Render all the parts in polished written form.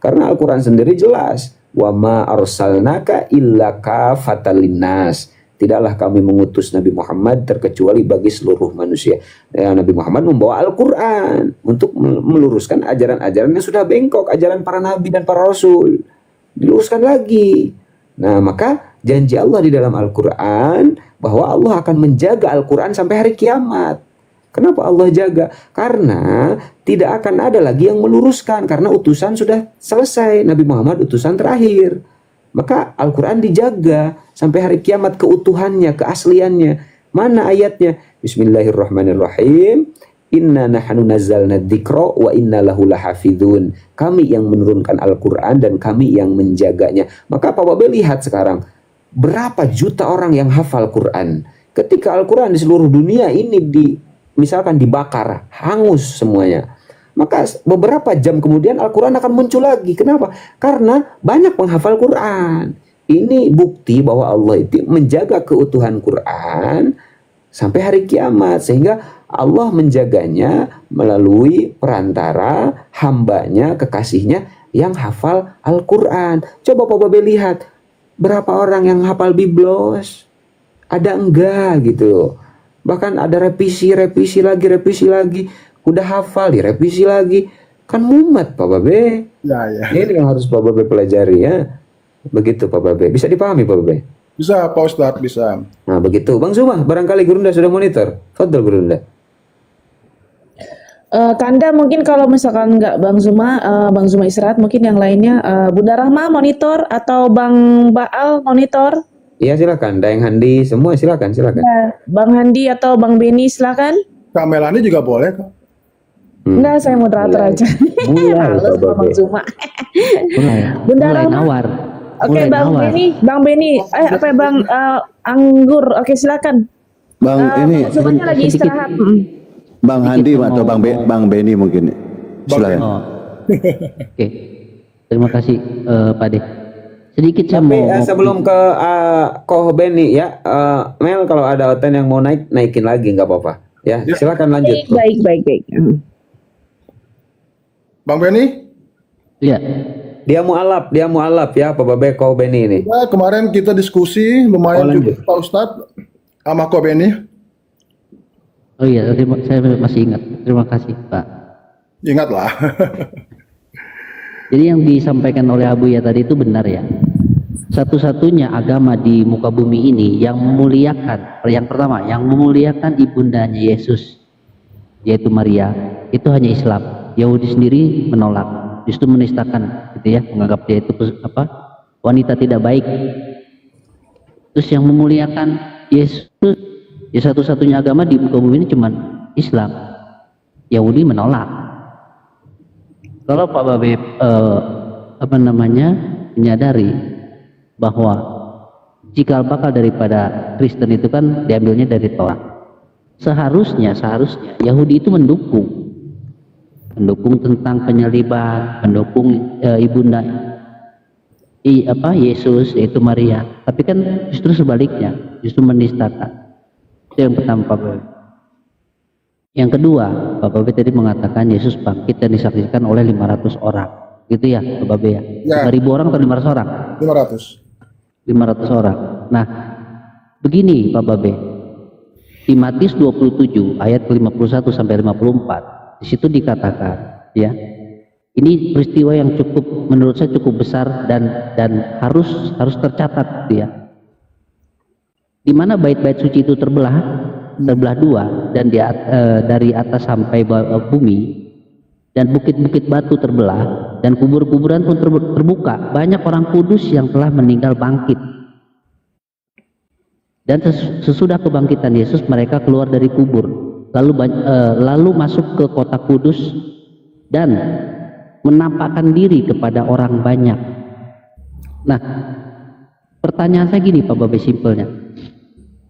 Karena Al-Quran sendiri jelas, wa ma arsalnaka illa kafatan linnas. Tidaklah kami mengutus Nabi Muhammad terkecuali bagi seluruh manusia. Nabi Muhammad membawa Al-Quran untuk meluruskan ajaran-ajaran yang sudah bengkok, ajaran para nabi dan para rasul. Diluruskan lagi. Nah, maka janji Allah di dalam Al-Quran bahwa Allah akan menjaga Al-Quran sampai hari kiamat. Kenapa Allah jaga? Karena tidak akan ada lagi yang meluruskan, karena utusan sudah selesai. Nabi Muhammad utusan terakhir. Maka Al-Quran dijaga sampai hari kiamat, keutuhannya, keasliannya. Mana ayatnya? Bismillahirrahmanirrahim. Inna nahnu nazzalna dzikra wa inna lahu lahafidhun. Kami yang menurunkan Al-Quran dan kami yang menjaganya. Maka Pak Babe lihat sekarang, berapa juta orang yang hafal Quran. Ketika Al-Quran di seluruh dunia ini misalkan dibakar, hangus semuanya, maka beberapa jam kemudian Al-Quran akan muncul lagi. Kenapa? Karena banyak penghafal Quran. Ini bukti bahwa Allah itu menjaga keutuhan Quran sampai hari kiamat, sehingga Allah menjaganya melalui perantara hambanya, kekasihnya yang hafal Al-Quran. Coba Pak Babe lihat, berapa orang yang hafal Biblos? Ada enggak gitu. Bahkan ada revisi lagi. Udah hafal, direvisi lagi. Kan mumet Pak Babe. Ya. Ini yang harus Pak Babe pelajari ya. Begitu Pak Babe. Bisa dipahami Pak Babe? Bisa Pak Ustadz, bisa. Nah begitu. Bang Zuma, barangkali Gurunda sudah monitor. Fadal Gurunda. Kanda mungkin kalau misalkan nggak Bang Zuma istirahat, mungkin yang lainnya Bunda Rahma monitor atau Bang Baal monitor. Iya silakan, Daeng Handi semua silakan. Ya, Bang Handi atau Bang Beni silakan. Kak Melani juga boleh kok. Enggak, saya moderator aja. Males sama Bang Zuma. Bunda Rahma. Oke, Bang Beni, Bang Anggur. Oke, silakan. Bang ini semuanya lagi istirahat. Bang Handi atau Bang Beni mungkin. Silakan. Oke. Terima kasih Pak De. Sedikit saya Tapi mau sebelum ke Koh Beni ya, Mel kalau ada Oten yang mau naikin lagi nggak apa-apa. Ya, silakan lanjut. Baik. Bang Beni? Iya. Dia mualaf ya, Pak Babe Koh Beni ini. Ya, kemarin kita diskusi lumayan juga Pak Ustadz sama Koh Beni. Oh iya, saya masih ingat. Terima kasih Pak. Ingatlah. Jadi yang disampaikan oleh Abuya tadi itu benar ya. Satu-satunya agama di muka bumi ini yang memuliakan, yang pertama, yang memuliakan ibundanya Yesus, yaitu Maria, itu hanya Islam. Yahudi sendiri menolak, justru menistakan, gitu ya, menganggap dia itu wanita tidak baik. Terus yang memuliakan Yesus, ya satu-satunya agama di muka bumi ini cuma Islam. Yahudi menolak. Kalau Pak Babe menyadari bahwa cikal bakal daripada Kristen itu kan diambilnya dari Torah. Seharusnya Yahudi itu mendukung tentang penyaliban, mendukung ibunda Yesus yaitu Maria. Tapi kan justru sebaliknya, justru menistakan. Itu yang pertama Pak Babe. Yang kedua, Pak Babe tadi mengatakan Yesus bangkit dan disaksikan oleh 500 orang. Gitu ya, Pak Babe ya? 5.000 orang atau 500 orang? 500 orang. Nah, begini Pak Babe. Di Matius 27 ayat 51 sampai 54, di situ dikatakan, ya. Ini peristiwa yang menurut saya cukup besar dan harus tercatat, gitu ya. Di mana bait-bait suci itu terbelah dua, dan dari atas sampai bumi, dan bukit-bukit batu terbelah, dan kubur-kuburan pun terbuka. Banyak orang kudus yang telah meninggal bangkit. Dan sesudah kebangkitan Yesus, mereka keluar dari kubur, lalu masuk ke kota kudus dan menampakkan diri kepada orang banyak. Nah, pertanyaan saya gini Pak Babe, simpelnya,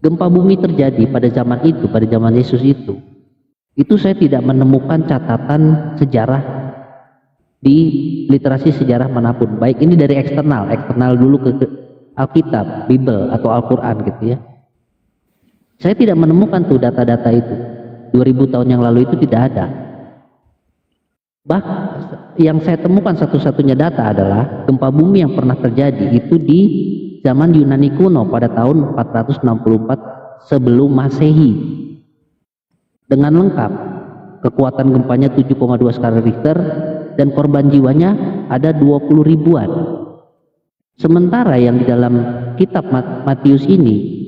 gempa bumi terjadi pada zaman itu, pada zaman Yesus itu saya tidak menemukan catatan sejarah di literasi sejarah manapun, baik ini dari eksternal dulu ke Alkitab, Bible atau Al-Quran gitu ya. Saya tidak menemukan tuh data-data itu. 2000 tahun yang lalu itu tidak ada. yang saya temukan satu-satunya data adalah gempa bumi yang pernah terjadi itu di zaman Yunani kuno pada tahun 464 sebelum Masehi. Dengan lengkap, kekuatan gempanya 7,2 skala Richter dan korban jiwanya ada 20 ribuan. Sementara yang di dalam kitab Matius ini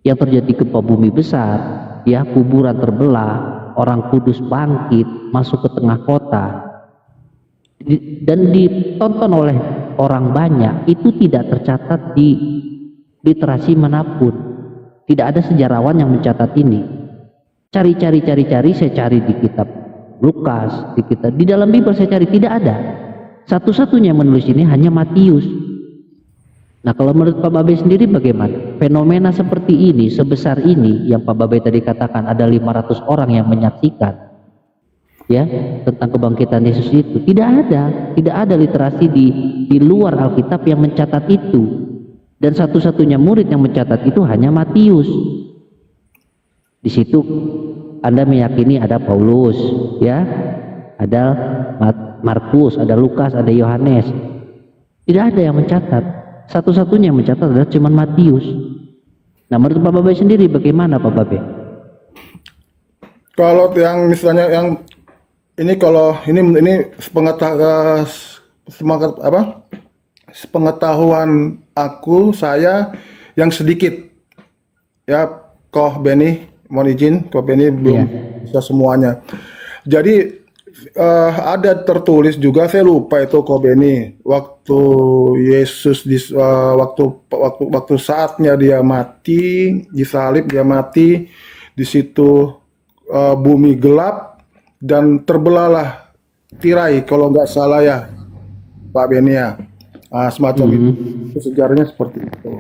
yang terjadi gempa bumi besar, ya, kuburan terbelah, orang kudus bangkit masuk ke tengah kota dan ditonton oleh orang banyak, itu tidak tercatat di literasi manapun. Tidak ada sejarawan yang mencatat ini. Cari, saya cari di kitab Lukas, di dalam Bible saya cari, tidak ada. Satu-satunya yang menulis ini hanya Matius. Nah, kalau menurut Pak Babe sendiri bagaimana? Fenomena seperti ini, sebesar ini yang Pak Babe tadi katakan ada 500 orang yang menyaksikan, ya, tentang kebangkitan Yesus itu, tidak ada literasi di luar Alkitab yang mencatat itu. Dan satu-satunya murid yang mencatat itu hanya Matius. Di situ Anda meyakini ada Paulus, ya, ada Markus, ada Lukas, ada Yohanes. Tidak ada yang mencatat. Satu-satunya yang mencatat adalah cuma Matius. Nah, menurut Pak Babe sendiri bagaimana, Pak Babe? Kalau yang misalnya yang ini, kalau ini sepengetahuan saya yang sedikit, ya, Koh Beni, mohon izin, Koh Beni belum bisa semuanya. Jadi ada tertulis juga, saya lupa itu Koh Beni, waktu Yesus waktu saatnya dia mati, disalib, dia mati di situ, bumi gelap dan terbelahlah tirai, kalau nggak salah ya Pak Beni ya, semacam itu sejarahnya seperti itu.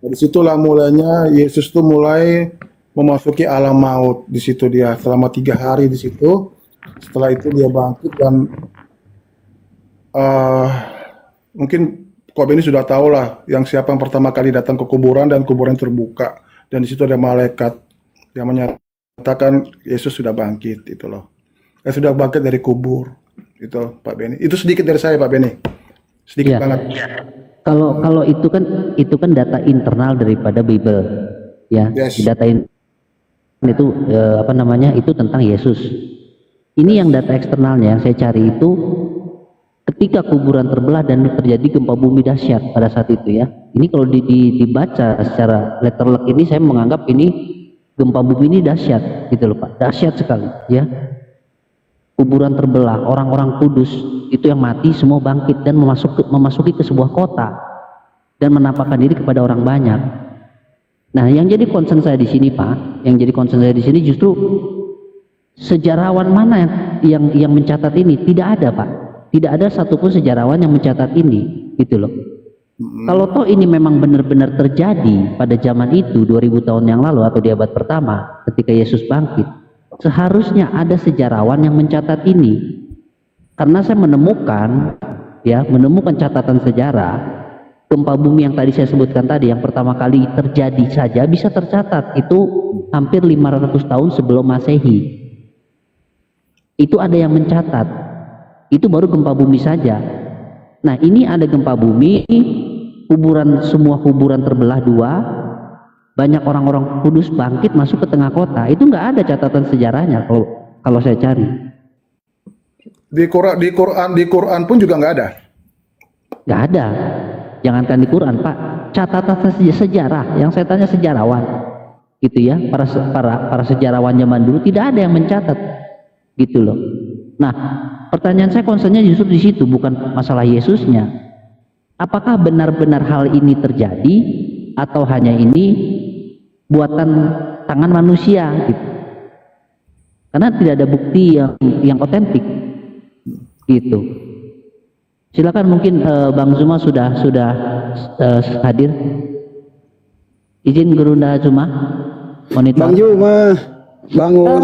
Dari situlah mulainya Yesus tuh mulai memasuki alam maut. Di situ dia selama 3 hari di situ. Setelah itu dia bangkit dan mungkin Kobe ini sudah tahu lah yang siapa yang pertama kali datang ke kuburan dan kuburan terbuka, dan di situ ada malaikat yang menyatakan Yesus sudah bangkit, itu loh. Sudah bangkit dari kubur. Itu Pak Beni. Itu sedikit dari saya Pak Beni. Sedikit banget. Kalau itu kan data internal daripada Bible, ya. Yes. Data itu itu tentang Yesus. Ini yang data eksternalnya yang saya cari itu ketika kuburan terbelah dan terjadi gempa bumi dahsyat pada saat itu, ya. Ini kalau dibaca secara letterlek ini, saya menganggap ini gempa bumi ini dahsyat, gitu loh Pak, dahsyat sekali, ya. Kuburan terbelah, orang-orang kudus itu yang mati semua bangkit dan memasuki ke sebuah kota dan menampakkan diri kepada orang banyak. Nah, yang jadi concern saya di sini Pak, yang jadi concern saya di sini justru sejarawan mana yang mencatat ini? Tidak ada Pak, tidak ada satupun sejarawan yang mencatat ini, gitu loh. Kalau toh ini memang benar-benar terjadi pada zaman itu 2000 tahun yang lalu atau di abad pertama ketika Yesus bangkit, seharusnya ada sejarawan yang mencatat ini. Karena saya menemukan catatan sejarah gempa bumi yang tadi saya sebutkan tadi, yang pertama kali terjadi saja bisa tercatat itu hampir 500 tahun sebelum Masehi. Itu ada yang mencatat. Itu baru gempa bumi saja. Nah, ini ada gempa bumi, semua kuburan terbelah 2, banyak orang-orang kudus bangkit masuk ke tengah kota. Itu nggak ada catatan sejarahnya kalau saya cari. Di Quran pun juga nggak ada. Nggak ada. Jangankan di Quran Pak, catatan sejarah yang saya tanya sejarawan, gitu ya, para sejarawan zaman dulu tidak ada yang mencatat, gitu loh. Nah, pertanyaan saya concernnya justru di situ, bukan masalah Yesusnya. Apakah benar-benar hal ini terjadi atau hanya ini buatan tangan manusia, gitu? Karena tidak ada bukti yang otentik, gitu. Silakan, mungkin Bang Zuma sudah hadir. Izin Gerunda Zuma monitor. Bang Zuma bangun.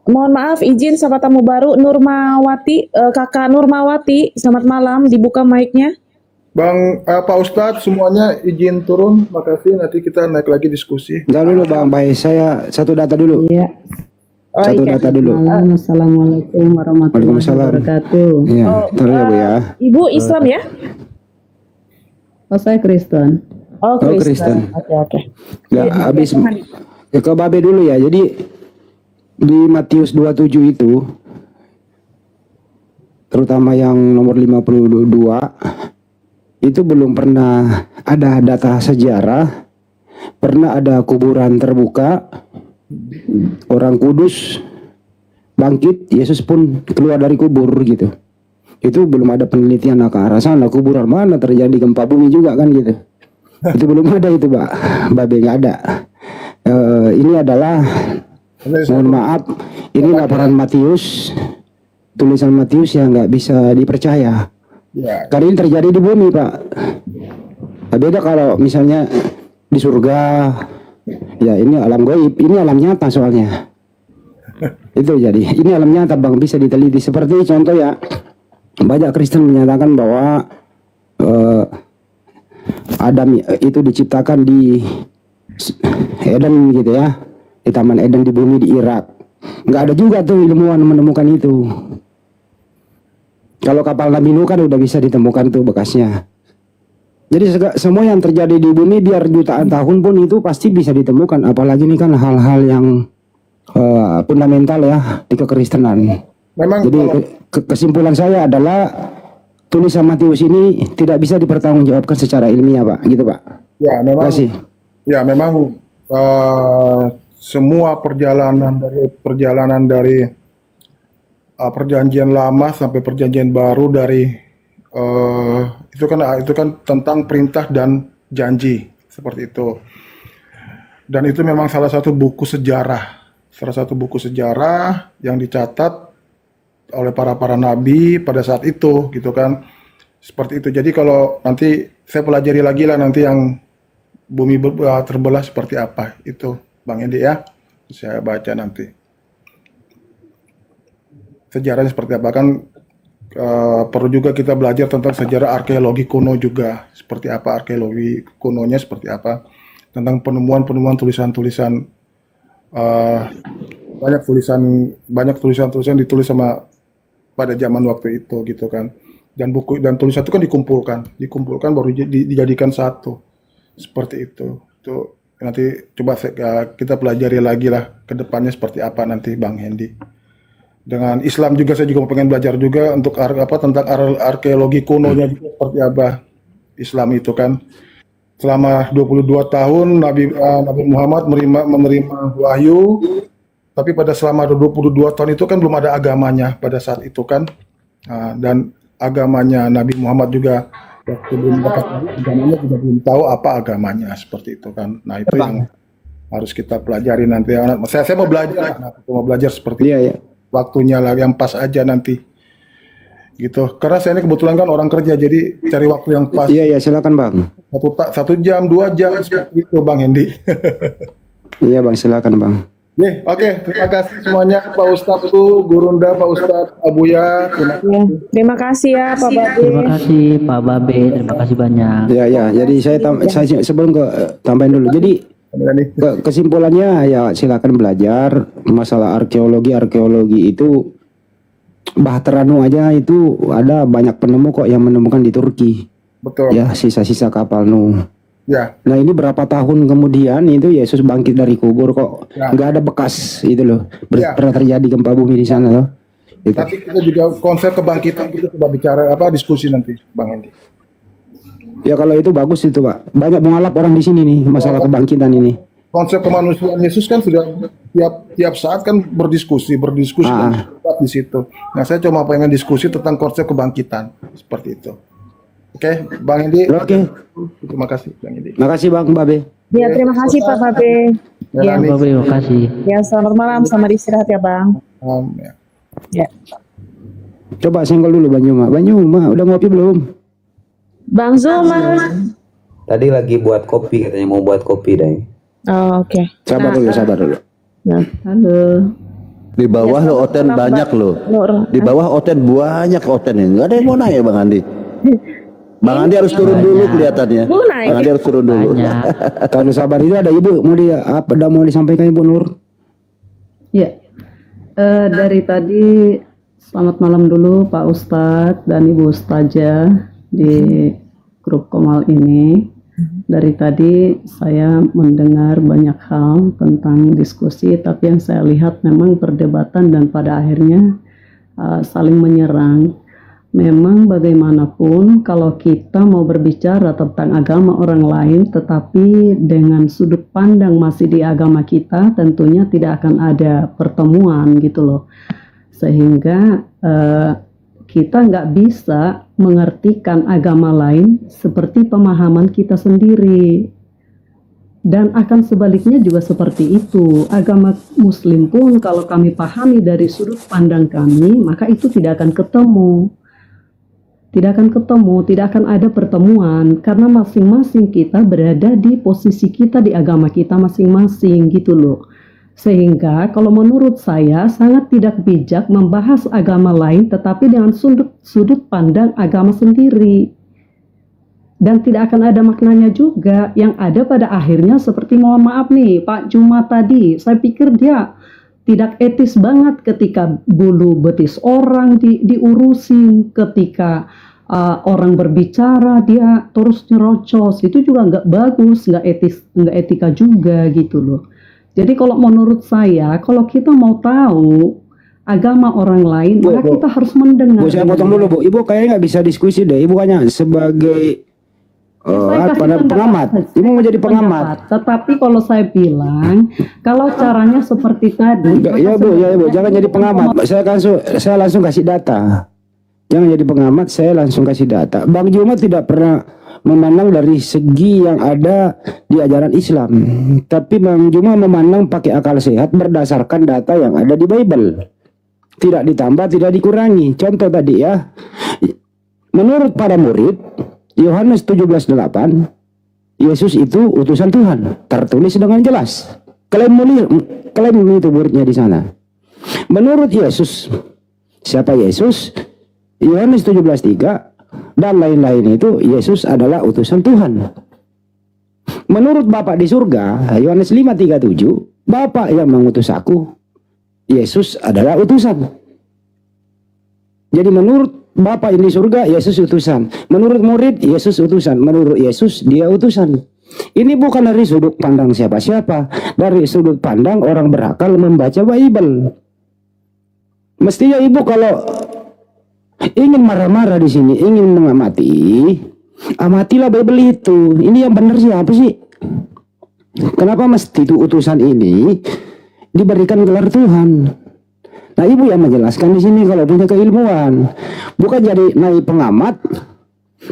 Mohon maaf, izin sama tamu baru Nurmawati, Kakak Nurmawati, selamat malam, dibuka mic-nya. Bang Pak Ustadz semuanya izin turun, makasih, nanti kita naik lagi diskusi. Entar dulu Bang, baik saya satu data dulu. Iya. Satu Oke. data dulu. Assalamualaikum warahmatullahi Waalaikumsalam. wabarakatuh. Iya, taruh ya Bu ya. Ibu Islam ya? Oh, saya Kristen. Oh, Kristen. Kristen. Oke. Ya, habis ya, ke Babe dulu ya. Jadi di Matius 27 itu, terutama yang nomor 52, itu belum pernah ada data sejarah, pernah ada kuburan terbuka, orang kudus bangkit, Yesus pun keluar dari kubur gitu. Itu belum ada penelitian ke arah sana, kuburan mana terjadi gempa bumi juga kan gitu. Itu belum ada itu Pak, Babe nggak ada. Ini adalah, mohon maaf, ini laporan Matius, tulisan Matius yang nggak bisa dipercaya. Ya. Karena ini terjadi di bumi Pak. Nah, beda kalau misalnya di surga, ya ini alam gaib, ini alam nyata soalnya. Itu jadi, ini alam nyata Bang, bisa diteliti. Seperti contoh ya, banyak Kristen menyatakan bahwa Adam itu diciptakan di Eden gitu ya, di Taman Eden di bumi di Irak. Nggak ada juga tuh ilmuwan menemukan itu. Kalau kapal Nabi Nuh kan udah bisa ditemukan tuh bekasnya. Jadi semua yang terjadi di bumi biar jutaan tahun pun itu pasti bisa ditemukan. Apalagi ini kan hal-hal yang fundamental ya di kekristenan. Memang Jadi kesimpulan saya adalah tulisan Matius ini tidak bisa dipertanggungjawabkan secara ilmiah Pak, gitu Pak. ya memang Terima kasih. ya memang semua perjalanan dari perjanjian lama sampai perjanjian baru dari itu kan tentang perintah dan janji seperti itu. Dan itu memang salah satu buku sejarah yang dicatat oleh para nabi pada saat itu gitu kan. Seperti itu. Jadi kalau nanti saya pelajari lagi lah nanti yang bumi terbelah seperti apa itu Bang Hendi ya. Saya baca nanti. Sejarahnya seperti apa kan, perlu juga kita belajar tentang sejarah arkeologi kuno juga, seperti apa arkeologi kunonya, seperti apa tentang penemuan tulisan-tulisan, banyak tulisan ditulis sama pada zaman waktu itu gitu kan, dan buku dan tulisan itu kan dikumpulkan baru dijadikan satu seperti itu. Itu nanti coba kita pelajari lagi lah ke depannya seperti apa nanti Bang Hendi. Dengan Islam juga saya juga pengen belajar juga untuk tentang arkeologi kunonya juga seperti apa Islam itu kan. Selama 22 tahun Nabi Muhammad menerima wahyu, tapi selama 22 tahun itu kan belum ada agamanya pada saat itu kan. Dan agamanya Nabi Muhammad juga waktu belum dapat agamanya juga belum tahu apa agamanya seperti itu kan. Nah, itu yang harus kita pelajari nanti. Saya mau belajar seperti Iya, iya. waktunya lah yang pas aja nanti gitu, karena saya ini kebetulan kan orang kerja, jadi cari waktu yang pas. Iya, silakan Bang. Satu jam 2 jam seperti itu Bang Hendi. Iya Bang, silakan Bang. Oke, terima kasih semuanya Pak Ustadz Gurunda, Pak Ustadz Abuya. Terima kasih ya Pak Babe. Terima kasih Pak Babe, terima kasih banyak. Ya, jadi saya sebelum tambahin dulu. Jadi kesimpulannya ya silakan belajar masalah arkeologi itu. Bahteranu aja itu ada banyak penemu kok yang menemukan di Turki. Betul. Ya, sisa-sisa kapal Nuh. Ya. Nah ini berapa tahun kemudian itu Yesus bangkit dari kubur kok nggak ada bekas itu loh. Pernah terjadi gempa bumi di sana loh. Gitu. Nanti kita juga konsep kebangkitan kita coba bicara diskusi nanti Bang Hendi. Ya kalau itu bagus itu Pak. Banyak mengalap orang di sini nih masalah kebangkitan ini. Konsep kemanusiaan Yesus kan sudah tiap saat kan berdiskusi dan berdebat di situ. Nah, saya cuma pengen diskusi tentang konsep kebangkitan seperti itu. Oke, Bang Hendi. Oke. Terima kasih Bang Hendi. Terima kasih Bang Babe. Ya, terima kasih Pak Babe. Ya, Pak Babe, terima kasih. ya selamat malam, selamat istirahat ya Bang. Ya. Coba senggol dulu Banyuma. Banyuma udah ngopi belum? Bang Zuma. Tadi lagi buat kopi katanya, mau buat kopi deh. Oh, oke. Sabar dulu. Nah, Halo. Di bawah lo Oten banyak lo. Di bawah Oten banyak Oten ini. Nggak ada yang mau nanya Bang Andi. Bang Andi harus turun dulu kelihatannya. Bang Andi harus turun dulu. Kalau sabar itu ada Ibu mau disampaikan Ibu Nur? Ya. Dari tadi, selamat malam dulu Pak Ustadz dan Ibu Ustazah di grup Komal ini. Dari tadi saya mendengar banyak hal tentang diskusi, tapi yang saya lihat memang perdebatan dan pada akhirnya saling menyerang. Memang bagaimanapun kalau kita mau berbicara tentang agama orang lain tetapi dengan sudut pandang masih di agama kita, tentunya tidak akan ada pertemuan gitu loh. Sehingga kita nggak bisa mengertikan agama lain seperti pemahaman kita sendiri. Dan akan sebaliknya juga seperti itu. Agama Muslim pun kalau kami pahami dari sudut pandang kami, maka itu tidak akan ketemu. Tidak akan ada pertemuan karena masing-masing kita berada di posisi kita di agama kita masing-masing gitu loh. Sehingga kalau menurut saya sangat tidak bijak membahas agama lain tetapi dengan sudut pandang agama sendiri. Dan tidak akan ada maknanya juga. Yang ada pada akhirnya seperti mohon maaf nih Pak Juma tadi, saya pikir dia tidak etis banget ketika bulu betis orang diurusin, ketika orang berbicara dia terus nyerocos, itu juga nggak bagus, nggak etis, nggak etika juga gitu loh. Jadi kalau menurut saya, kalau kita mau tahu agama orang lain, maka kita harus mendengar. Bu, saya potong dulu Bu, Ibu kayaknya nggak bisa diskusi deh, Ibu hanya sebagai pengamat. Ibu mau jadi pengamat. Tetapi kalau saya bilang, kalau caranya seperti tadi, ya Bu, jangan jadi pengamat. Saya langsung kasih data. Jangan jadi pengamat, saya langsung kasih data. Bang Juma tidak pernah memandang dari segi yang ada di ajaran Islam, tapi Bang Juma memandang pakai akal sehat berdasarkan data yang ada di Bible. Tidak ditambah, tidak dikurangi. Contoh tadi ya, menurut para murid Yohanes 17:8, Yesus itu utusan Tuhan, tertulis dengan jelas. Klaim itu muridnya di sana. Menurut Yesus, siapa Yesus? Yohanes 17:3 dan lain-lain itu Yesus adalah utusan Tuhan. Menurut Bapa di surga, Yohanes 5:37, Bapa yang mengutus aku, Yesus adalah utusan. Jadi menurut Bapa yang di surga, Yesus utusan. Menurut murid, Yesus utusan. Menurut Yesus, dia utusan. Ini bukan dari sudut pandang siapa-siapa, dari sudut pandang orang berakal membaca Bible. Mestinya Ibu kalau ingin marah-marah di sini, ingin mengamati, amatilah Bible itu. Ini yang benar siapa sih? Kenapa mesti itu utusan ini diberikan gelar Tuhan? Nah, Ibu yang menjelaskan di sini kalau punya keilmuan, bukan jadi naik pengamat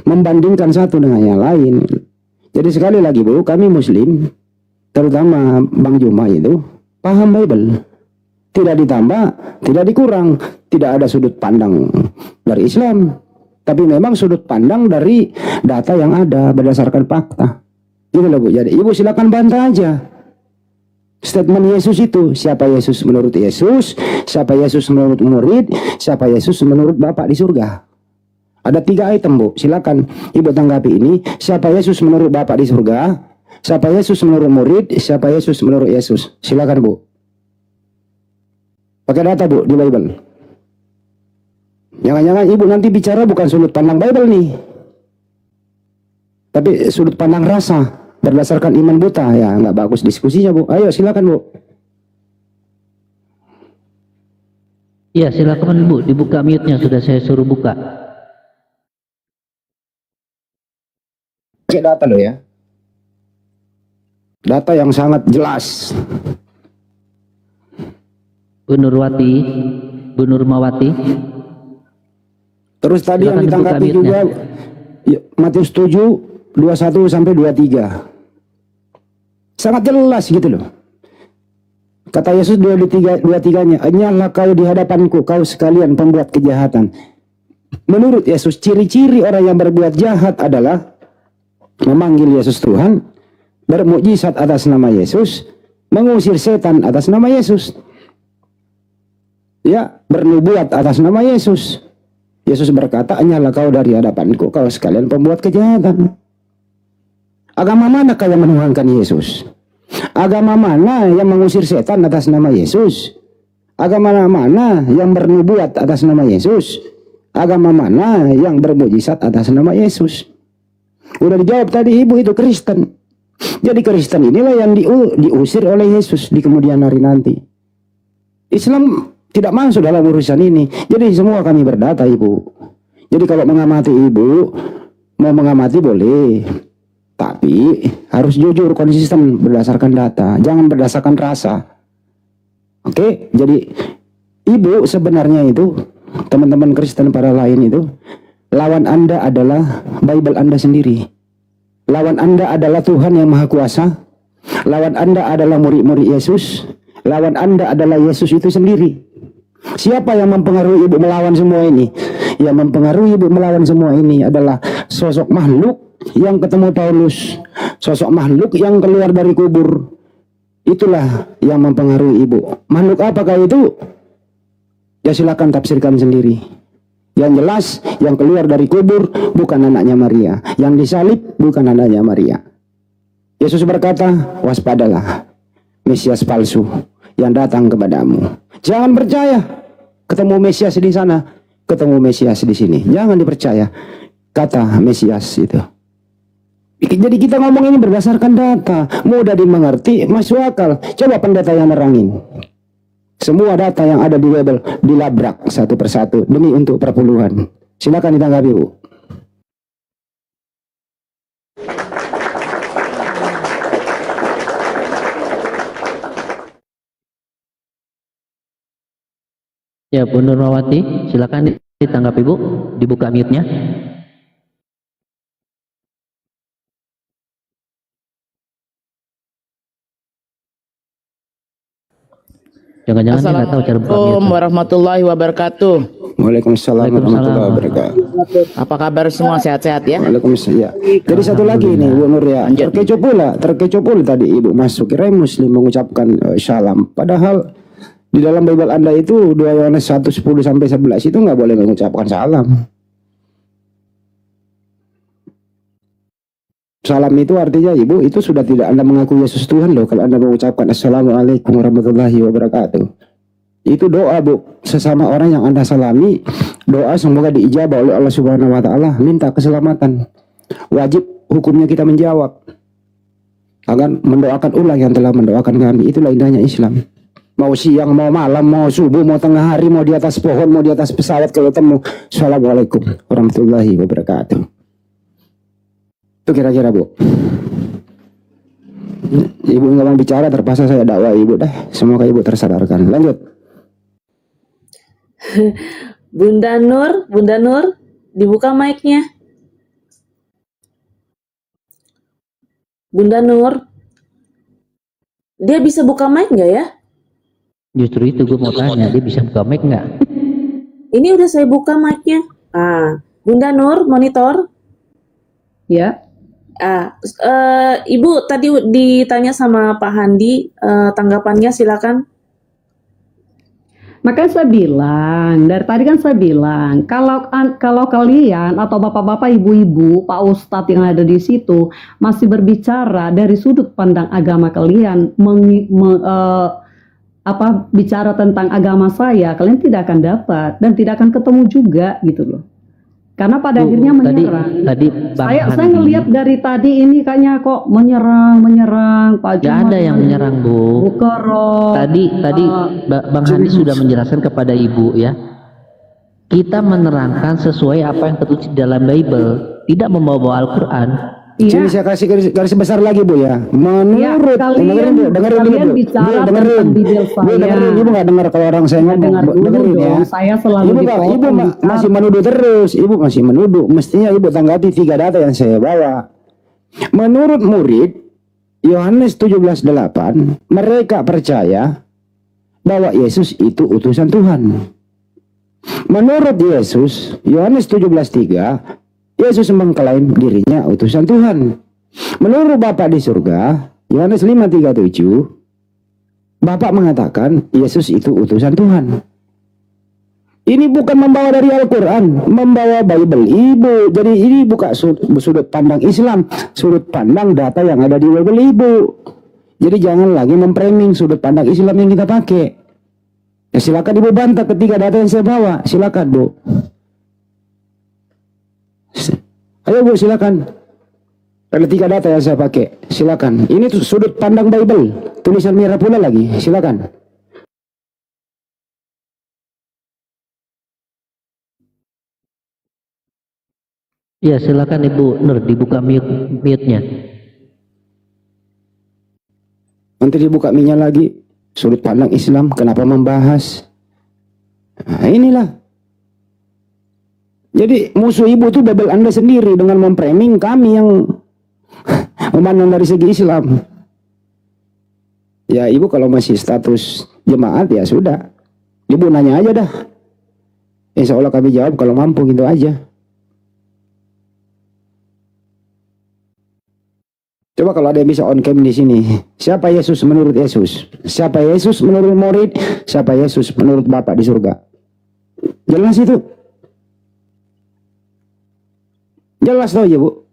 membandingkan satu dengan yang lain. Jadi sekali lagi Bu, kami Muslim, terutama Bang Juma itu paham Bible, tidak ditambah, tidak dikurang, tidak ada sudut pandang dari Islam, tapi memang sudut pandang dari data yang ada berdasarkan fakta. Gitu loh Bu. Jadi Ibu silakan bantah aja statement Yesus itu. Siapa Yesus menurut Yesus, siapa Yesus menurut murid, siapa Yesus menurut Bapak di surga. Ada 3 item Bu, silakan Ibu tanggapi ini. Siapa Yesus menurut Bapak di surga, siapa Yesus menurut murid, siapa Yesus menurut Yesus. Silakan Bu. Pakai data Bu di Bible. Jangan-jangan Ibu nanti bicara bukan sudut pandang Bible nih, tapi sudut pandang rasa berdasarkan iman buta. Ya nggak bagus diskusinya Bu. Ayo silakan Bu. Ya silakan Bu, dibuka mute-nya, sudah saya suruh buka. Pakai data loh ya. Data yang sangat jelas. Bu Nurmawati. Terus tadi silakan yang ditanggapi juga Matius 7 21 sampai 23. Sangat jelas gitu loh. Kata Yesus 23-nya, "Hanyalah kau di hadapanku, kau sekalian pembuat kejahatan." Menurut Yesus, ciri-ciri orang yang berbuat jahat adalah memanggil Yesus Tuhan, bermukjizat atas nama Yesus, mengusir setan atas nama Yesus, ya, bernubuat atas nama Yesus. Yesus berkata, "Hanyalah kau dari hadapanku, kau sekalian pembuat kejahatan." Agama manakah yang menuhankan Yesus? Agama mana yang mengusir setan atas nama Yesus? Agama mana yang bernubuat atas nama Yesus? Agama mana yang bermujizat atas nama Yesus? Udah dijawab tadi ibu, itu Kristen. Jadi Kristen inilah yang diusir oleh Yesus di kemudian hari nanti. Islam tidak masuk dalam urusan ini. Jadi semua kami berdata ibu. Jadi kalau mengamati ibu, mau mengamati boleh. Tapi harus jujur, konsisten berdasarkan data. Jangan berdasarkan rasa. Oke, jadi ibu sebenarnya itu, teman-teman Kristen para lain itu, lawan Anda adalah Bible Anda sendiri. Lawan Anda adalah Tuhan yang Maha Kuasa. Lawan Anda adalah murid-murid Yesus. Lawan Anda adalah Yesus itu sendiri. Siapa yang mempengaruhi ibu melawan semua ini? Yang mempengaruhi ibu melawan semua ini adalah sosok makhluk yang ketemu Paulus. Sosok makhluk yang keluar dari kubur. Itulah yang mempengaruhi ibu. Makhluk apakah itu? Ya silakan tafsirkan sendiri. Yang jelas yang keluar dari kubur bukan anaknya Maria. Yang disalib bukan anaknya Maria. Yesus berkata, waspadalah Mesias palsu yang datang kepadamu. Jangan percaya ketemu Mesias di sana, ketemu Mesias di sini. Jangan dipercaya kata Mesias itu. Jadi kita ngomong ini berdasarkan data, mudah dimengerti, masuk akal. Coba pendeta yang nerangin. Semua data yang ada di Bible dilabrak satu persatu demi untuk perpuluhan. Silakan ditanggapi, Bu. Ya, Bu Nurmawati, silakan ditanggapi Bu, dibuka mute-nya. Jangan-jangan dia nggak tahu cara buka mute. Assalamualaikum warahmatullahi wabarakatuh. Waalaikumsalam warahmatullahi wabarakatuh. Apa kabar semua, sehat-sehat ya? Waalaikumsalam. Ya. Jadi satu lagi nih Bu Nur ya. Terkecoh pula tadi Ibu masuk kira Muslim mengucapkan shalom. Padahal di dalam Bible Anda itu 2 Yohanes 1:10 sampai 11 itu nggak boleh mengucapkan salam. Salam itu artinya Ibu itu sudah tidak Anda mengaku Yesus Tuhan loh kalau Anda mengucapkan Assalamualaikum warahmatullahi wabarakatuh. Itu doa Bu, sesama orang yang Anda salami, doa semoga diijabah oleh Allah Subhanahu wa taala, minta keselamatan. Wajib hukumnya kita menjawab. Akan mendoakan ulang yang telah mendoakan kami. Itulah indahnya Islam. Mau siang, mau malam, mau subuh, mau tengah hari, mau di atas pohon, mau di atas pesawat kalau temu. Assalamualaikum warahmatullahi wabarakatuh. Itu kira-kira Bu. Ibu nggak mau bicara, terpaksa saya dakwah Ibu dah. Semoga Ibu tersadarkan. Lanjut. Bunda Nur, dibuka mic-nya. Bunda Nur, dia bisa buka mic nggak ya? Justru itu gue mau tanya, dia bisa buka mic nggak? Ini udah saya buka mic-nya. Bunda Nur, monitor. Ya. Ibu tadi ditanya sama Pak Handi, tanggapannya silakan. Makanya saya bilang, dari tadi kan saya bilang, kalau kalian atau bapak-bapak, ibu-ibu, Pak Ustadz yang ada di situ masih berbicara dari sudut pandang agama kalian, bicara tentang agama saya, kalian tidak akan dapat dan tidak akan ketemu juga gitu loh. Karena pada akhirnya menyerang. Tadi saya ngelihat dari tadi ini kayaknya kok menyerang Pak Jumat. Gak ada yang menyerang Bu. Tadi Bang Handi sudah menjelaskan kepada Ibu ya. Kita menerangkan sesuai apa yang tertulis dalam Bible, tidak membawa Al-Quran. Sini saya kasih garis besar lagi Bu ya. Menurut dengerin dulu Ibu nggak dengar kalau orang saya ngomong, dengerin ya. Saya selalu Ibu masih menuduh terus. Ibu masih menuduh. Mestinya Ibu tanggapi 3 data yang saya bawa. Menurut murid Yohanes 17:8, mereka percaya bahwa Yesus itu utusan Tuhan. Menurut Yesus Yohanes 17:3, Yesus mengklaim dirinya utusan Tuhan. Menurut Bapa di surga, Yohanes 5:37, Bapa mengatakan Yesus itu utusan Tuhan. Ini bukan membawa dari Al-Quran, membawa Bible Ibu. Jadi ini bukan sudut pandang Islam, sudut pandang data yang ada di Bible Ibu. Jadi jangan lagi memframing sudut pandang Islam yang kita pakai. Ya silakan Ibu bantah ketiga data yang saya bawa. Silakan Bu. Ayo Bu silakan. Ada 3 data yang saya pakai. Silakan. Ini tuh sudut pandang Bible. Tulisan merah pula lagi. Silakan. Ya, silakan Ibu Nur dibuka mute-nya. Nanti dibuka minya lagi. Sudut pandang Islam. Kenapa membahas? Nah, inilah. Jadi musuh Ibu itu Bible Anda sendiri dengan memframing kami yang memandang dari segi Islam. Ya Ibu kalau masih status jemaat ya sudah. Ibu nanya aja dah. Insya Allah kami jawab kalau mampu gitu aja. Coba kalau ada yang bisa on cam di sini. Siapa Yesus menurut Yesus? Siapa Yesus menurut murid? Siapa Yesus menurut Bapak di surga? Jelas itu. Jelas tau ya Bu.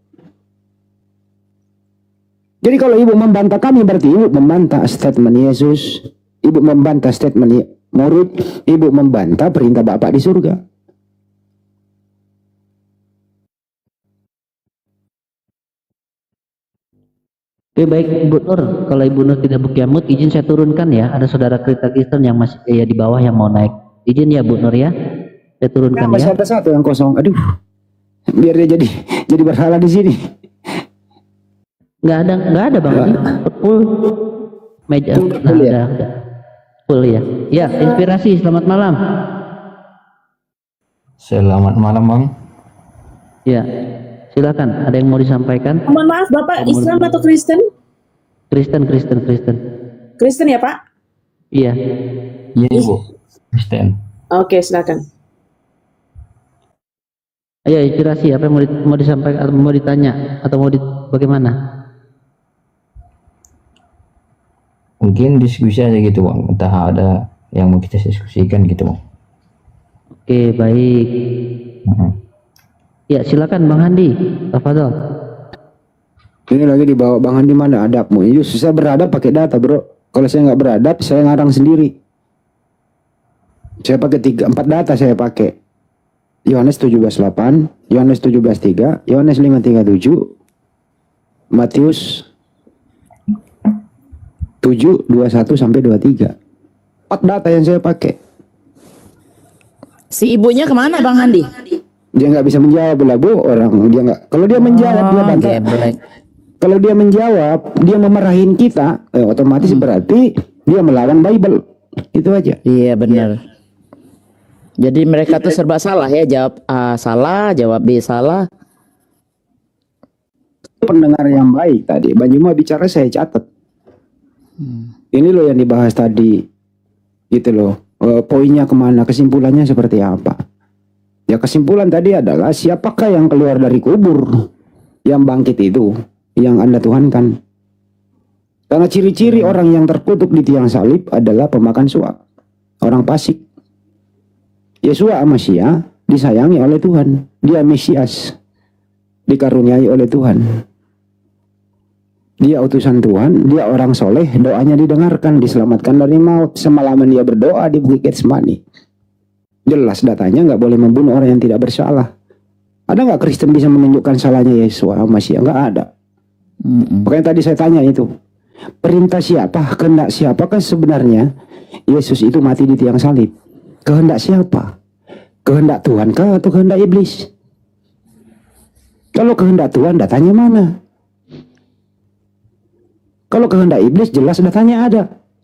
Jadi kalau Ibu membantah kami berarti Ibu membantah statement Yesus. Ibu membantah statement murid. Ibu membantah perintah Bapak di surga. Oke baik Ibu Nur, kalau Ibu Nur tidak berkiamut, izin saya turunkan ya. Ada saudara Kristen yang masih di bawah yang mau naik. Izin ya Bu Nur ya. Saya turunkan ya. Masih ada 1 yang kosong. Aduh. Biar dia jadi berhala di sini. Nggak ada Bang Adi. Full meja. Nah, ya? ada. Full ya. Ya, inspirasi. Selamat malam. Selamat malam Bang. Ya. Silakan, ada yang mau disampaikan? Mohon maaf, Bapak Islam atau Kristen? Kristen. Kristen ya, Pak? Iya. Iya Bu, Kristen. Oke, silakan. Ayo inspirasi, apa yang mau disampaikan atau mau ditanya atau mau bagaimana? Mungkin diskusi aja gitu Bang, entah ada yang mau kita diskusikan gitu Bang. Oke, baik. Ya, silakan Bang Handi. Tafadhol. Ini lagi dibawa Bang Handi mana adabmu? Yus, saya beradab pakai data, Bro. Kalau saya nggak beradab, saya ngarang sendiri. Saya pakai 4 data saya pakai. Yohanes 17:8, Yohanes 17:3, Yohanes 5:37, Matius 7:21 sampai 23. 4 data yang saya pakai. Si ibunya kemana Bang Handi? Dia nggak bisa menjawab lah Bu, orang dia nggak. Kalau dia menjawab dia bantah. Kalau dia menjawab dia memarahin kita, otomatis berarti dia melawan Bible. Itu aja. Iya benar. Jadi mereka tuh serba salah ya, jawab A salah, jawab B salah. Pendengar yang baik tadi, Bang Juma bicara saya catat. Ini loh yang dibahas tadi, gitu loh. Poinnya kemana, kesimpulannya seperti apa? Ya kesimpulan tadi adalah siapakah yang keluar dari kubur, yang bangkit itu, yang Anda tuhankan. Karena ciri-ciri orang yang terkutuk di tiang salib adalah pemakan suap, orang fasik. Yesua Amasya disayangi oleh Tuhan, dia Mesias, dikaruniai oleh Tuhan. Dia utusan Tuhan, dia orang soleh, doanya didengarkan, diselamatkan dari maut. Semalaman dia berdoa di Bukit Getsemani. Jelas datanya nggak boleh membunuh orang yang tidak bersalah. Ada nggak Kristen bisa menunjukkan salahnya Yesua Masih? Nggak ada. Makanya tadi saya tanya itu, perintah siapa, kehendak siapa kan sebenarnya Yesus itu mati di tiang salib. Kehendak siapa? Kehendak Tuhan kah atau kehendak iblis? Kalau kehendak Tuhan datanya mana? Kalau kehendak iblis jelas datanya ada.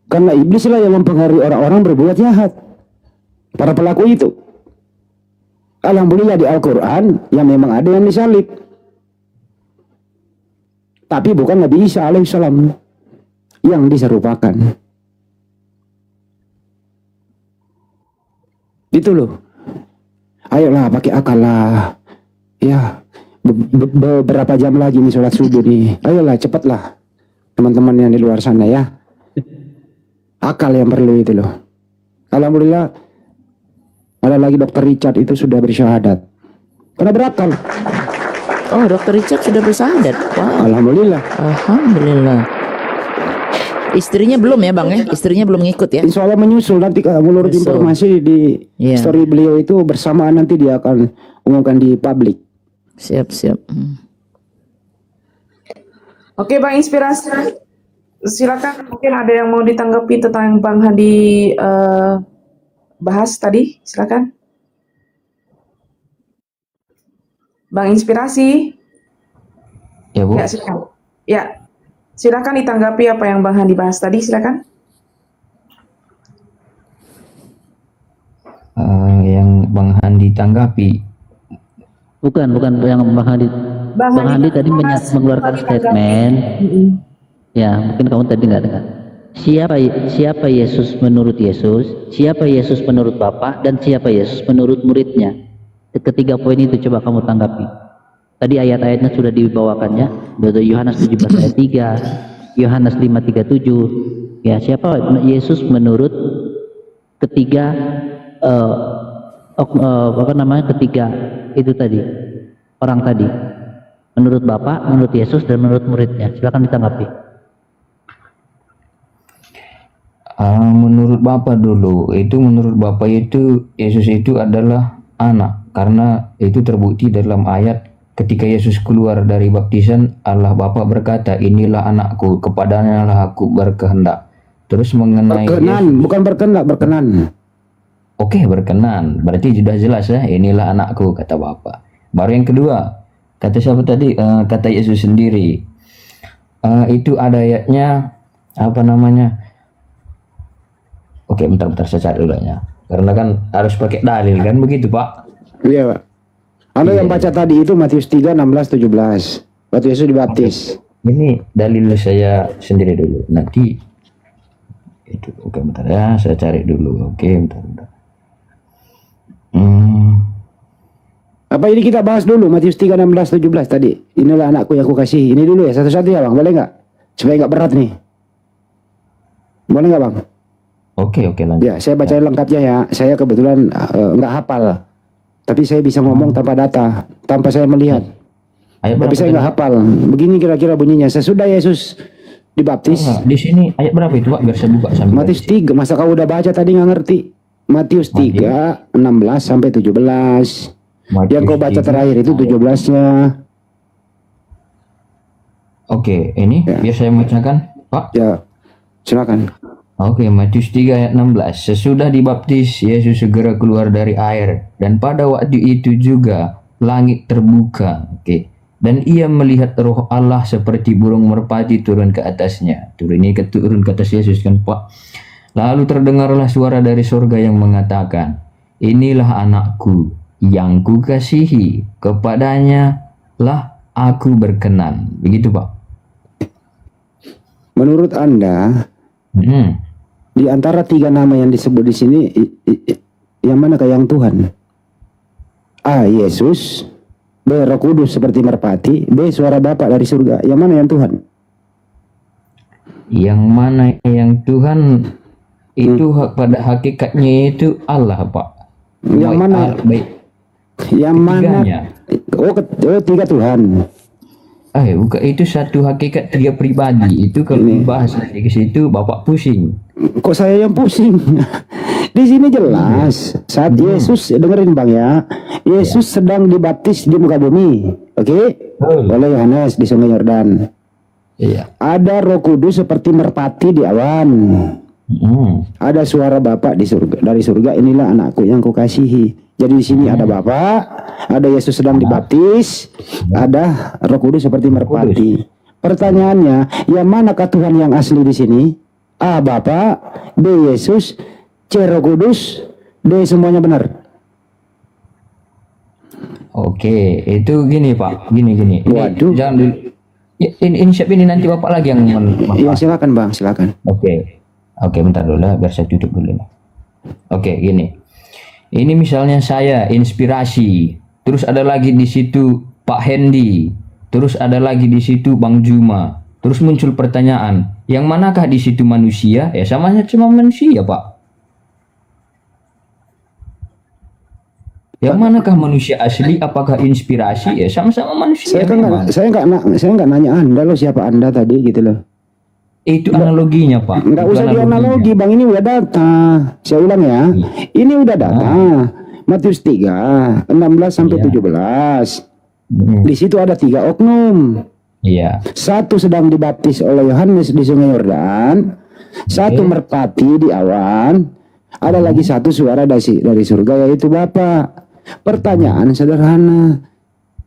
Karena iblislah yang mempengaruhi orang-orang berbuat jahat. Para pelaku itu. Alhamdulillah di Al-Quran yang memang ada yang disalib. Tapi bukan Nabi Isa alaihissalam yang diserupakan. Itu loh. Ayolah pakai akal lah. Ya, beberapa jam lagi nih sholat subuh nih. Ayolah cepatlah teman-teman yang di luar sana ya. Akal yang perlu itu loh. Alhamdulillah. Ada lagi Dr. Richard itu sudah bersyahadat. Karena berakal. Oh, Dr. Richard sudah bersyahadat. Wow. Alhamdulillah. Alhamdulillah. Istrinya belum ya Bang ya? Istrinya belum ngikut ya? Insya Allah menyusul nanti menurut Menyusul. informasi di Iya. story beliau itu bersamaan nanti dia akan umumkan di publik. Siap. Oke Bang Inspirasi, silakan mungkin ada yang mau ditanggapi tentang yang Bang Hadi bahas tadi, silakan. Bang Inspirasi. Ya Bu. Ya, silakan. Ya. Silakan ditanggapi apa yang Bang Hadi bahas tadi, silakan. Yang Bang Handi tanggapi. Bukan yang Bang Hadi. Bang Hadi tadi mengeluarkan statement. Ya, mungkin kamu tadi nggak dengar. Siapa Yesus menurut Yesus, siapa Yesus menurut Bapa, dan siapa Yesus menurut muridnya. Ketiga poin itu coba kamu tanggapi. Tadi ayat-ayatnya sudah dibawakannya, dari Yohanes 17 ayat 3, Yohanes 5:37. Ya, siapa Yesus menurut ketiga ketiga itu tadi, orang tadi. Menurut Bapa, menurut Yesus, dan menurut muridnya. Silakan ditanggapi. Menurut Bapak dulu, menurut Bapak itu Yesus itu adalah anak, karena itu terbukti dalam ayat ketika Yesus keluar dari baptisan, Allah Bapa berkata, inilah anakku, kepadanya lah aku berkehendak. Terus mengenai Berkenan, Yesus, bukan berkehendak, berkenan. oke, berkenan, berarti sudah jelas ya, inilah anakku kata Bapak. Baru yang kedua, kata siapa tadi? Kata Yesus sendiri. Itu ada ayatnya apa namanya? Oke, bentar saya cari dulu ya. Karena kan harus pakai dalil kan begitu, Pak. Iya, Pak. Anda yang baca tadi itu Matius 3, 16, 17. Waktu Yesus dibaptis. Ini dalil saya sendiri dulu. Nanti itu oke bentar ya, saya cari dulu. Oke, bentar. Apa ini kita bahas dulu Matius 3, 16, 17 tadi. Inilah anakku yang aku kasih. Ini dulu ya, satu-satu ya Bang. Boleh nggak? Supaya nggak berat nih. Boleh nggak Bang? Oke, lanjut. Ya, saya bacain lengkapnya ya. Saya kebetulan nggak hafal. Tapi saya bisa ngomong tanpa data, tanpa saya melihat. Tapi saya nggak hafal. Begini kira-kira bunyinya. Sesudah Yesus dibaptis. Di sini ayat berapa itu, Pak? Biar saya buka sambil. Matius 3. Masa kau udah baca tadi nggak ngerti? Matius 3, 16 sampai 17. Yang kau baca terakhir itu 17-nya. Oke, ini Ya. biar saya bacakan, Pak. Ya, silakan. Oke, Matius 3 ayat 16. Sesudah dibaptis, Yesus segera keluar dari air, dan pada waktu itu juga langit terbuka. Oke. Dan ia melihat Roh Allah seperti burung merpati turun ke atasnya. Turun ke atas Yesus kan, Pak. Lalu terdengarlah suara dari surga yang mengatakan, inilah anakku yang kukasihi, kepadanya lah aku berkenan. Begitu, Pak. Menurut Anda, di antara 3 nama yang disebut di sini, yang manakah yang Tuhan? A. Yesus, B. Roh Kudus seperti merpati, B. Suara Bapa dari surga. Yang mana yang Tuhan? Yang mana yang Tuhan itu pada hakikatnya itu Allah, Pak. Yang mana? Yang mana? Oh, 3 Tuhan. Bukan, itu satu hakikat 3 pribadi. Itu kalau dibahas di situ Bapak pusing. Kok saya yang pusing? Di sini jelas saat Yesus, dengerin Bang ya. Yesus sedang dibaptis di muka bumi. Oke? Oleh Yohanes di Sungai Yordan. Iya. Ada Roh Kudus seperti merpati di awan. Ada suara Bapa di surga, dari surga, inilah anakku yang kukasihi. Jadi di sini ada Bapa, ada Yesus sedang dibaptis, ada Roh Kudus seperti merpati. Pertanyaannya, yang manakah Tuhan yang asli di sini? A. Bapa, B. Yesus, C. Roh Kudus, D. semuanya benar. Oke, itu gini Pak, gini. Waduh. Jangan dulu. Ini siap ini nanti Bapak lagi yang Ya silakan Bang, silakan. Oke, bentar dulu lah, biar saya tutup dulu. Oke, gini. Ini misalnya saya inspirasi, terus ada lagi di situ Pak Hendy, terus ada lagi di situ Bang Juma. Terus muncul pertanyaan, yang manakah di situ manusia? Ya sama cuma manusia, Pak. Yang manakah manusia asli? Apakah inspirasi? Ya sama-sama manusia. Saya nggak nanya Anda loh, siapa Anda tadi gitu loh. Itu analoginya Pak. Enggak Itu usah di analoginya. analogi Bang, ini udah data. Saya ulang ya. Ini udah data. Matius 3, 16 sampai 17. Di situ ada 3 oknum. Iya. Satu sedang dibaptis oleh Yohanes di Sungai Yordan, satu merpati di awan, ada lagi satu suara dari surga yaitu Bapa. Pertanyaan sederhana,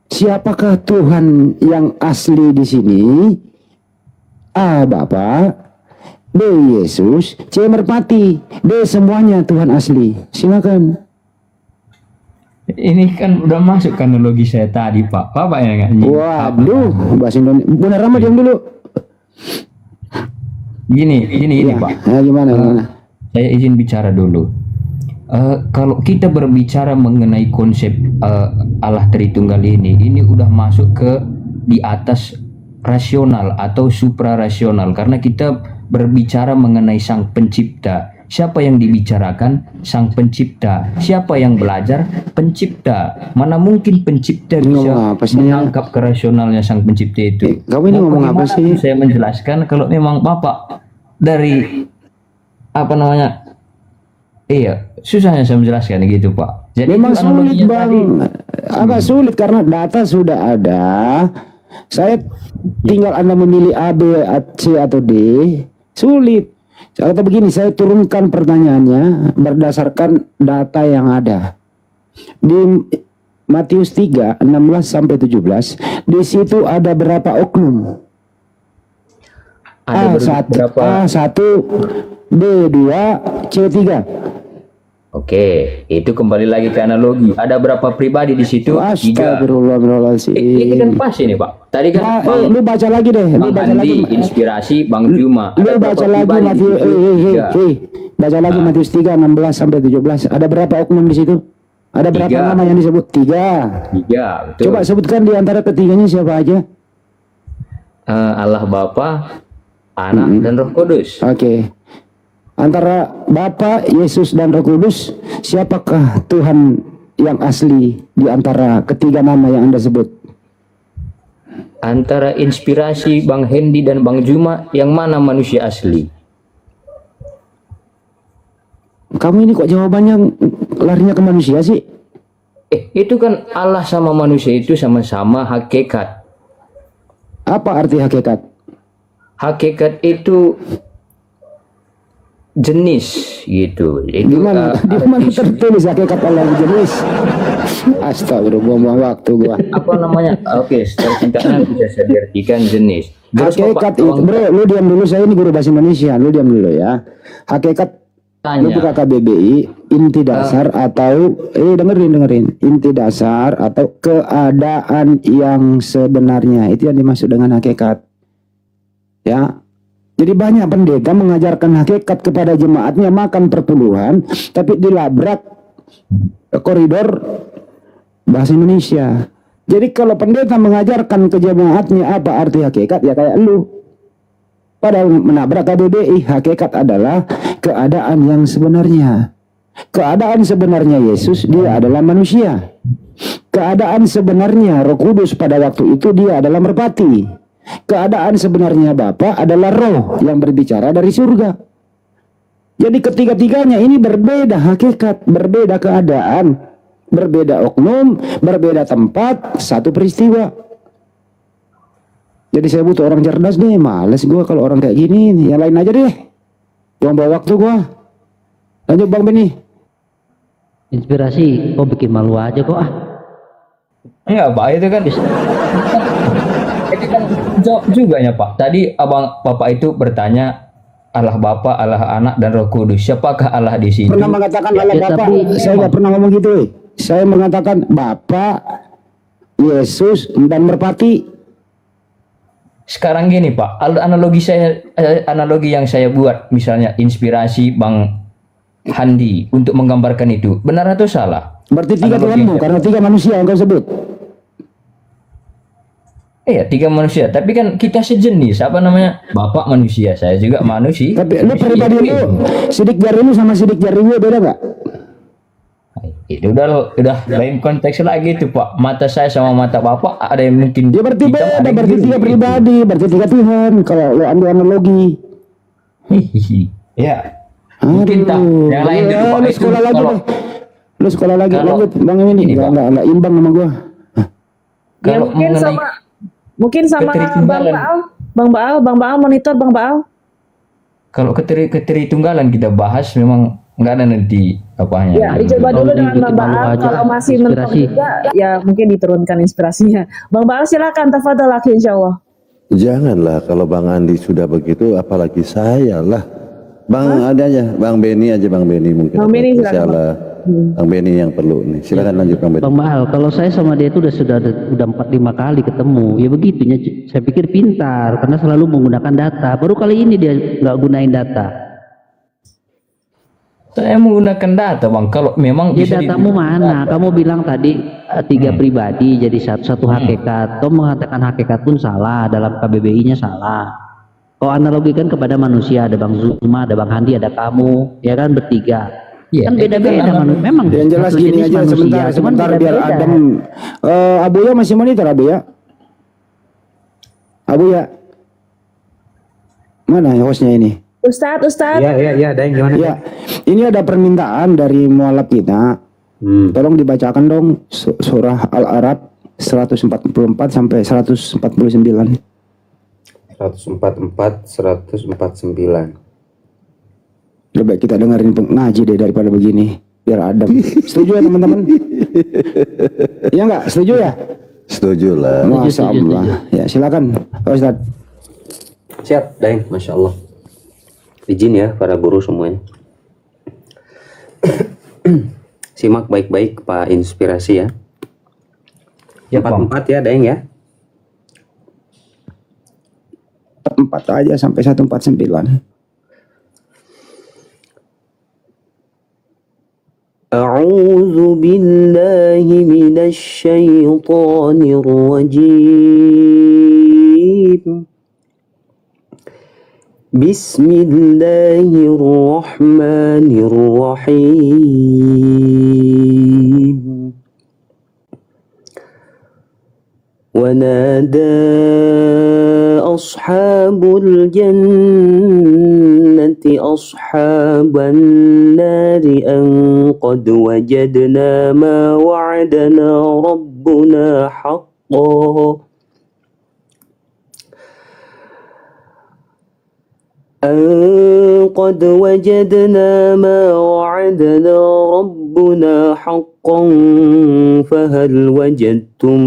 siapakah Tuhan yang asli di sini? A. Bapa, B. Yesus, C. merpati, D. semuanya Tuhan asli. Silakan. Ini kan udah masuk ke analogi saya tadi Pak. Bapak yang nggak nyimak. Waduh, bahasa Indonesia. Benar Rahmat diam dulu. Gini Pak. Nah, gimana? Saya izin bicara dulu. Kalau kita berbicara mengenai konsep Allah Tritunggal ini udah masuk ke di atas rasional atau suprarasional, karena kita berbicara mengenai Sang Pencipta. Siapa yang dibicarakan? Sang Pencipta. Siapa yang belajar? Pencipta. Mana mungkin Pencipta bisa menangkap kerasionalnya Sang Pencipta itu? Kamu ini ngomong apa sih? Saya menjelaskan kalau memang Bapak dari apa namanya? Iya, susahnya saya menjelaskan gitu Pak. Jadi memang itu sulit analoginya Bang, agak sulit karena data sudah ada. Saya tinggal Anda memilih A, B, C atau D. Sulit. Atau begini, saya turunkan pertanyaannya berdasarkan data yang ada. Di Matius 3, 16 sampai 17, di situ ada berapa oknum? A1, B2, C3. Oke, itu kembali lagi ke analogi. Ada berapa pribadi di situ? 3. Astagfirullahaladzim. Ini kan pas ini Pak. Tadi kan lu baca lagi deh. Bang Andi, Inspirasi, Bang Juma. Lu baca lagi Matius, baca lagi Matius 3, 16 sampai 17. Ada berapa oknum di situ? Ada berapa nama yang disebut? 3. Betul. Coba sebutkan di antara ketiganya siapa aja? Allah Bapa, Anak, dan Roh Kudus. Oke. Antara Bapa, Yesus, dan Roh Kudus, siapakah Tuhan yang asli di antara ketiga nama yang Anda sebut? Antara Inspirasi, Bang Hendi, dan Bang Juma, yang mana manusia asli? Kamu ini kok jawabannya larinya ke manusia sih? Itu kan Allah sama manusia itu sama-sama hakikat. Apa arti hakikat? Hakikat itu jenis gitu. Itu di mana tertulis hakikat Allah jenis? Astagfirullah, buang waktu gua. Apa namanya? Oke, secara singkatnya bisa saya artikan jenis. Hakikat itu, bro, lu diam dulu, saya ini guru bahasa Indonesia, lu diam dulu ya. Hakikat lu buka KBBI, inti dasar atau dengerin, inti dasar atau keadaan yang sebenarnya, itu yang dimaksud dengan hakikat. Ya. Jadi banyak pendeta mengajarkan hakikat kepada jemaatnya makan perpuluhan, tapi dilabrak koridor bahasa Indonesia. Jadi kalau pendeta mengajarkan ke jemaatnya apa arti hakikat, ya kayak lu. Padahal menabrak KBBI, hakikat adalah keadaan yang sebenarnya. Keadaan sebenarnya Yesus, dia adalah manusia. Keadaan sebenarnya Roh Kudus pada waktu itu dia adalah merpati. Keadaan sebenarnya Bapa adalah roh yang berbicara dari surga. Jadi ketiga-tiganya ini berbeda hakikat, berbeda keadaan, berbeda oknum, berbeda tempat, satu peristiwa. Jadi saya butuh orang cerdas deh, males gua kalau orang kayak gini, yang lain aja deh. Buang-buang waktu gua. Lanjut Bang Beni. Inspirasi, kok bikin malu aja kok ah. Enggak Pak, itu kan itu kan jawab juga ya Pak. Tadi abang Bapak itu bertanya Allah Bapa, Allah Anak, dan Roh Kudus. Siapakah Allah di situ? Pernah mengatakan Allah Bapa? Saya nggak pernah ngomong gitu. Saya mengatakan Bapa, Yesus, dan merpati. Sekarang gini Pak, analogi yang saya buat, misalnya Inspirasi Bang Handi untuk menggambarkan itu, benar atau salah? Berarti 3 Tuhanmu, karena 3 manusia yang kau sebut. Iya, 3 manusia, tapi kan kita sejenis, apa namanya? Bapak manusia, saya juga manusia. Tapi lu pribadi lu, sidik jari lu sama sidik jari gue beda gak? Itu udah lain konteks lagi tuh Pak. Mata saya sama mata Bapak ada yang mungkin ya berarti hitam, beda, berarti 3 pribadi, berarti 3 Tuhan kalau lu ambil analogi. Ya. Mungkin tak. Yang lain dulu Pak. Lu sekolah lagi deh. Lu sekolah lagi. Lanjut Bang ini. Enggak imbang sama gua. Ya mungkin sama Bang Baal monitor Bang Baal. Kalau ketertunggalan kita bahas memang nggak ada nanti apanya. Ya, dicoba dulu dengan Bang Baal. Kalau masih mentok juga, ya mungkin diturunkan inspirasinya. Bang Baal silakan, tafadhol lagi insyaallah. Janganlah kalau Bang Andi sudah begitu, apalagi saya lah. Bang ada aja, Bang Beni aja, Bang Beni mungkin. Bang Beni silakan. Bang Beni yang perlu nih. Silakan lanjut Bang Beni. Bang Baal, kalau saya sama dia itu sudah 4-5 kali ketemu. Ya begitunya, saya pikir pintar karena selalu menggunakan data. Baru kali ini dia nggak gunain data. Saya menggunakan data Bang. Kalau memang ya datamu mana? Kamu bilang tadi 3 pribadi jadi satu hakikat. Kau mengatakan hakikat pun salah, dalam KBBI-nya salah. Kau analogikan kepada manusia, ada Bang Zuma, ada Bang Handi, ada kamu, ya kan bertiga. Ya, kan beda-beda memang. Yang jelas gini aja manusia, sebentar biar Adam. Abuya masih monitor Abuya? Abuya, mana hostnya ini? Ustadz. Ya, ada yang gimana? Ya, ini ada permintaan dari mualaf kita. Tolong dibacakan dong surah Al-Arab 144 sampai 149. 144, 149. Lebih kita dengerin ngaji deh daripada begini. Biar adem. Setuju ya teman-teman? Iya enggak? Setuju ya? Setuju lah. Masya Allah. Ya silakan Pak Ustadz. Siap, Daeng. Masya Allah. Izin ya para guru semuanya. Simak baik-baik Pak Inspirasi ya. 44 ya Daeng ya. 4 aja sampai 149. A'udzu billahi minasy syaithanir rajim. Bismillahirrahmanirrahim. ونادى أصحاب الجنة أصحاب النار أن قد وجدنا ما وعدنا ربنا حقا قد وجدنا ما وعدنا ربنا حقا فهل وجدتم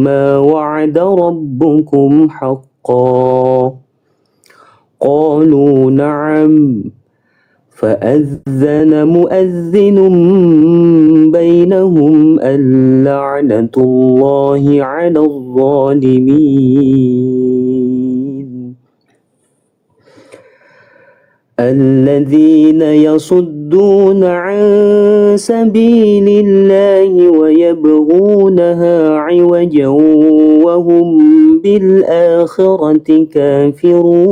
ما وعد ربكم حقا قالوا نعم فأذن مؤذن بينهم اللعنة الله على الظالمين الذين يصدون عن سبيل الله ويبغونها عوجا وهم بالآخرة كافرون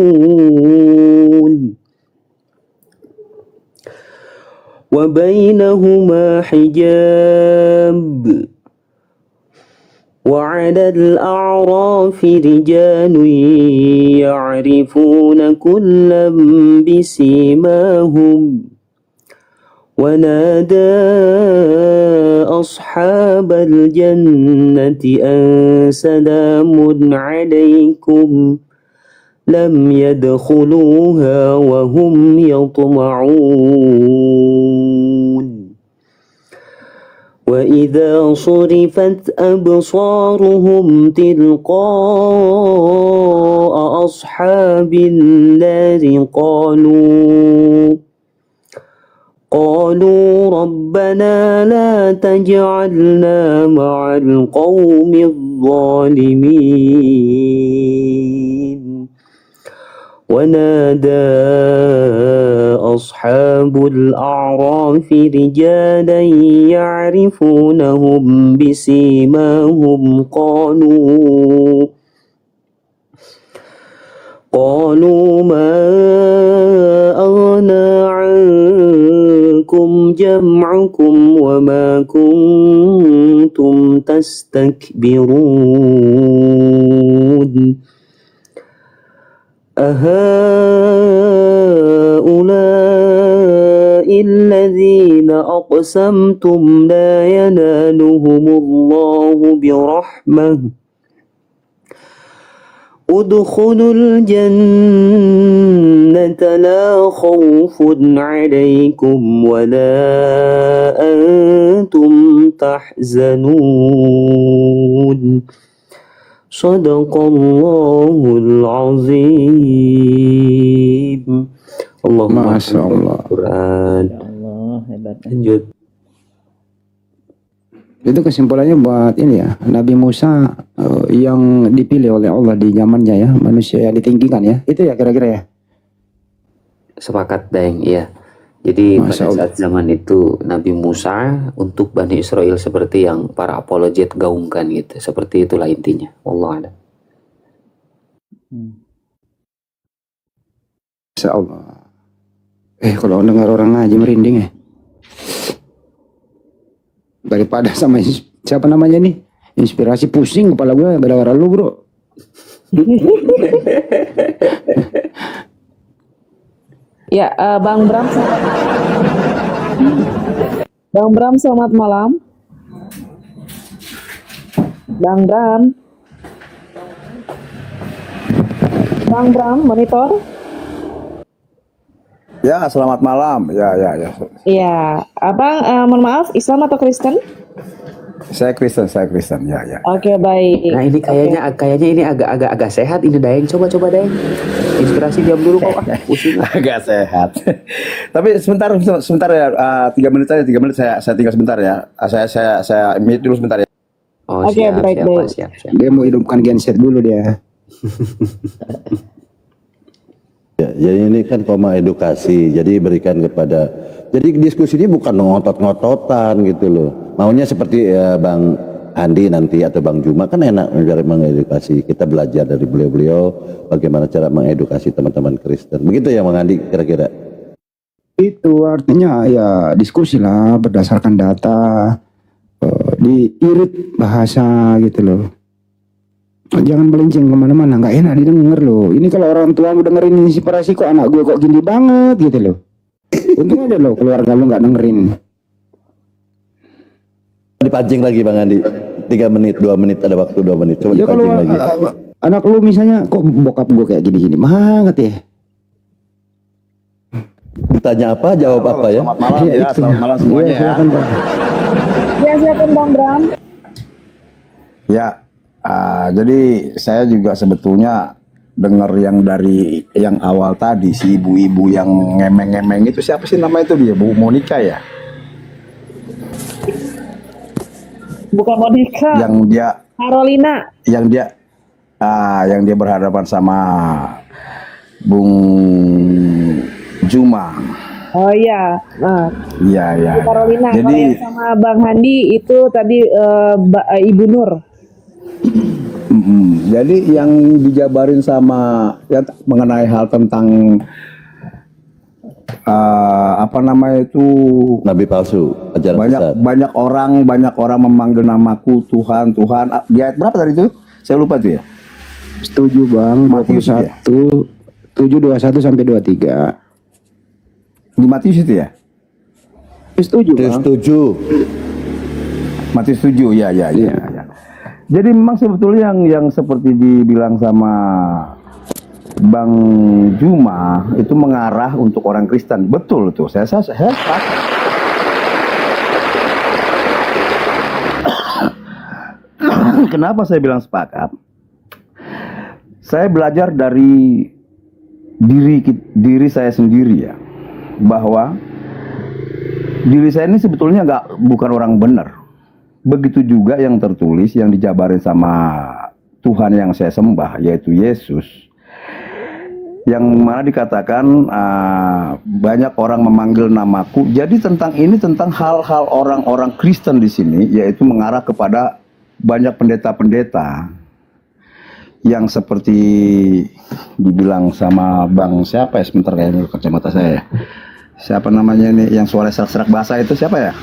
وبينهما حجاب وعلى الأعراف رجال يعرفون كلا بسيماهم ونادى أصحاب الجنة أن سلام عليكم لم يدخلوها وهم يطمعون وإذا صرفت أبصارهم تلقاء أصحاب النار قالوا ربنا لا تجعلنا مع القوم الظالمين ونادى أصحاب الأعراف رجالا يعرفونهم بسيماهم قالوا ما أغنى عنكم جمعكم وما كنتم تستكبرون أهؤلاء الذين أقسمتم لا ينالهم الله برحمة ادخلوا الجنة لا خوف عليكم ولا أنتم تحزنون صدق الله العظيم. Allahumma Masya Allah. Quran. Allah, hebat. Lanjut. Itu kesimpulannya buat ini ya, Nabi Musa yang dipilih oleh Allah di zamannya ya, manusia yang ditinggikan ya. Itu ya kira-kira ya. Sepakat Daeng, iya. Jadi Masya pada Allah. saat zaman itu Nabi Musa untuk Bani Israel seperti yang para apologet gaungkan gitu. Seperti itulah intinya. Wallahu a'lam. Masya Allah. Kalau dengar orang ngaji merinding ya. Daripada sama siapa namanya nih? Inspirasi pusing kepala gue gara-gara lu bro. Ya, Bang Bram. Bang Bram, selamat malam. Bang Bram. Bang Bram, monitor. Ya, selamat malam. Ya. Iya, Abang, mohon maaf, Islam atau Kristen? Saya Kristen. Ya. Oke, baik. Nah ini kayaknya ini agak sehat ini Daeng. Coba Daeng. Inspirasi diam dulu kok. Pusing. Agak sehat. Tapi sebentar ya, 3 menit aja. 3 menit saya tinggal sebentar ya. Saya mute dulu sebentar ya. Oh, Oke, baik. siap. Dia mau hidupkan genset dulu dia. Ya, jadi ini kan koma edukasi, jadi berikan kepada, jadi diskusi ini bukan ngotot-ngototan gitu loh. Maunya seperti Bang Andi nanti atau Bang Juma kan enak mengedukasi. Kita belajar dari beliau-beliau bagaimana cara mengedukasi teman-teman Kristen. Begitu ya Bang Andi kira-kira? Itu artinya ya diskusi lah berdasarkan data, diirit bahasa gitu loh. Jangan melenceng kemana-mana, nggak enak didengar loh. Ini kalau orang tua mau dengerin inspirasi kok anak gue kok gini banget gitu loh. Untung aja loh keluarga lu nggak dengerin. Dipancing lagi Bang Andi, 3 menit, 2 menit, ada waktu 2 menit. Coba Ya kalau dipancing lagi. anak lu misalnya kok bokap gue kayak gini-gini banget ya. Ditanya apa, jawab apa ya? Selamat malam ya, Itu. selamat malam semuanya ya. Silakan, Bang. Ya, silakan Bang Bram. Ya, jadi saya juga sebetulnya dengar yang dari yang awal tadi, si ibu-ibu yang ngemeng-ngemeng itu, siapa sih nama itu dia? Bu Monica ya? Bukan Monica. Yang dia Carolina. yang dia berhadapan sama Bung Juma. Oh iya. Nah, Iya. Bu Carolina. Kalau Jadi yang sama Bang Handi itu tadi Ibu Nur. jadi yang dijabarin sama ya mengenai hal tentang apa namanya itu Nabi palsu, ajaran sesat. banyak orang memanggil namaku Tuhan. Di ayat berapa tadi itu? Saya lupa tuh ya. Setuju Bang, Matius 21, 7:21 sampai 23. Di Matius itu ya? Setuju Bang. Setuju. Matius 7 ya. Jadi memang sebetulnya yang seperti dibilang sama Bang Juma itu mengarah untuk orang Kristen. Betul tuh. Saya sepakat. Kenapa saya bilang sepakat? Saya belajar dari diri saya sendiri ya, bahwa diri saya ini sebetulnya bukan orang benar. Begitu juga yang tertulis, yang dijabarin sama Tuhan yang saya sembah, yaitu Yesus, yang mana dikatakan banyak orang memanggil namaku. Jadi tentang hal-hal orang-orang Kristen di sini, yaitu mengarah kepada banyak pendeta-pendeta yang seperti dibilang sama Bang siapa ya, sebentar ya, ini kacamata saya. Siapa namanya ini yang suara serak-serak bahasa itu siapa ya?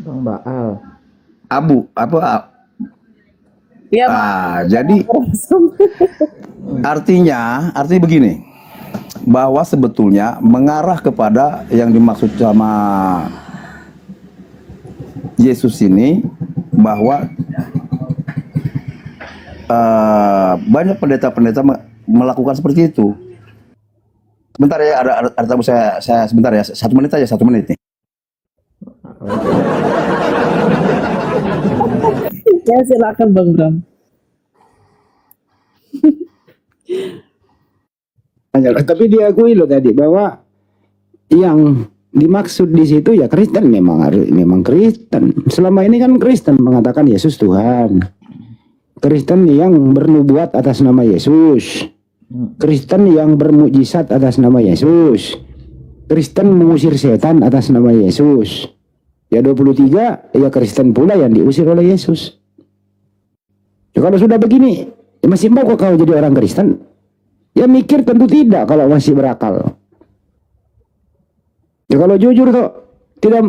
Bang Baal. Ya, jadi artinya begini. bahwa sebetulnya mengarah kepada yang dimaksud sama Yesus ini, bahwa banyak pendeta-pendeta melakukan seperti itu. Sebentar ya, ada tamu saya sebentar ya, 1 menit aja, 1 menit nih. Ya silakan Bang Bram. Tapi diakui loh tadi bahwa yang dimaksud di situ ya Kristen, memang Kristen. Selama ini kan Kristen mengatakan Yesus Tuhan. Kristen yang bernubuat atas nama Yesus. Kristen yang bermukjizat atas nama Yesus. Kristen mengusir setan atas nama Yesus. Ya 23 ya Kristen pula yang diusir oleh Yesus. Ya, kalau sudah begini, ya masih mau kok kau jadi orang Kristen? Ya mikir tentu tidak kalau masih berakal. Ya kalau jujur tuh tidak,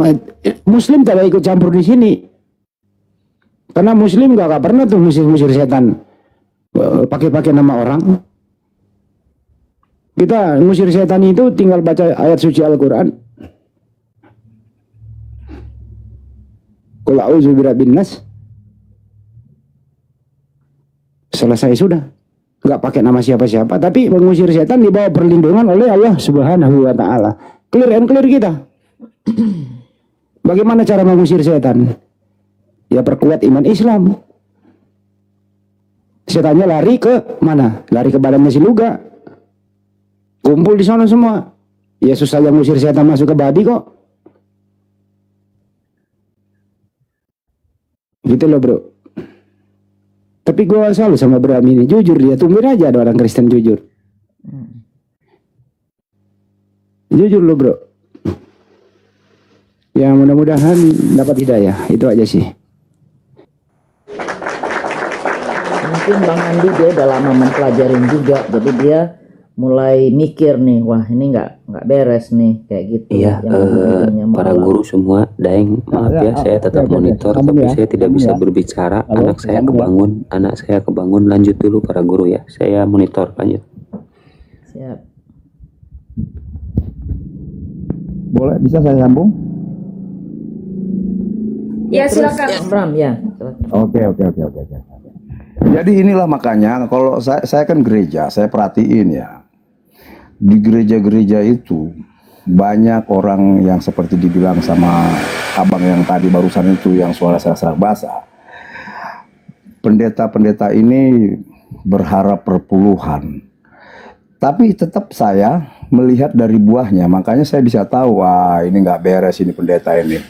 Muslim tidak ikut campur di sini. Karena Muslim gak pernah tuh musir setan pakai nama orang. Kita ngusir setan itu tinggal baca ayat suci Al-Quran. Qul a'udzu birabbin nas. Selesai sudah. Gak pakai nama siapa-siapa, tapi mengusir setan di bawah perlindungan oleh Allah Subhanahu wa taala. Clear and clear kita. Bagaimana cara mengusir setan? Ya perkuat iman Islam. Setannya lari ke mana? Lari ke badannya si Luga. Kumpul di sana semua. Yesus saja ngusir setan masuk ke babi kok. Gitu loh bro. Tapi gue selalu sama Bram ini jujur, dia tumben aja ada orang Kristen jujur. Jujur loh bro. Ya mudah-mudahan dapat hidayah. Itu aja sih. Mungkin Bang Andi dia udah lama mempelajarin juga, jadi dia mulai mikir nih, wah ini nggak beres nih kayak gitu. Iya, para guru semua, Daeng, maaf ya, saya tetap monitor, tapi saya tidak bisa berbicara. Anak saya kebangun, lanjut dulu para guru ya. Saya monitor, lanjut. Siap. Boleh, bisa saya sambung? Ya silakan. Bram ya. Oke. Jadi inilah makanya kalau saya kan gereja, saya perhatiin ya. Di gereja-gereja itu banyak orang yang seperti dibilang sama abang yang tadi barusan itu yang suara serak basah. Pendeta-pendeta ini berharap perpuluhan. Tapi tetap saya melihat dari buahnya, makanya saya bisa tahu, wah ini nggak beres ini pendeta ini.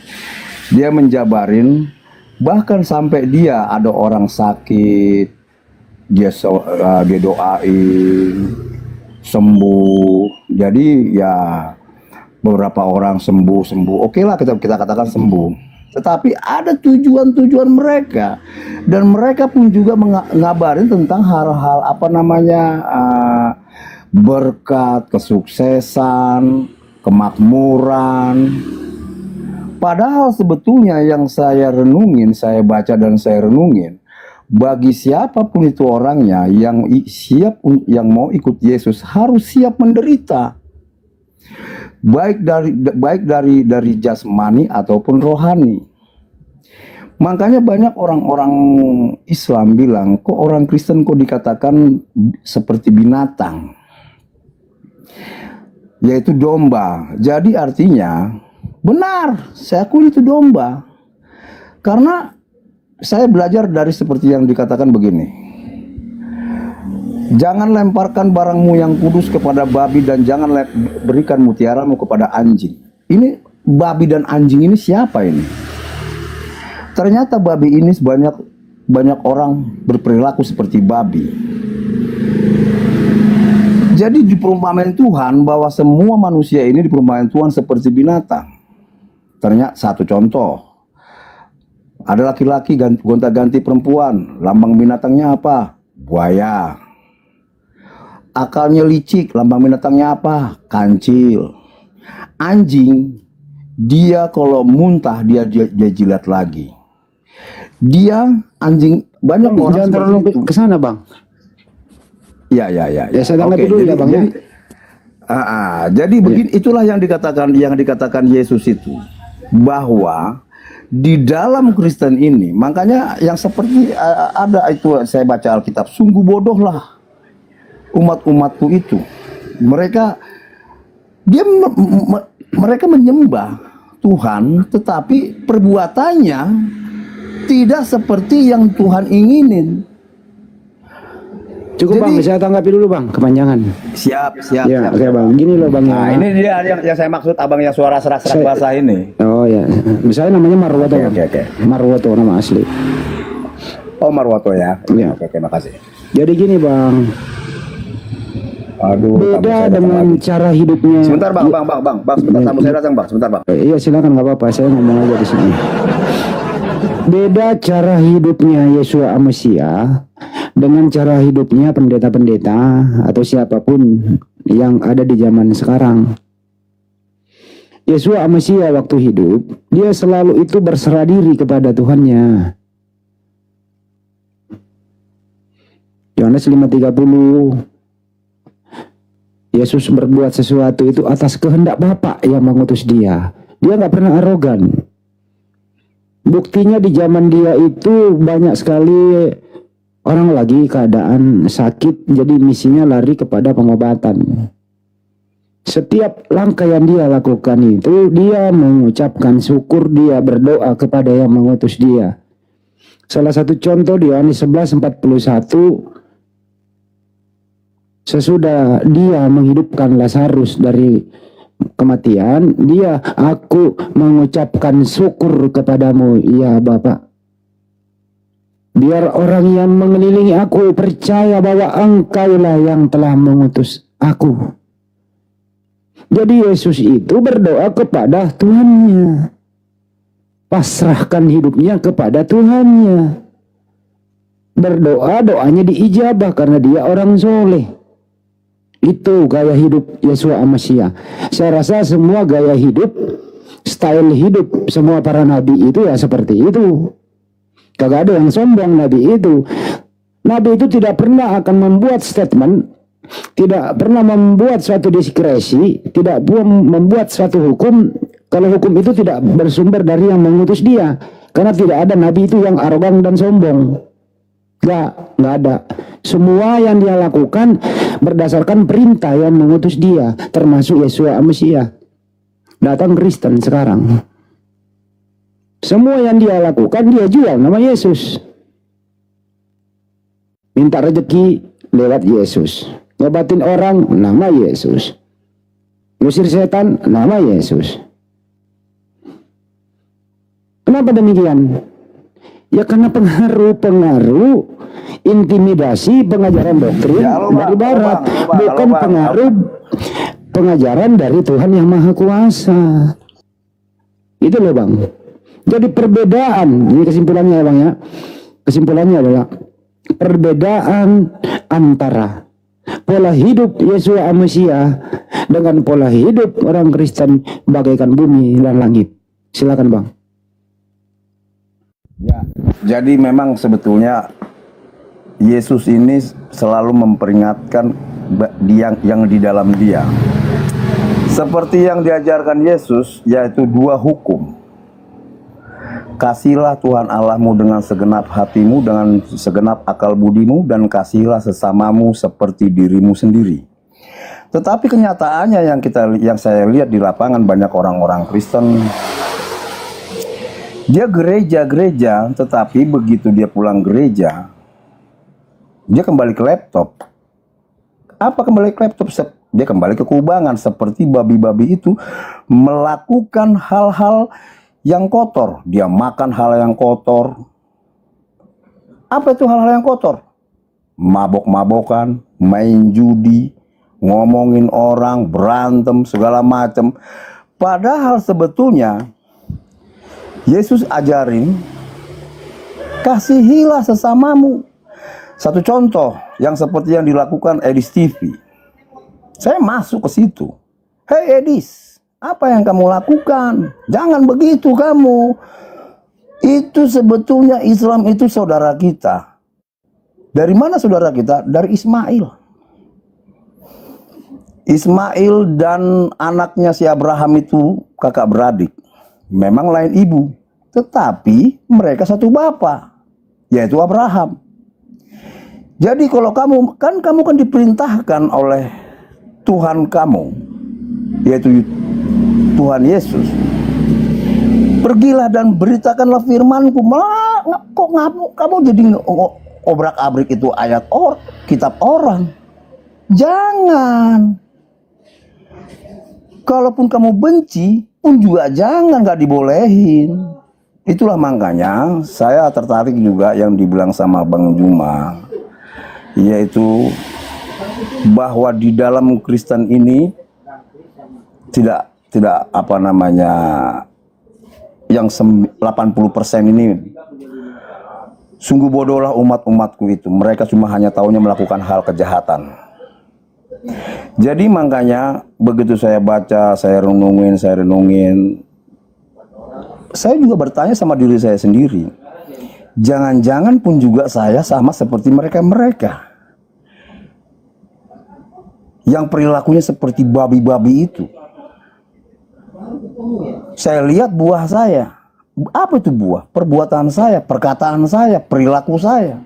Dia menjabarin, bahkan sampai dia ada orang sakit, dia doain, sembuh. Jadi ya beberapa orang sembuh. Oke lah kita katakan sembuh. Tetapi ada tujuan-tujuan mereka, dan mereka pun juga ngabarin tentang hal-hal berkat, kesuksesan, kemakmuran. Padahal sebetulnya yang saya renungin, saya baca dan saya renungin, bagi siapapun itu orangnya yang mau ikut Yesus harus siap menderita, baik dari jasmani ataupun rohani. Makanya banyak orang-orang Islam bilang, kok orang Kristen kok dikatakan seperti binatang, yaitu domba. Jadi artinya benar, saya akui itu domba. Karena saya belajar dari seperti yang dikatakan begini. Jangan lemparkan barangmu yang kudus kepada babi, dan jangan berikan mutiaramu kepada anjing. Ini babi dan anjing ini siapa ini? Ternyata babi ini banyak orang berperilaku seperti babi. Jadi di perumpamaan Tuhan bahwa semua manusia ini di perumpamaan Tuhan seperti binatang. Ternyata satu contoh, ada laki-laki gonta-ganti perempuan, lambang binatangnya apa? Buaya. Akalnya licik, lambang binatangnya apa? Kancil. Anjing, dia kalau muntah dia jilat lagi. Dia anjing, banyak orang jangan terlalu ke sana bang. Ya. Ya saya tanggapi dulu ya bang. Jadi begini, itulah yang dikatakan Yesus itu, bahwa di dalam Kristen ini, makanya yang seperti ada itu, saya baca Alkitab, sungguh bodohlah umat-umatku itu. Mereka menyembah Tuhan, tetapi perbuatannya tidak seperti yang Tuhan inginin. Cukup. Jadi, Bang, saya tanggapi dulu, Bang, kepanjangan. Siap. Ya, oke, Bang. Gini loh, Bang. Nah, ini dia yang saya maksud, abang yang suara serak-serak basah ini. Oh ya, misalnya namanya Marwoto. Oke. Marwoto nama asli. Oh, Marwoto ya. Ya. Oke, makasih. Jadi gini, Bang. Aduh, beda dengan cara hidupnya. Sebentar, Bang, sebentar, tamu saya datang, Bang, sebentar, Bang. Iya, silakan, nggak apa-apa, saya ngomong aja di sini. Beda cara hidupnya Yeshua Amasiah dengan cara hidupnya pendeta-pendeta atau siapapun yang ada di zaman sekarang. Yeshua Amasiah waktu hidup, dia selalu itu berserah diri kepada Tuhannya. Yohanes 5:30. Yesus berbuat sesuatu itu atas kehendak Bapa yang mengutus dia. Dia nggak pernah arogan. Buktinya di zaman dia itu banyak sekali orang lagi keadaan sakit, jadi misinya lari kepada pengobatan. Setiap langkah yang dia lakukan itu, dia mengucapkan syukur, dia berdoa kepada yang mengutus dia. Salah satu contoh di Yohanes 11:41, sesudah dia menghidupkan Lazarus dari kematian, aku mengucapkan syukur kepadamu, ya Bapa. Biar orang yang mengelilingi aku percaya bahwa Engkaulah yang telah mengutus aku. Jadi Yesus itu berdoa kepada Tuhannya. Pasrahkan hidupnya kepada Tuhannya. Berdoa, doanya diijabah karena dia orang soleh. Itu gaya hidup Yeshua Amasiah. Saya rasa semua gaya hidup, style hidup semua para nabi itu ya seperti itu. Kagak ada yang sombong nabi itu. Nabi itu tidak pernah akan membuat statement, tidak pernah membuat suatu diskresi, tidak membuat suatu hukum kalau hukum itu tidak bersumber dari yang mengutus dia. Karena tidak ada nabi itu yang arogan dan sombong. Nggak ada. Semua yang dia lakukan berdasarkan perintah yang mengutus dia, termasuk Yeshua Amasiah. Datang Kristen sekarang. Semua yang dia lakukan, dia jual nama Yesus. Minta rezeki lewat Yesus. Ngobatin orang, nama Yesus. Ngusir setan, nama Yesus. Kenapa demikian? Ya karena pengaruh intimidasi pengajaran doktrin dari barat, bukan pengaruh pengajaran dari Tuhan yang Maha Kuasa. Itu loh, Bang. Jadi perbedaan, ini kesimpulannya ya, Bang ya. Kesimpulannya adalah perbedaan antara pola hidup Yeshua Amasiah dengan pola hidup orang Kristen bagaikan bumi dan langit. Silakan, Bang. Ya, jadi memang sebetulnya Yesus ini selalu memperingatkan yang di dalam dia. Seperti yang diajarkan Yesus, yaitu dua hukum. Kasihilah Tuhan Allahmu dengan segenap hatimu, dengan segenap akal budimu, dan kasihilah sesamamu seperti dirimu sendiri. Tetapi kenyataannya yang saya lihat di lapangan, banyak orang-orang Kristen, dia gereja-gereja, tetapi begitu dia pulang gereja, dia kembali ke laptop. Apa kembali ke laptop? Dia kembali ke kubangan, seperti babi-babi itu melakukan hal-hal yang kotor. Dia makan hal yang kotor. Apa itu hal-hal yang kotor? Mabok-mabokan, main judi, ngomongin orang, berantem, segala macam. Padahal sebetulnya Yesus ajarin, kasihilah sesamamu. Satu contoh yang seperti yang dilakukan Edis TV. Saya masuk ke situ. Hei Edis, apa yang kamu lakukan? Jangan begitu kamu. Itu sebetulnya Islam itu saudara kita. Dari mana saudara kita? Dari Ismail. Ismail dan anaknya si Abraham itu kakak beradik. Memang lain ibu, tetapi mereka satu bapak, yaitu Abraham. Jadi kalau kamu kan diperintahkan oleh Tuhan kamu, yaitu Tuhan Yesus. Pergilah dan beritakanlah firmanku. Kok kamu jadi obrak-abrik itu ayat kitab orang? Jangan. Kalaupun kamu benci pun juga jangan, nggak dibolehin. Itulah makanya saya tertarik juga yang dibilang sama Bang Juma, yaitu bahwa di dalam Kristen ini tidak apa namanya, yang 80% ini sungguh bodohlah umat-umatku itu. Mereka cuma hanya taunya melakukan hal kejahatan. Jadi makanya begitu saya baca, saya renungin, saya juga bertanya sama diri saya sendiri. Jangan-jangan pun juga saya sama seperti mereka-mereka yang perilakunya seperti babi-babi itu. Saya lihat buah saya. Apa itu buah? Perbuatan saya, perkataan saya, perilaku saya.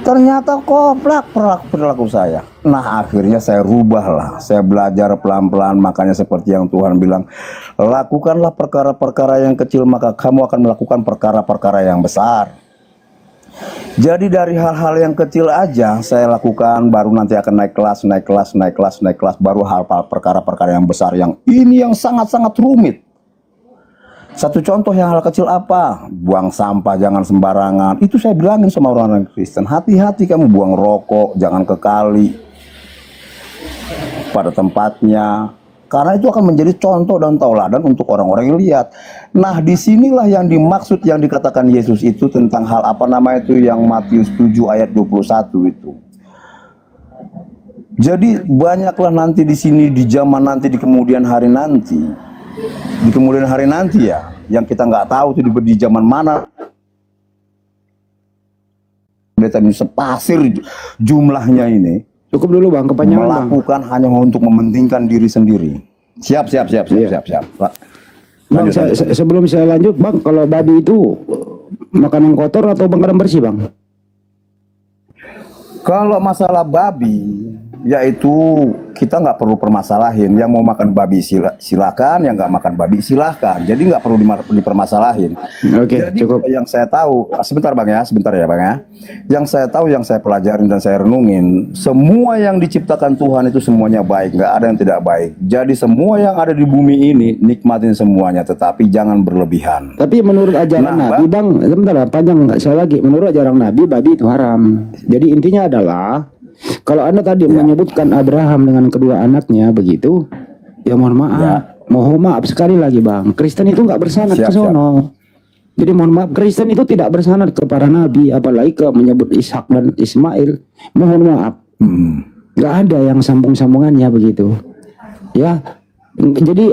Ternyata koplak perilaku saya. Nah, akhirnya saya rubahlah. Saya belajar pelan-pelan. Makanya seperti yang Tuhan bilang, lakukanlah perkara-perkara yang kecil, maka kamu akan melakukan perkara-perkara yang besar. Jadi dari hal-hal yang kecil aja saya lakukan, baru nanti akan naik kelas, baru hal-hal perkara-perkara yang besar, yang ini yang sangat-sangat rumit. Satu contoh yang hal kecil apa? Buang sampah jangan sembarangan. Itu saya bilangin sama orang-orang Kristen, hati-hati kamu buang rokok, jangan ke kali pada tempatnya. Karena itu akan menjadi contoh dan tauladan untuk orang-orang yang lihat. Nah, disinilah yang dimaksud yang dikatakan Yesus itu tentang hal apa nama itu yang Matius 7 ayat 21 itu. Jadi banyaklah nanti di sini di zaman nanti, di kemudian hari nanti. Di kemudian hari nanti ya, yang kita nggak tahu itu di zaman mana. Ini sepasir jumlahnya ini. Cukup dulu Bang, kepanjangan melakukan Bang. Hanya untuk mementingkan diri sendiri. Siap. Bang, sebelum saya lanjut Bang, kalau babi itu makanan kotor atau makanan bersih Bang? Kalau masalah babi, yaitu kita nggak perlu permasalahin. Yang mau makan babi silakan, yang nggak makan babi silahkan. Jadi nggak perlu dipermasalahin. Oke, jadi cukup. Yang saya tahu, sebentar Bang ya Bang ya. Yang saya tahu, yang saya pelajarin dan saya renungin, semua yang diciptakan Tuhan itu semuanya baik, nggak ada yang tidak baik. Jadi semua yang ada di bumi ini nikmatin semuanya, tetapi jangan berlebihan. Tapi menurut ajaran Nabi Bang, sebentar panjang saya lagi. Menurut ajaran Nabi, babi itu haram. Jadi intinya adalah, kalau Anda tadi menyebutkan Abraham dengan kedua anaknya begitu, ya mohon maaf sekali lagi Bang, Kristen itu nggak bersanad ke sono. Jadi mohon maaf, Kristen itu tidak bersanad ke para nabi, apalagi ke menyebut Ishak dan Ismail. Mohon maaf, nggak ada yang sambung-sambungannya begitu. Ya, jadi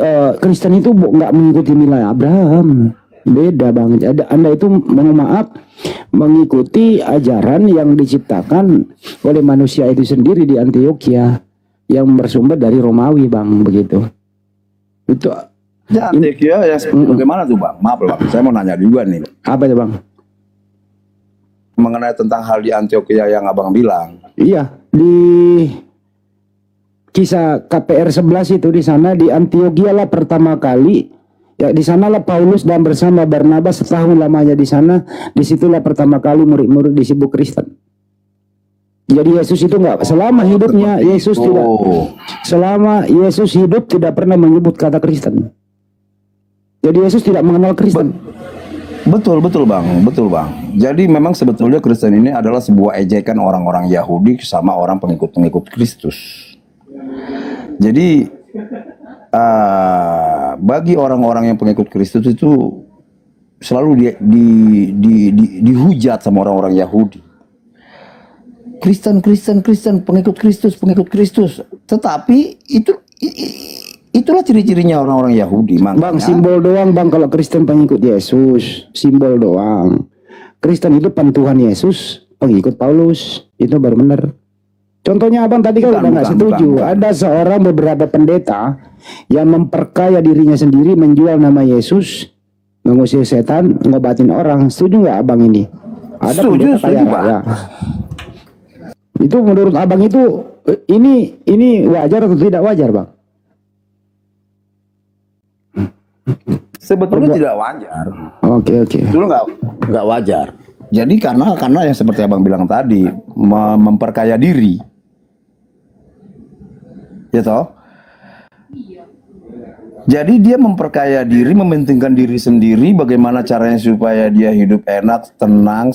Kristen itu nggak mengikuti nilai Abraham. Beda Bang. Anda itu mohon maaf mengikuti ajaran yang diciptakan oleh manusia itu sendiri di Antioquia yang bersumber dari Romawi Bang, begitu. Itu ya, Antioquia ya bagaimana tuh Bang? Maaf Bang, saya mau nanya juga nih. Apa itu Bang? Mengenai tentang hal di Antioquia yang Abang bilang. Iya, di kisah KPR 11 itu, di sana di Antioquia lah pertama kali. Ya, di sanalah Paulus dan bersama Barnabas setahun lamanya di sana. Disitulah pertama kali murid-murid disebut Kristen. Jadi Yesus itu enggak, selama hidupnya Yesus tidak, selama Yesus hidup tidak pernah menyebut kata Kristen. Jadi Yesus tidak mengenal Kristen. Betul Bang. Jadi memang sebetulnya Kristen ini adalah sebuah ejekan orang-orang Yahudi sama orang pengikut-pengikut Kristus. Jadi bagi orang-orang yang pengikut Kristus itu selalu dihujat sama orang-orang Yahudi. Kristen, pengikut Kristus. Tetapi itulah ciri-cirinya orang-orang Yahudi. Makanya, Bang, simbol doang Bang kalau Kristen pengikut Yesus, simbol doang. Kristen itu Tuhan Yesus, pengikut Paulus, itu baru benar. Contohnya abang tadi kan udah nggak setuju. Ada seorang beberapa pendeta yang memperkaya dirinya sendiri, menjual nama Yesus, mengusir setan, ngobatin orang. Setuju nggak abang ini? Ada pendeta kaya raya. Itu menurut abang itu ini wajar atau tidak wajar, bang? Sebetulnya tidak wajar. Oke. Sebetulnya nggak wajar. Jadi karena yang seperti abang bilang tadi, memperkaya diri, ya toh. Jadi dia memperkaya diri, mementingkan diri sendiri, bagaimana caranya supaya dia hidup enak, tenang,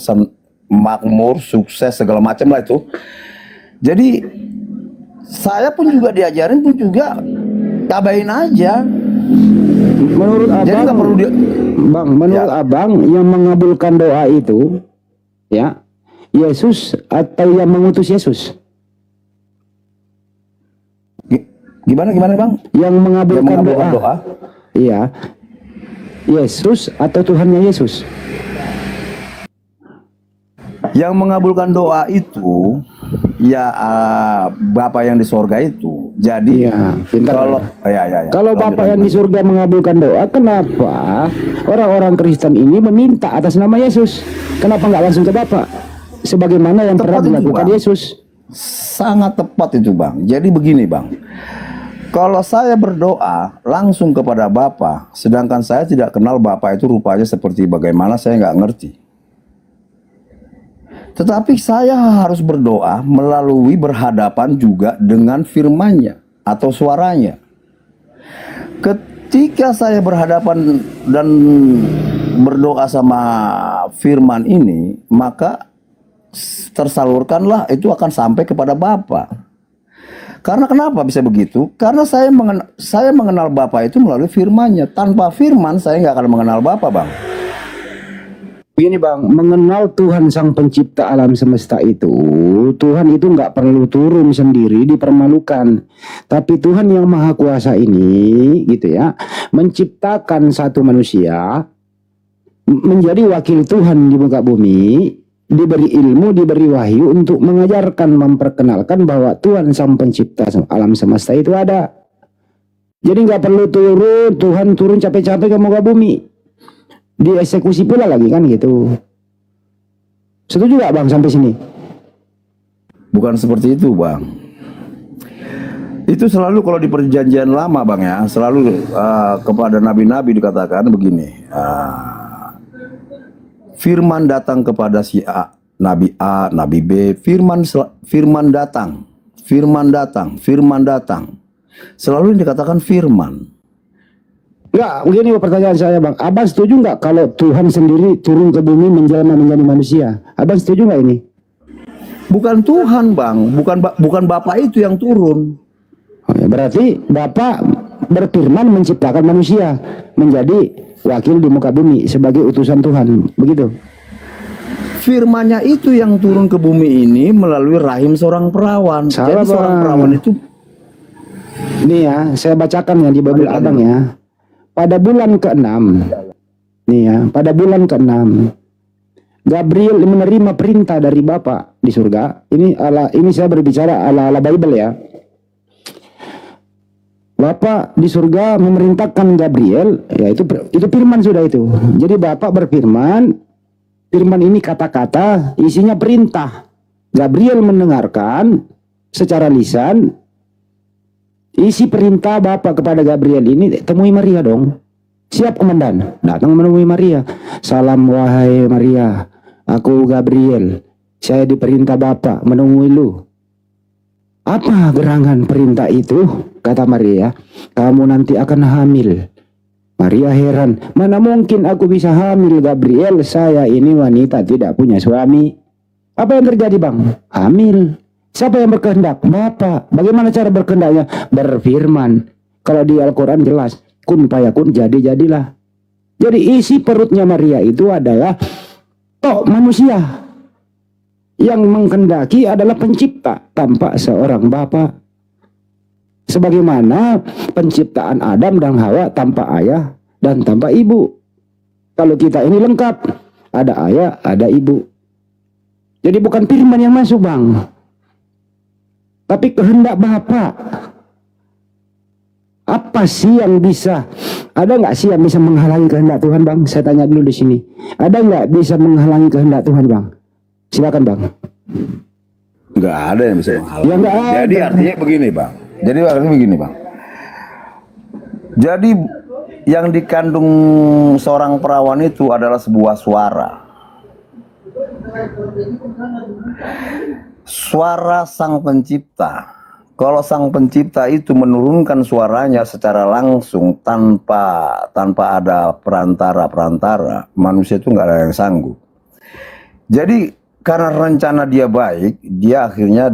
makmur, sukses, segala macam lah itu. Jadi saya pun juga diajarin pun juga kabain aja. Menurut abang, jadi nggak perlu bang, menurut abang yang mengabulkan doa itu, ya, Yesus atau yang mengutus Yesus? Gimana bang? Yang mengabulkan doa. Iya, Yesus atau Tuhannya Yesus? Yang mengabulkan doa itu ya Bapa yang di sorga itu. Jadi kalau Bapa yang di surga mengabulkan doa, kenapa orang-orang Kristen ini meminta atas nama Yesus? Kenapa nggak langsung ke Bapa? Sebagaimana yang pernah dilakukan Yesus. Sangat tepat itu bang. Jadi begini bang, kalau saya berdoa langsung kepada Bapa, sedangkan saya tidak kenal Bapa itu rupanya seperti bagaimana, saya nggak ngerti. Tetapi saya harus berdoa melalui berhadapan juga dengan firman-Nya atau suaranya. Ketika saya berhadapan dan berdoa sama firman ini, maka tersalurkanlah itu akan sampai kepada Bapa. Karena kenapa bisa begitu? Karena saya mengenal Bapa itu melalui firman-Nya. Tanpa firman saya nggak akan mengenal Bapa, bang. Begini bang, mengenal Tuhan Sang Pencipta alam semesta itu, Tuhan itu nggak perlu turun sendiri dipermalukan. Tapi Tuhan yang Maha Kuasa ini, gitu ya, menciptakan satu manusia menjadi wakil Tuhan di muka bumi, diberi ilmu, diberi wahyu untuk mengajarkan, memperkenalkan bahwa Tuhan Sang Pencipta alam semesta itu ada. Jadi nggak perlu Tuhan turun capek-capek ke muka bumi. Dieksekusi pula lagi kan gitu. Setuju gak bang sampai sini? Bukan seperti itu bang. Itu selalu kalau di perjanjian lama bang ya, selalu kepada nabi-nabi dikatakan begini. Firman datang kepada si A, nabi B, firman datang. Selalu dikatakan firman. Enggak, begini pertanyaan saya bang. Abang setuju nggak kalau Tuhan sendiri turun ke bumi menjelma menjadi manusia? Abang setuju nggak ini? Bukan Tuhan bang, bukan Bapa itu yang turun. Oh, ya, berarti Bapa berfirman menciptakan manusia menjadi wakil di muka bumi sebagai utusan Tuhan, begitu? Firman-Nya itu yang turun ke bumi ini melalui rahim seorang perawan. Salah, jadi seorang perawan itu. Ini ya, saya bacakan ya di Bible abang ya. Pada bulan ke-6, nih ya, pada bulan ke-6, Gabriel menerima perintah dari Bapa di surga. Ini saya berbicara ala Bible ya. Bapa di surga memerintahkan Gabriel, ya itu firman sudah itu. Jadi Bapa berfirman, firman ini kata-kata, isinya perintah. Gabriel mendengarkan secara lisan. Isi perintah Bapa kepada Gabriel ini, temui Maria dong. Siap komandan, datang menemui Maria. Salam wahai Maria, aku Gabriel. Saya diperintah Bapa menemui lu. Apa gerangan perintah itu? Kata Maria, kamu nanti akan hamil. Maria heran, mana mungkin aku bisa hamil Gabriel? Saya ini wanita tidak punya suami. Apa yang terjadi bang? Hamil. Siapa yang berkehendak? Bapa. Bagaimana cara berkehendaknya? Berfirman. Kalau di Al-Quran jelas, kun fayakun, jadi-jadilah. Jadi isi perutnya Maria itu adalah manusia. Yang menghendaki adalah pencipta tanpa seorang bapa. Sebagaimana penciptaan Adam dan Hawa tanpa ayah dan tanpa ibu. Kalau kita ini lengkap, ada ayah, ada ibu. Jadi bukan firman yang masuk bang. tapi kehendak Bapa. Apa sih yang bisa, ada nggak sih yang bisa menghalangi kehendak Tuhan, Bang? Saya tanya dulu di sini. Ada nggak bisa menghalangi kehendak Tuhan, Bang? Silakan, Bang. Nggak ada yang bisa menghalangi. Ya, nggak ada. Jadi artinya begini, Bang. Jadi yang dikandung seorang perawan itu adalah sebuah suara. Suara Sang Pencipta. Kalau Sang Pencipta itu menurunkan suaranya secara langsung tanpa ada perantara, manusia itu nggak ada yang sanggup. Jadi karena rencana dia baik, dia akhirnya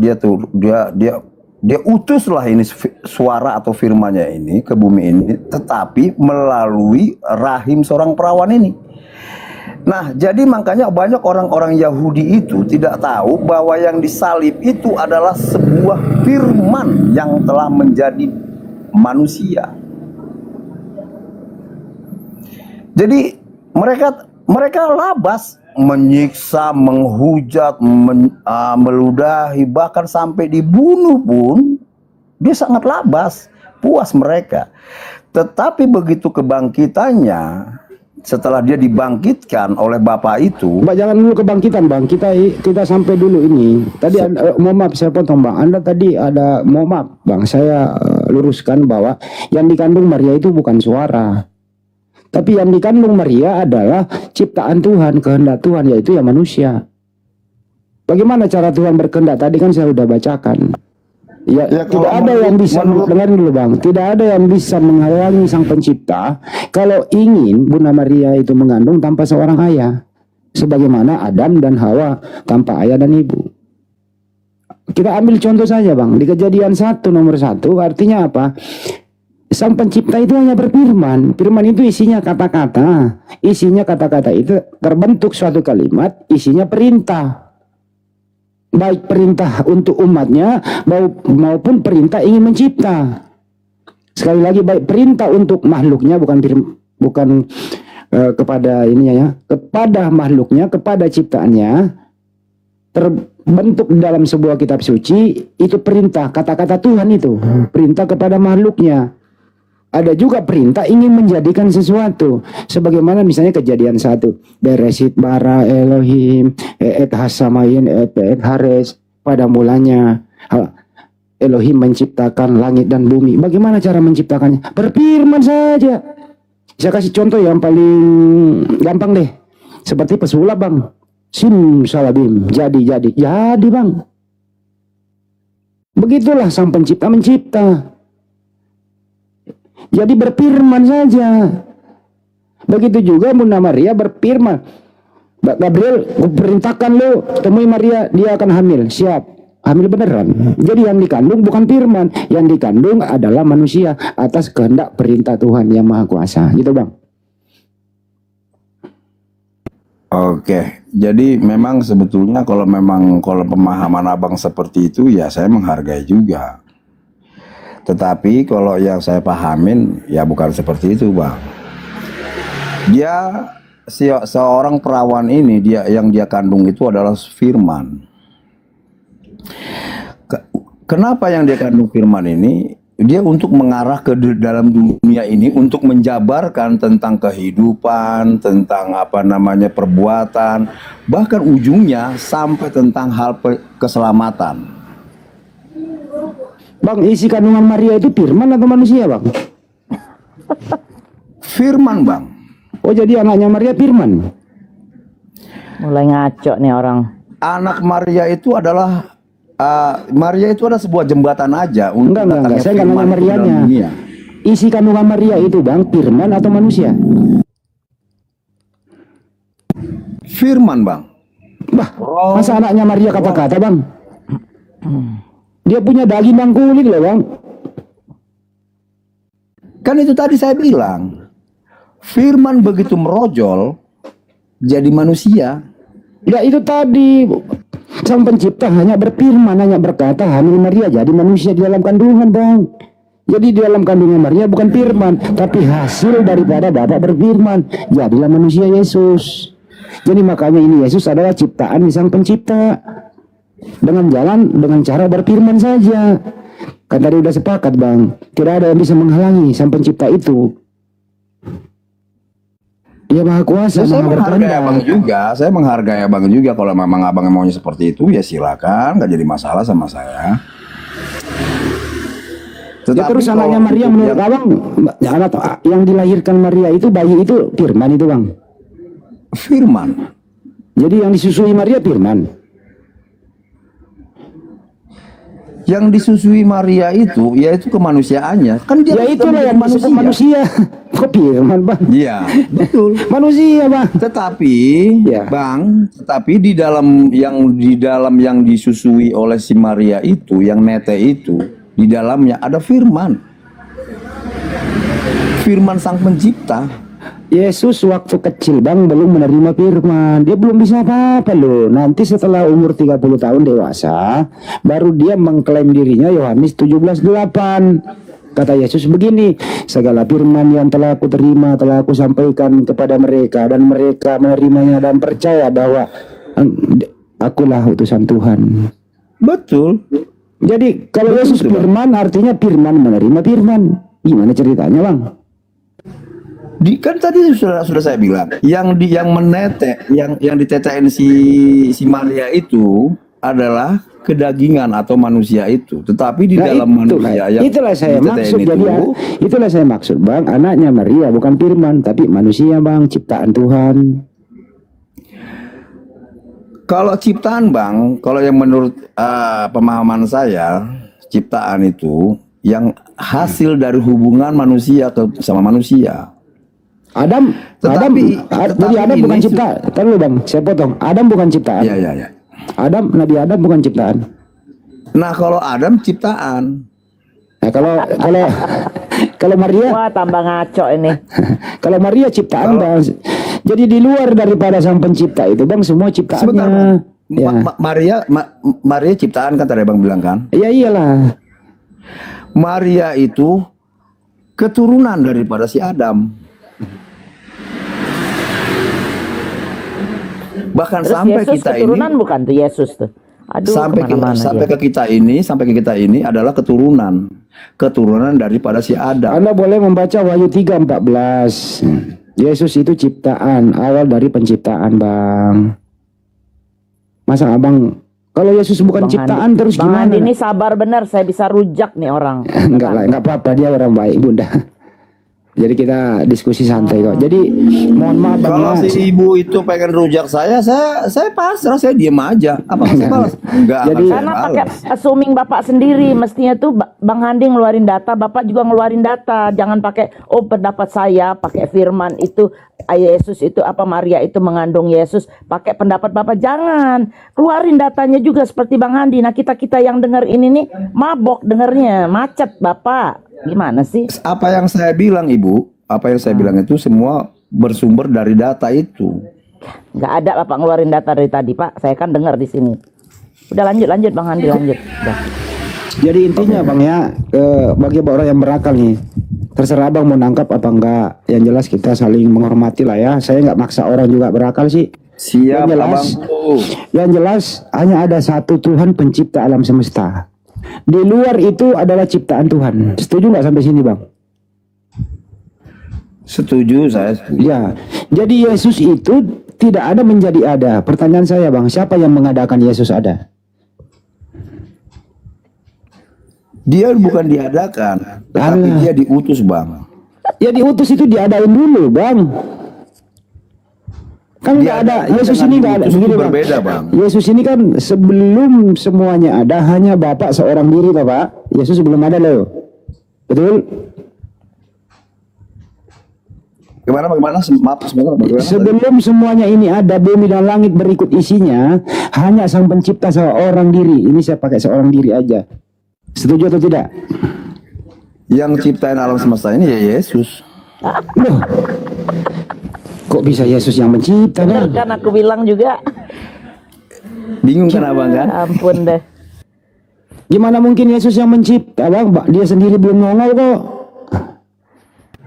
dia utuslah ini suara atau firman-Nya ini ke bumi ini, tetapi melalui rahim seorang perawan ini. Nah, jadi makanya banyak orang-orang Yahudi itu tidak tahu bahwa yang disalib itu adalah sebuah firman yang telah menjadi manusia. Jadi mereka labas, menyiksa, menghujat, meludahi, bahkan sampai dibunuh pun dia sangat labas, puas mereka. Tetapi begitu kebangkitannya, setelah dia dibangkitkan oleh Bapa itu. Mbak, jangan dulu kebangkitan, Bang. Kita sampai dulu ini. Tadi mohon maaf saya potong, Bang. Anda tadi mohon maaf, Bang. Saya luruskan bahwa yang dikandung Maria itu bukan suara. Tapi yang dikandung Maria adalah ciptaan Tuhan, kehendak Tuhan, yaitu ya manusia. Bagaimana cara Tuhan berkehendak? Tadi kan saya sudah bacakan. Ya, tidak ada yang bisa, dengarin dulu, Bang. Tidak ada yang bisa menghalangi Sang Pencipta kalau ingin Bunda Maria itu mengandung tanpa seorang ayah, sebagaimana Adam dan Hawa tanpa ayah dan ibu. Kita ambil contoh saja, Bang, di Kejadian 1 nomor 1, artinya apa? Sang Pencipta itu hanya berfirman. Firman itu isinya kata-kata. Isinya kata-kata itu terbentuk suatu kalimat, isinya perintah. Baik perintah untuk umatnya maupun perintah ingin mencipta. Sekali lagi, baik perintah untuk makhluknya, bukan kepada ininya ya, kepada makhluknya, kepada ciptaannya, terbentuk dalam sebuah kitab suci, itu perintah, kata-kata Tuhan itu, perintah kepada makhluknya. Ada juga perintah ingin menjadikan sesuatu, sebagaimana misalnya Kejadian 1, Beresit bara Elohim et hasamayin et hares, pada mulanya Elohim menciptakan langit dan bumi. Bagaimana cara menciptakannya? Berfirman saja. Saya kasih contoh yang paling gampang deh, seperti pesulap, Bang. Sim salabim, jadi Bang. Begitulah Sang Pencipta mencipta. Jadi berfirman saja. Begitu juga Bunda Maria berfirman. Gabriel, perintahkan lo temui Maria, dia akan hamil. Siap, hamil beneran. Jadi yang dikandung bukan firman, yang dikandung adalah manusia atas kehendak perintah Tuhan yang Maha Kuasa. Gitu, Bang. Oke, jadi memang sebetulnya kalau pemahaman abang seperti itu, ya saya menghargai juga. Tetapi kalau yang saya pahamin ya bukan seperti itu, Bang. Seorang perawan ini, yang dia kandung itu adalah firman. Kenapa yang dia kandung firman ini? Dia untuk mengarah ke dalam dunia ini, untuk menjabarkan tentang kehidupan, tentang perbuatan, bahkan ujungnya sampai tentang hal keselamatan. Bang, isi kandungan Maria itu firman atau manusia, Bang? Firman, Bang. Oh, jadi anaknya Maria firman. Mulai ngaco nih orang. Anak Maria itu adalah sebuah jembatan aja untuk enggak. Saya nggak nanya Marianya. Isi kandungan Maria itu, Bang, firman atau manusia? Firman, Bang. Bah, masa anaknya Maria kata-kata, Bang? Dia punya daging dan kulit loh, Bang. Kan itu tadi saya bilang, firman begitu merojol jadi manusia. Ya itu tadi, Sang Pencipta hanya berfirman, hanya berkata hamil Maria jadi manusia di dalam kandungan, Bang. Jadi di dalam kandungan Maria bukan firman, tapi hasil daripada Bapa berfirman, jadilah manusia Yesus. Jadi makanya ini Yesus adalah ciptaan Sang Pencipta. dengan cara berfirman saja. Kan tadi udah sepakat Bang, tidak ada yang bisa menghalangi Sang Pencipta itu. Dia Maha Kuasa, Saya Maha menghargai berkehendak. abang juga, saya menghargai abang juga. Kalau memang abang maunya seperti itu, ya silakan, nggak jadi masalah sama saya. Ya terus anaknya Maria menurut abang, yang dilahirkan Maria itu, bayi itu firman itu Bang? Firman. Jadi yang disusui Maria firman? Yang disusui Maria itu, yaitu kemanusiaannya. Kan dia Ya itulah yang disebut manusia. Kok firman Bang? Iya, betul. Manusia Bang. Tetapi, Ya. Bang, tetapi di dalam yang disusui oleh si Maria itu, yang nete itu, di dalamnya ada firman. Firman Sang Pencipta. Yesus waktu kecil Bang belum menerima firman. Dia belum bisa apa-apa loh. Nanti setelah umur 30 tahun dewasa, baru dia mengklaim dirinya. Yohanes 17:8. Kata Yesus begini, segala firman yang telah aku terima, telah aku sampaikan kepada mereka, dan mereka menerimanya dan percaya bahwa akulah utusan Tuhan. Betul. Jadi kalau Yesus firman, artinya firman menerima firman. Gimana ceritanya Bang? Kan tadi sudah saya bilang, yang menete, yang ditetein si Maria itu adalah kedagingan atau manusia itu. Tetapi di dalam manusia yang itulah saya maksud. itu, Jadi itulah saya maksud Bang, anaknya Maria bukan firman tapi manusia Bang, ciptaan Tuhan. Kalau ciptaan Bang, kalau yang menurut pemahaman saya, ciptaan itu yang hasil dari hubungan manusia sama manusia. Jadi Adam bukan ciptaan. Tahu Bang, saya potong. Adam bukan ciptaan. Iya. Nabi Adam bukan ciptaan. Nah, kalau Adam ciptaan. Nah, kalau Maria, Wah, tambah ngaco ini. kalau Maria ciptaan Bang. Jadi di luar daripada Sang Pencipta itu Bang, semua ciptaannya. Sebentar. Maria ciptaan kan tadi Bang bilang kan? Iya iyalah. Maria itu keturunan daripada si Adam. Bahkan Terus sampai Yesus kita keturunan ini, bukan tuh Yesus tuh. Aduh, sampai kemana-mana ke kita ini adalah keturunan daripada si Adam. Anda boleh membaca Wahyu 3:14. Yesus itu ciptaan, awal dari penciptaan Bang. Masa Abang, kalau Yesus bukan ciptaan terus Bang gimana? Andi ini sabar benar, saya bisa rujak nih orang. Enggak lah, enggak apa-apa, dia orang baik Bunda. Jadi kita diskusi santai kok. Jadi mohon maaf Bang. Kalau si ibu itu pengen rujak saya pasrah, saya diem aja. Apa saya balas? Enggak. Jadi karena pakai assuming Bapak sendiri, mestinya tuh Bang Handi ngeluarin data, Bapak juga ngeluarin data. Jangan pakai pendapat saya, pakai firman itu Yesus itu apa Maria itu mengandung Yesus, pakai pendapat Bapak. Jangan. Keluarin datanya juga seperti Bang Handi. Nah, kita yang denger ini nih mabok dengernya, macet Bapak. Gimana sih? Apa yang saya bilang Ibu, apa yang saya bilang itu semua bersumber dari data itu. Nggak ada Bapak ngeluarin data dari tadi Pak, saya kan dengar di sini. Udah lanjut Bang Handi lanjut. Udah. Jadi intinya Bang ya, bagi orang yang berakal nih, terserah Bang mau nangkap apa enggak. Yang jelas kita saling menghormati lah ya. Saya nggak maksa orang juga berakal sih. Siap Yang jelas hanya ada satu Tuhan pencipta alam semesta. Di luar itu adalah ciptaan Tuhan. Setuju nggak sampai sini Bang? Setuju, saya setuju. Ya, jadi Yesus itu tidak ada menjadi ada. Pertanyaan saya Bang, siapa yang mengadakan Yesus ada? Dia bukan diadakan, tapi dia diutus Bang. Ya diutus itu diadain dulu Bang. Kan nggak ada, Yesus ini nggak ada. Begini Bang, berbeda Bang. Yesus ini kan sebelum semuanya ada, hanya Bapak seorang diri toh Pak. Yesus belum ada loh. Betul? Bagaimana? Maaf, bagaimana? Sebelum semuanya ini ada, bumi dan langit berikut isinya, hanya Sang Pencipta seorang diri. Ini saya pakai seorang diri aja. Setuju atau tidak? Yang ciptain alam semesta ini ya Yesus. Loh, kok bisa Yesus yang mencipta Bener kan aku bilang juga. Bingung kan Abang kan? Ampun deh. Gimana mungkin Yesus yang mencipta Bang? Dia sendiri belum nongol kok.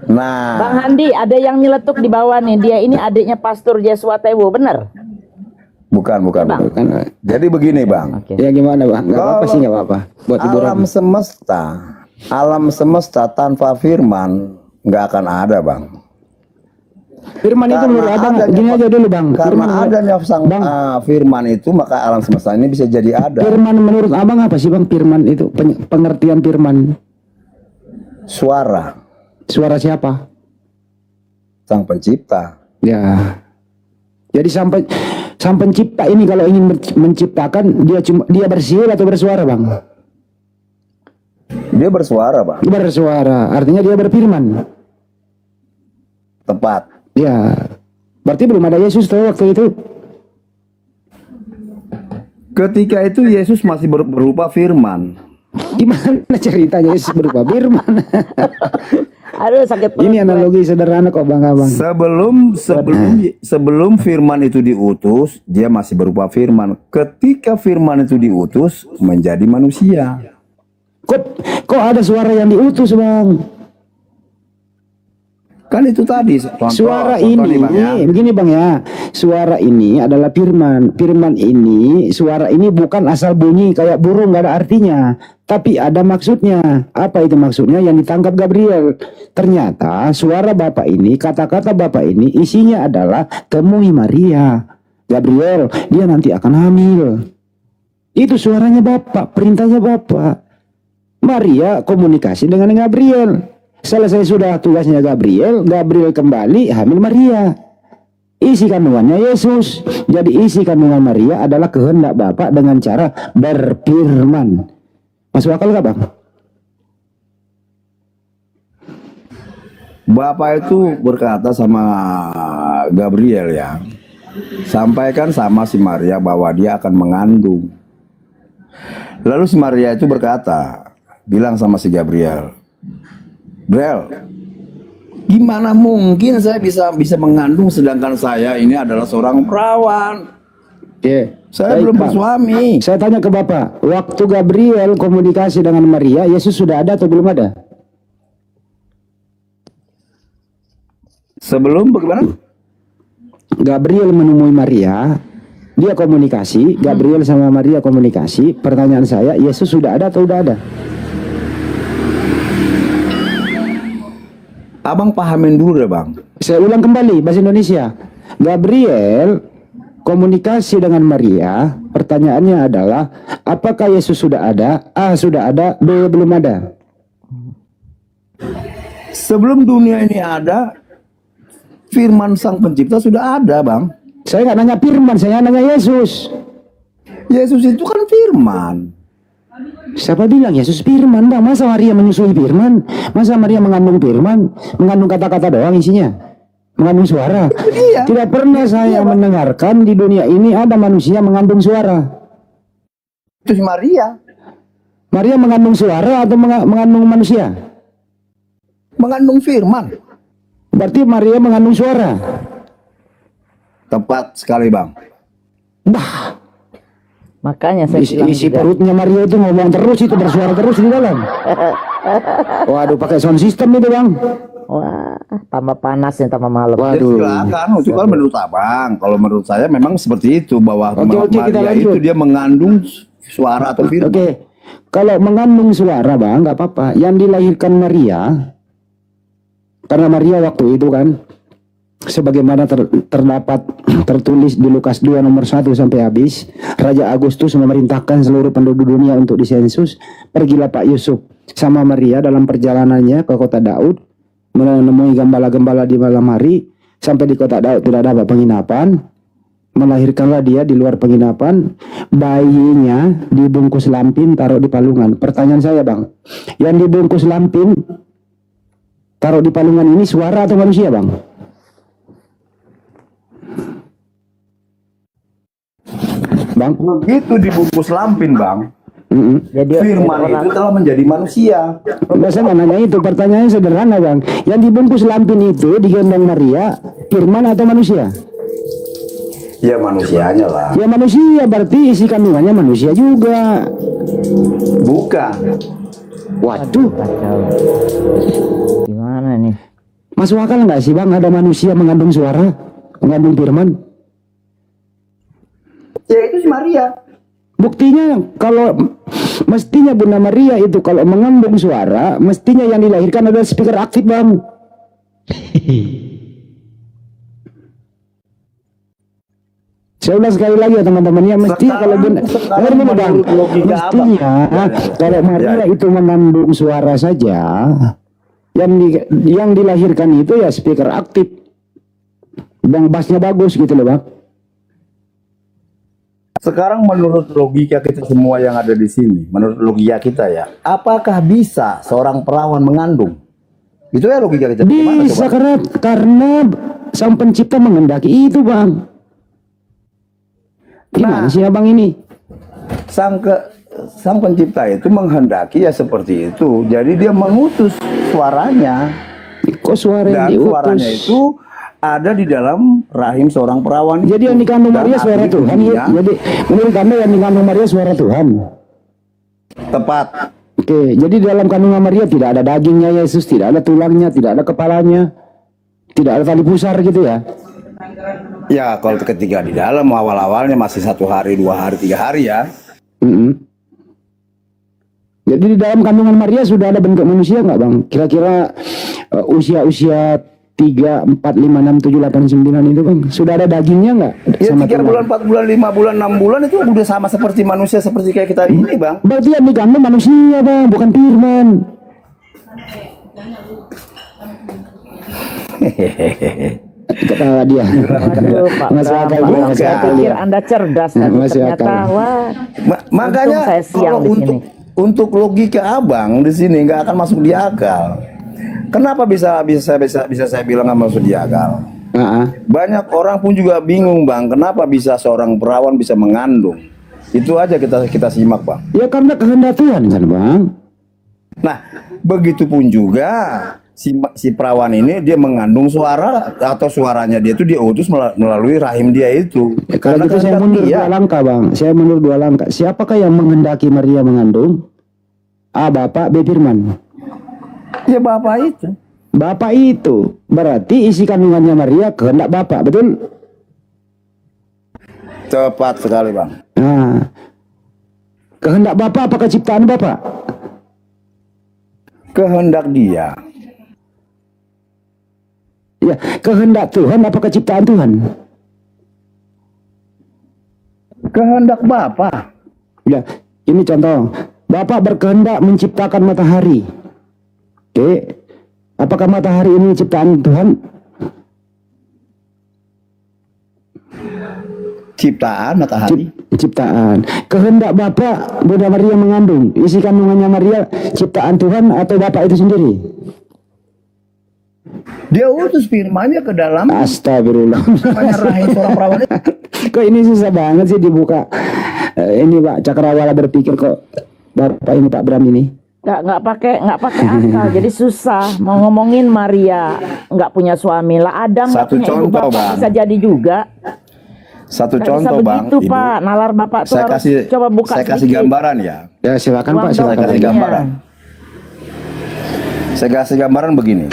Nah, Bang Handi, ada yang nyeletuk di bawah nih. Dia ini adiknya Pastor Jeswa Tewo, bener? Bukan. Jadi begini Bang. Ya gimana Bang? Gak apa-apa sih, gak apa-apa. Buat hiburan. Alam semesta tanpa firman nggak akan ada Bang. Firman itu menurut abang gini aja dulu Bang. Karena adanya firman itu maka alam semesta ini bisa jadi ada. Firman menurut abang apa sih Bang? Firman itu pengertian firman. Suara. Suara siapa? Sang pencipta. Ya. Jadi sang pencipta ini kalau ingin menciptakan dia bersiul atau bersuara Bang? Dia bersuara Bang. Bersuara, artinya dia berfirman. Tepat. Ya. Berarti belum ada Yesus tuh waktu itu. Ketika itu Yesus masih berupa firman. Gimana ceritanya Yesus berupa firman? Aduh sakit perut. Ini analogi sederhana kok Bang. Sebelum firman itu diutus, dia masih berupa firman. Ketika firman itu diutus menjadi manusia. Kok ada suara yang diutus Bang? Kan itu tadi suara ini begini Bang ya. Suara ini adalah firman. Firman ini, suara ini bukan asal bunyi kayak burung gak ada artinya, tapi ada maksudnya. Apa itu maksudnya? Yang ditangkap Gabriel. Ternyata suara Bapak ini, kata-kata Bapak ini isinya adalah temui Maria. Gabriel, dia nanti akan hamil. Itu suaranya Bapak, perintahnya Bapak. Maria komunikasi dengan Gabriel. Selesai sudah tugasnya Gabriel kembali hamil Maria. Isi kandungannya Yesus. Jadi isi kandungan Maria adalah kehendak Bapa dengan cara berfirman. Masuk akal gak Bang? Bapak itu berkata sama Gabriel ya, sampaikan sama si Maria bahwa dia akan mengandung. Lalu si Maria itu berkata, bilang sama si Gabriel, gimana mungkin saya bisa mengandung sedangkan saya ini adalah seorang perawan. Saya belum bersuami. Saya tanya ke Bapak, waktu Gabriel komunikasi dengan Maria, Yesus sudah ada atau belum ada? Sebelum bagaimana? Gabriel menemui Maria, dia komunikasi, Gabriel sama Maria komunikasi. Pertanyaan saya, Yesus sudah ada atau udah ada? Abang pahamin dulu deh Bang. Saya ulang kembali bahasa Indonesia. Gabriel komunikasi dengan Maria. Pertanyaannya adalah, apakah Yesus sudah ada? A sudah ada, B belum ada. Sebelum dunia ini ada, firman sang pencipta sudah ada Bang. Saya nggak nanya firman, saya nanya Yesus. Yesus itu kan firman. Siapa bilang Yesus firman Bang? Masa Maria menyusui firman? Masa Maria mengandung firman? Mengandung kata-kata doang isinya? Mengandung suara? Tidak pernah saya mendengarkan di dunia ini ada manusia mengandung suara. Itu Maria. Maria mengandung suara atau mengandung manusia? Mengandung firman. Berarti Maria mengandung suara. Tepat sekali Bang. Bah. Makanya saya isi perutnya Maria itu ngomong terus, itu bersuara terus di dalam. Waduh, pakai sound system itu Bang. Wah, tambah panas ya, tambah malam. Waduh. Silakan, itu kan menurut Abang. Kalau menurut saya memang seperti itu, bahwa Maria itu dia mengandung suara atau firman. Oke. Kalau mengandung suara Bang, nggak apa-apa. Yang dilahirkan Maria, karena Maria waktu itu kan, sebagaimana tertulis di Lukas 2 nomor 1 sampai habis, Raja Agustus memerintahkan seluruh penduduk dunia untuk disensus. Pergilah Pak Yusuf sama Maria dalam perjalanannya ke kota Daud, menemui gembala-gembala di malam hari. Sampai di kota Daud tidak ada penginapan, melahirkanlah dia di luar penginapan. Bayinya dibungkus lampin, taruh di palungan. Pertanyaan saya Bang, yang dibungkus lampin taruh di palungan ini suara atau manusia Bang? Bang, begitu dibungkus lampin Bang, jadi firman itu telah menjadi manusia. Saya nggak nanya itu, pertanyaannya sederhana Bang. Yang dibungkus lampin itu digendong Maria, firman atau manusia? Ya manusianya lah. Ya manusia, berarti isi kandungannya manusia juga. Bukan. Waduh. Gimana nih? Masuk akal nggak sih Bang ada manusia mengandung suara, mengandung firman? Ya itu si Maria. Buktinya kalau mestinya Bunda Maria itu kalau mengandung suara, mestinya yang dilahirkan adalah speaker aktif, Bang. Saya ulang sekali lagi ya teman-teman ya, mestinya kalau Bang, mestinya kalau Maria itu mengandung suara saja, yang dilahirkan itu ya speaker aktif, Bang, bassnya bagus gitu loh, Bang. Sekarang menurut logika kita semua yang ada di sini, menurut logika kita ya, apakah bisa seorang perawan mengandung? Itu ya logika kita. Bisa karena Sang Pencipta menghendaki itu, Bang. Gimana sih Abang ini? Sang Pencipta itu menghendaki ya seperti itu. Jadi dia mengutus suaranya. Kok suara yang diutus? Suaranya itu ada di dalam rahim seorang perawan. Jadi yang dikandung Maria suara Tuhan. Jadi menurut Anda yang dikandung Maria suara Tuhan. Tepat. Oke, jadi dalam kandungan Maria tidak ada dagingnya Yesus, tidak ada tulangnya, tidak ada kepalanya, tidak ada tali pusar gitu ya? Ya, kalau ketika di dalam awal-awalnya masih 1 hari, 2 hari, 3 hari ya. Jadi di dalam kandungan Maria sudah ada bentuk manusia nggak, Bang? Kira-kira usia 3, 4, 5, 6, 7, 8, 9 itu, Bang, sudah ada dagingnya nggak? Ya 3 bulan, 4 bulan, 5 bulan, 6 bulan itu udah sama seperti manusia, seperti kayak kita ini, Bang. Berarti yang dikandung manusia, Bang, bukan firman. Ketawa dia. Aduh, Pak Bram, saya pikir Anda cerdas, ternyata wah. Makanya saya siang kalau untuk logika Abang di sini nggak akan masuk di akal. Kenapa bisa saya bilang nggak masuk di akal? Banyak orang pun juga bingung, Bang, kenapa bisa seorang perawan bisa mengandung. Itu aja kita simak, Bang. Ya karena kehendak Tuhan kan, Bang. Nah, begitupun juga si perawan ini dia mengandung suara atau suaranya dia itu diutus melalui rahim dia itu. Ya, kalau gitu saya mundur 2 langkah, Bang. Saya mundur 2 langkah. Siapakah yang menghendaki Maria mengandung? A. Bapak, B. Firman. Ya Bapak itu. Bapak itu berarti isi kandungannya Maria kehendak Bapak, betul? Tepat sekali, Bang. Nah, kehendak Bapak apakah ciptaan Bapak? Kehendak dia. Ya, kehendak Tuhan apakah ciptaan Tuhan? Kehendak Bapak. Ya, ini contoh. Bapak berkehendak menciptakan matahari. Oke, apakah matahari ini ciptaan Tuhan? Ciptaan matahari. Ciptaan. Kehendak Bapak Bunda Maria mengandung, isi kandungannya Maria ciptaan Tuhan atau Bapak itu sendiri? Dia utus firman-Nya ke dalam. Astagfirullah. Rahim seorang perawan. Kok ini susah banget sih dibuka. Ini Pak Cakrawala berpikir kok Bapak ini Pak Bram ini. Nggak pakai akal, jadi susah mau ngomongin Maria nggak punya suami lah. Adam satu contoh, Bang, bisa jadi juga. Satu nggak contoh, bisa Bang, begitu, Ibu. Pak. Nalar Bapak tuh saya harus kasih, coba buka saya kasih gambaran ya. Ya silakan Pak, silakan. Saya kasih gambaran. Saya kasih gambaran begini.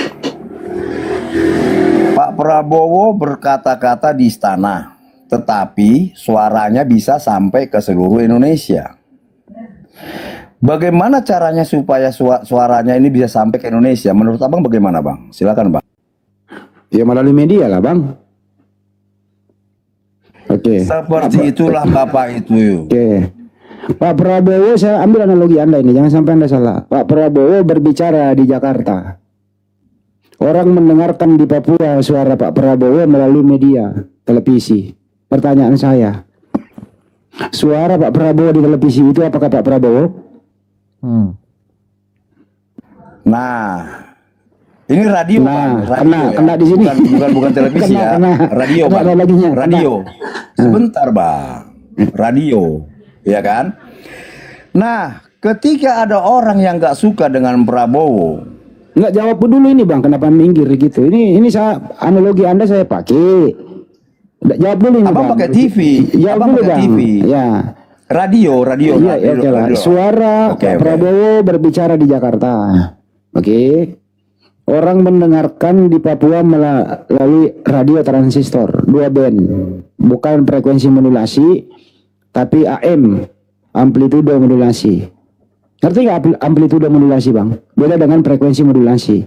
Pak Prabowo berkata-kata di istana, tetapi suaranya bisa sampai ke seluruh Indonesia. Bagaimana caranya supaya suaranya ini bisa sampai ke Indonesia? Menurut Abang bagaimana, Bang? Silakan, Bang. Ya melalui media lah, Bang. Oke. Seperti itulah Bapak itu. Oke. Pak Prabowo, saya ambil analogi Anda ini, jangan sampai Anda salah. Pak Prabowo berbicara di Jakarta. Orang mendengarkan di Papua suara Pak Prabowo melalui media, televisi. Pertanyaan saya, suara Pak Prabowo di televisi itu apakah Pak Prabowo? Nah, ini radio, kena di sini. Bukan televisi ya. Radio, Bang. Radio. Sebentar, Bang. Radio, ya kan? Nah, ketika ada orang yang nggak suka dengan Prabowo, nggak jawab dulu ini, Bang. Kenapa minggir gitu? Ini saya analogi Anda saya pakai. Jawab dulu ini, Abang Bang. pakai TV. Jawab Abang dulu, pakai Bang. TV. Ya. Radio. Iya, oke lah. Suara Pak Prabowo berbicara di Jakarta. Oke. Orang mendengarkan di Papua melalui radio transistor, 2 band. Bukan frekuensi modulasi, tapi AM, amplitudo modulasi. Ngerti nggak amplitudo modulasi bang? Beda dengan frekuensi modulasi.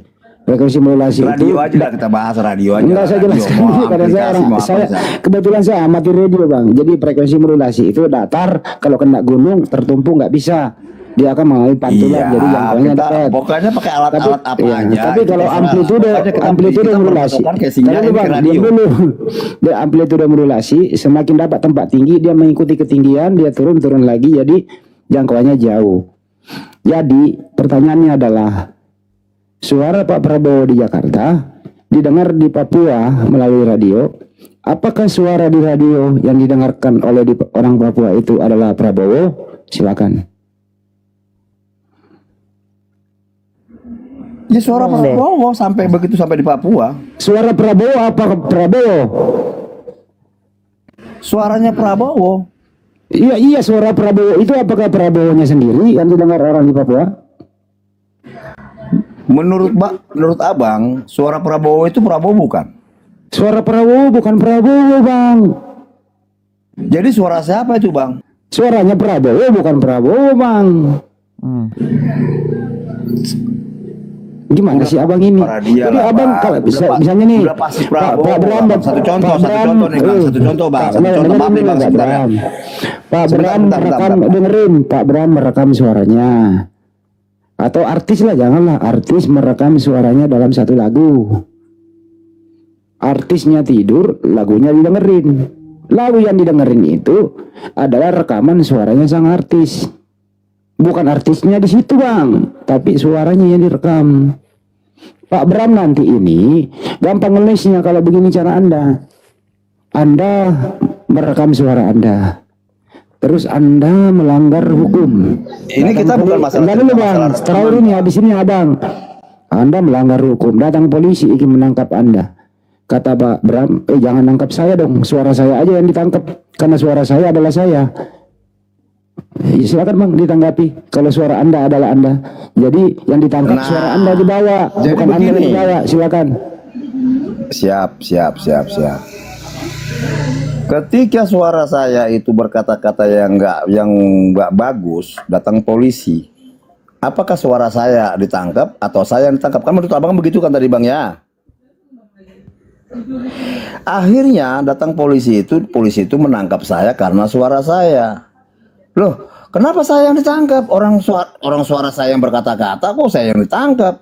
Frekuensi modulasi Radio itu aja lah, kita bahas radio aja. enggak, saya jelaskan ini pada saya kebetulan saya amati radio bang. Jadi frekuensi modulasi itu datar, kalau kena gunung tertumpu nggak bisa, dia akan mengalami pantulan, jadi jangkauannya dekat. Pokoknya pakai alat-alat apa aja. Tapi kalau amplitudo modulasi, dia amplitudo modulasi semakin dapat tempat tinggi, dia mengikuti ketinggian, dia turun lagi, jadi jangkauannya jauh. Jadi pertanyaannya adalah, suara Pak Prabowo di Jakarta didengar di Papua melalui radio. Apakah suara di radio yang didengarkan oleh orang Papua itu adalah Prabowo? Silakan. Ya suara Prabowo sampai begitu sampai di Papua. Suara Prabowo apa Prabowo? Suaranya Prabowo. Iya suara Prabowo itu apakah Prabowo-nya sendiri yang didengar orang di Papua? Menurut abang, suara Prabowo itu Prabowo bukan? Suara Prabowo bukan Prabowo bang. Jadi suara siapa itu bang? Suaranya Prabowo bukan Prabowo bang. Gimana sih abang ini? Jadi abang kalau misalnya nih Pak Bram, satu contoh nih bang, satu contoh maaf nih bang sebentar ya. Pak Bram merekam, dengerin, Pak Bram merekam suaranya. Atau artis lah, janganlah artis merekam suaranya dalam satu lagu. Artisnya tidur, lagunya didengerin. Lagu yang didengerin itu adalah rekaman suaranya sang artis. Bukan artisnya di situ bang, tapi suaranya yang direkam. Pak Bram nanti ini gampang ngelesnya kalau begini cara Anda merekam suara Anda. Terus Anda melanggar hukum. Ini kita bukan masalah. Dulu bang, terakhir ini habis ini abang. Anda melanggar hukum. Datang polisi ingin menangkap Anda. Kata Pak Bram, jangan nangkap saya dong. Suara saya aja yang ditangkap. Karena suara saya adalah saya. Ya, silakan bang ditanggapi. Kalau suara Anda adalah Anda. Jadi yang ditangkap suara Anda dibawa. Bukan Anda yang dibawa. Silakan. Siap. Ketika suara saya itu berkata-kata yang nggak bagus, datang polisi. Apakah suara saya ditangkap atau saya yang ditangkap? Kan menurut abang begitu kan tadi bang ya. Akhirnya datang polisi itu menangkap saya karena suara saya. Loh, kenapa saya yang ditangkap? Orang suara saya yang berkata-kata, kok saya yang ditangkap?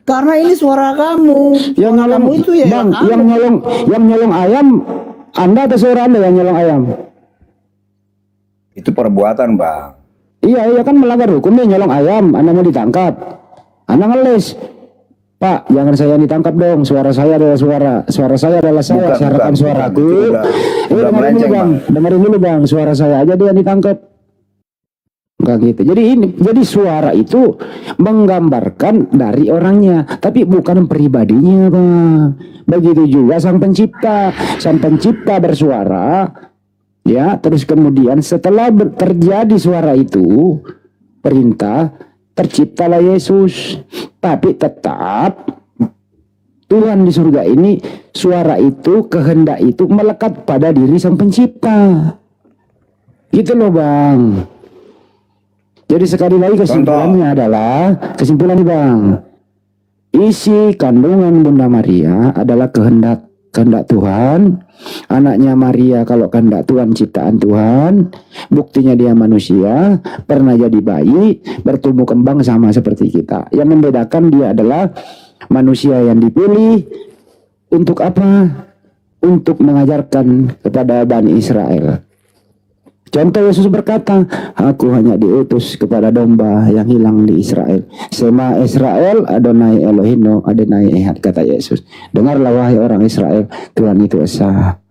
Karena ini suara kamu. Yang nyolong itu ya bang, yang nyolong ayam. Anda atau suara Anda yang nyolong ayam? Itu perbuatan bang. Iya kan melanggar hukum, dia nyolong ayam. Anda mau ditangkap, Anda ngeles. Pak, jangan saya ditangkap dong. Suara saya adalah suara saya adalah saya. Saya rekam suaraku. Dengerin dulu bang. Suara saya aja dia ditangkap. Enggak gitu. Jadi suara itu menggambarkan dari orangnya, tapi bukan pribadinya bang. Begitu juga sang pencipta bersuara, ya. Terus kemudian setelah terjadi suara itu, perintah, terciptalah Yesus. Tapi tetap Tuhan di surga ini, suara itu, kehendak itu melekat pada diri sang pencipta. Gitu loh bang. Jadi sekali lagi kesimpulannya kesimpulan nih bang. Isi kandungan Bunda Maria adalah kehendak Tuhan. Anaknya Maria kalau kehendak Tuhan, ciptaan Tuhan. Buktinya dia manusia, pernah jadi bayi, bertumbuh kembang sama seperti kita. Yang membedakan dia adalah manusia yang dipilih. Untuk apa? Untuk mengajarkan kepada Bani Israel. Contoh Yesus berkata, aku hanya diutus kepada domba yang hilang di Israel. Sema Israel, Adonai Elohino, Adonai Ehad, kata Yesus. Dengarlah wahai orang Israel, Tuhan itu esa.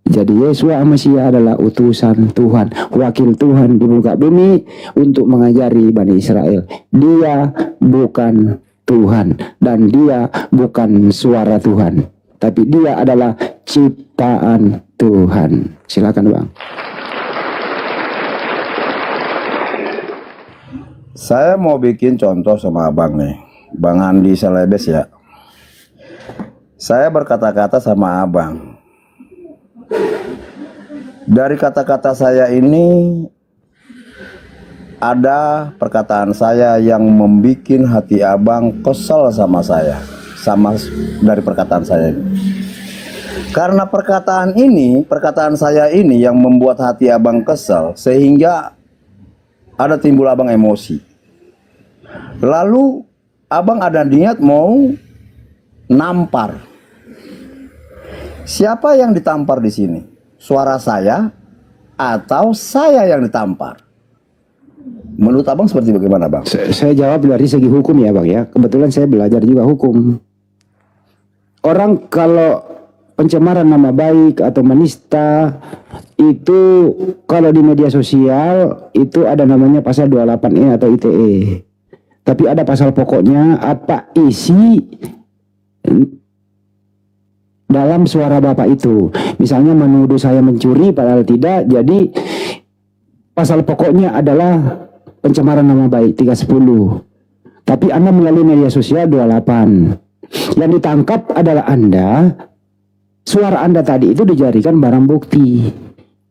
Jadi Yesua Mesias adalah utusan Tuhan, wakil Tuhan di muka bumi untuk mengajari Bani Israel. Dia bukan Tuhan dan dia bukan suara Tuhan, tapi dia adalah ciptaan Tuhan. Silakan bang. Saya mau bikin contoh sama abang nih, Bang Andi Selebes ya. Saya berkata-kata sama abang, Dari kata-kata saya ini ada perkataan saya yang membuat hati abang kesel sama saya, dari perkataan saya ini. Karena perkataan saya ini yang membuat hati abang kesel, sehingga ada timbul abang emosi. Lalu abang ada niat mau nampar. Siapa yang ditampar di sini? Suara saya atau saya yang ditampar? Menurut abang seperti bagaimana, bang? Saya jawab dari segi hukum ya bang ya. Kebetulan saya belajar juga hukum. Orang kalau pencemaran nama baik atau menista itu kalau di media sosial itu ada namanya pasal 28E atau ITE. Tapi ada pasal pokoknya apa isi dalam suara bapak itu. Misalnya menuduh saya mencuri padahal tidak. Jadi pasal pokoknya adalah pencemaran nama baik 310. Tapi Anda melalui media sosial 28. Yang ditangkap adalah Anda. Suara Anda tadi itu dijadikan barang bukti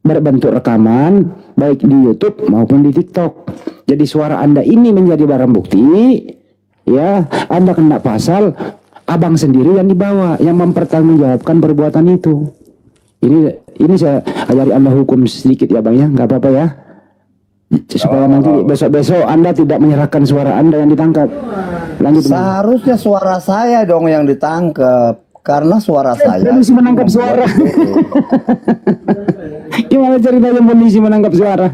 berbentuk rekaman baik di YouTube maupun di TikTok. Jadi suara Anda ini menjadi barang bukti. Ya, Anda kena pasal, abang sendiri yang dibawa, yang mempertanggungjawabkan perbuatan itu. Ini saya ajari Anda hukum sedikit ya bang ya, nggak apa-apa ya. Supaya nanti besok-besok Anda tidak menyerahkan suara Anda yang ditangkap. Lanjut. Seharusnya suara saya dong yang ditangkap, karena suara saya polisi menangkap suara. Gimana ceritanya polisi menangkap suara?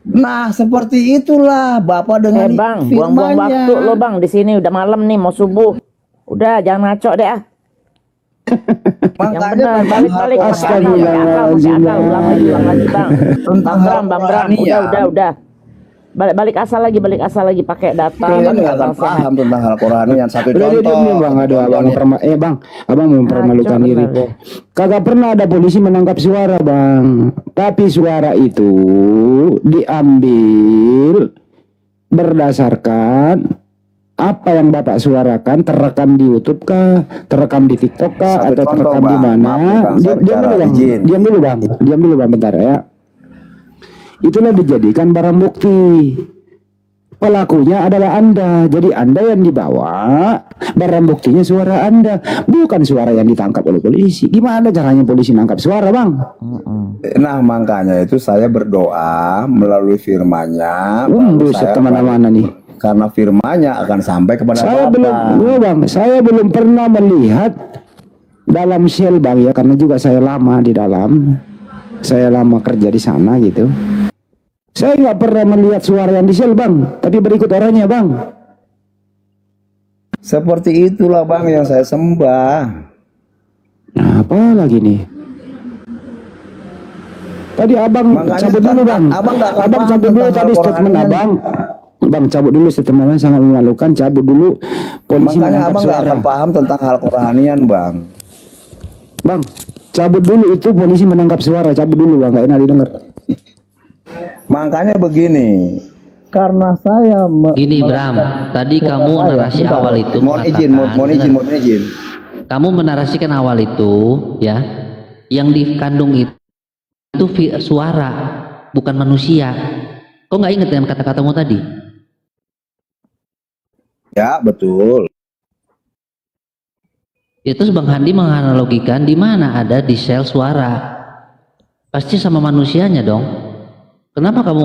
Nah, seperti itulah Bapak dengan bang, buang-buang waktu lo bang, di sini udah malam nih mau subuh. Udah jangan ngaco deh ah. Yang benar, balik-balik ulang lagi bang. Bang Bram, udah. Balik asal lagi pakai data. Kalian nggak akan paham tentang Al-Quran yang satu Udah contoh. dia bang, ada abang mempermalukan diri. Kagak pernah ada polisi menangkap suara bang, tapi suara itu diambil berdasarkan apa yang bapak suarakan, terekam di YouTube kah, terekam di TikTok kah, atau terekam di mana? Diam dulu bang, bentar ya. Itulah dijadikan barang bukti. Pelakunya adalah Anda, jadi Anda yang dibawa, barang buktinya suara Anda, bukan suara yang ditangkap oleh polisi. Gimana caranya polisi nangkap suara bang? Nah makanya itu saya berdoa melalui firman-Nya. Buset kemana-mana nih. Karena firman-Nya akan sampai kepada saya belum pernah melihat dalam sel bang ya, karena juga saya lama di dalam, saya lama kerja di sana gitu. Saya nggak pernah melihat suara yang di sel bang, tapi berikut orangnya bang. Seperti itulah bang yang saya sembah. Nah, apa lagi nih? Tadi abang cabut dulu bang. Abang cabut dulu tadi statement abang. Bang cabut dulu statementnya sangat memalukan. Cabut dulu. Polisi makanya abang nggak akan paham tentang Al-Quranian bang. Bang cabut dulu, itu polisi menangkap suara. Cabut dulu bang, nggak enak didengar. Makanya begini, karena saya gini Bram, tadi kamu narasi awal itu mohon izin. Kamu menarasikan awal itu ya, yang dikandung itu suara, bukan manusia. Kok nggak ingat dengan kata-katamu tadi? Ya betul. Itu Bang Handi menganalogikan di mana ada di sel suara, pasti sama manusianya dong. Kenapa kamu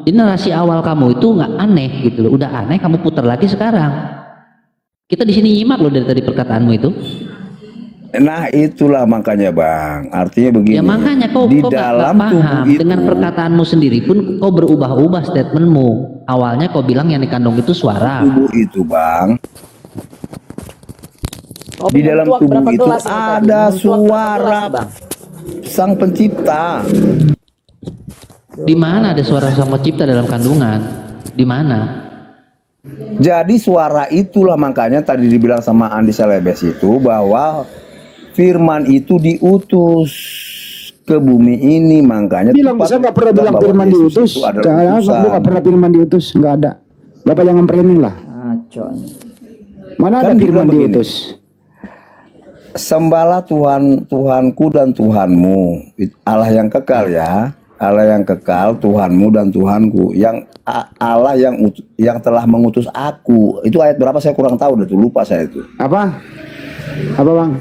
di narasi awal kamu itu nggak aneh gitu loh? Udah aneh kamu putar lagi sekarang. Kita di sini nyimak loh dari tadi perkataanmu itu. Nah itulah makanya bang, artinya begini. Ya makanya kau di kau dalam gak paham tubuh dengan perkataanmu sendiri pun kau berubah-ubah statementmu. Awalnya kau bilang yang dikandung itu suara. Tubuh itu bang. Di dalam tubuh itu ada suara Sang Pencipta. Di mana ada suara Sang Pencipta dalam kandungan? Di mana? Jadi suara itulah makanya tadi dibilang sama Andi Selebes itu bahwa firman itu diutus ke bumi ini, makanya bilang saya nggak pernah bilang firman diutus. Nggak pernah firman diutus, nggak ada. Bapak jangan perenin lah. Mana ada firman diutus? Sembahlah Tuhan, Tuhanku dan Tuhanmu, Allah yang kekal ya, Allah yang kekal, Tuhanmu dan Tuhanku, yang Allah yang telah mengutus aku. Itu ayat berapa saya kurang tahu, udah tuh lupa saya itu. Apa Bang?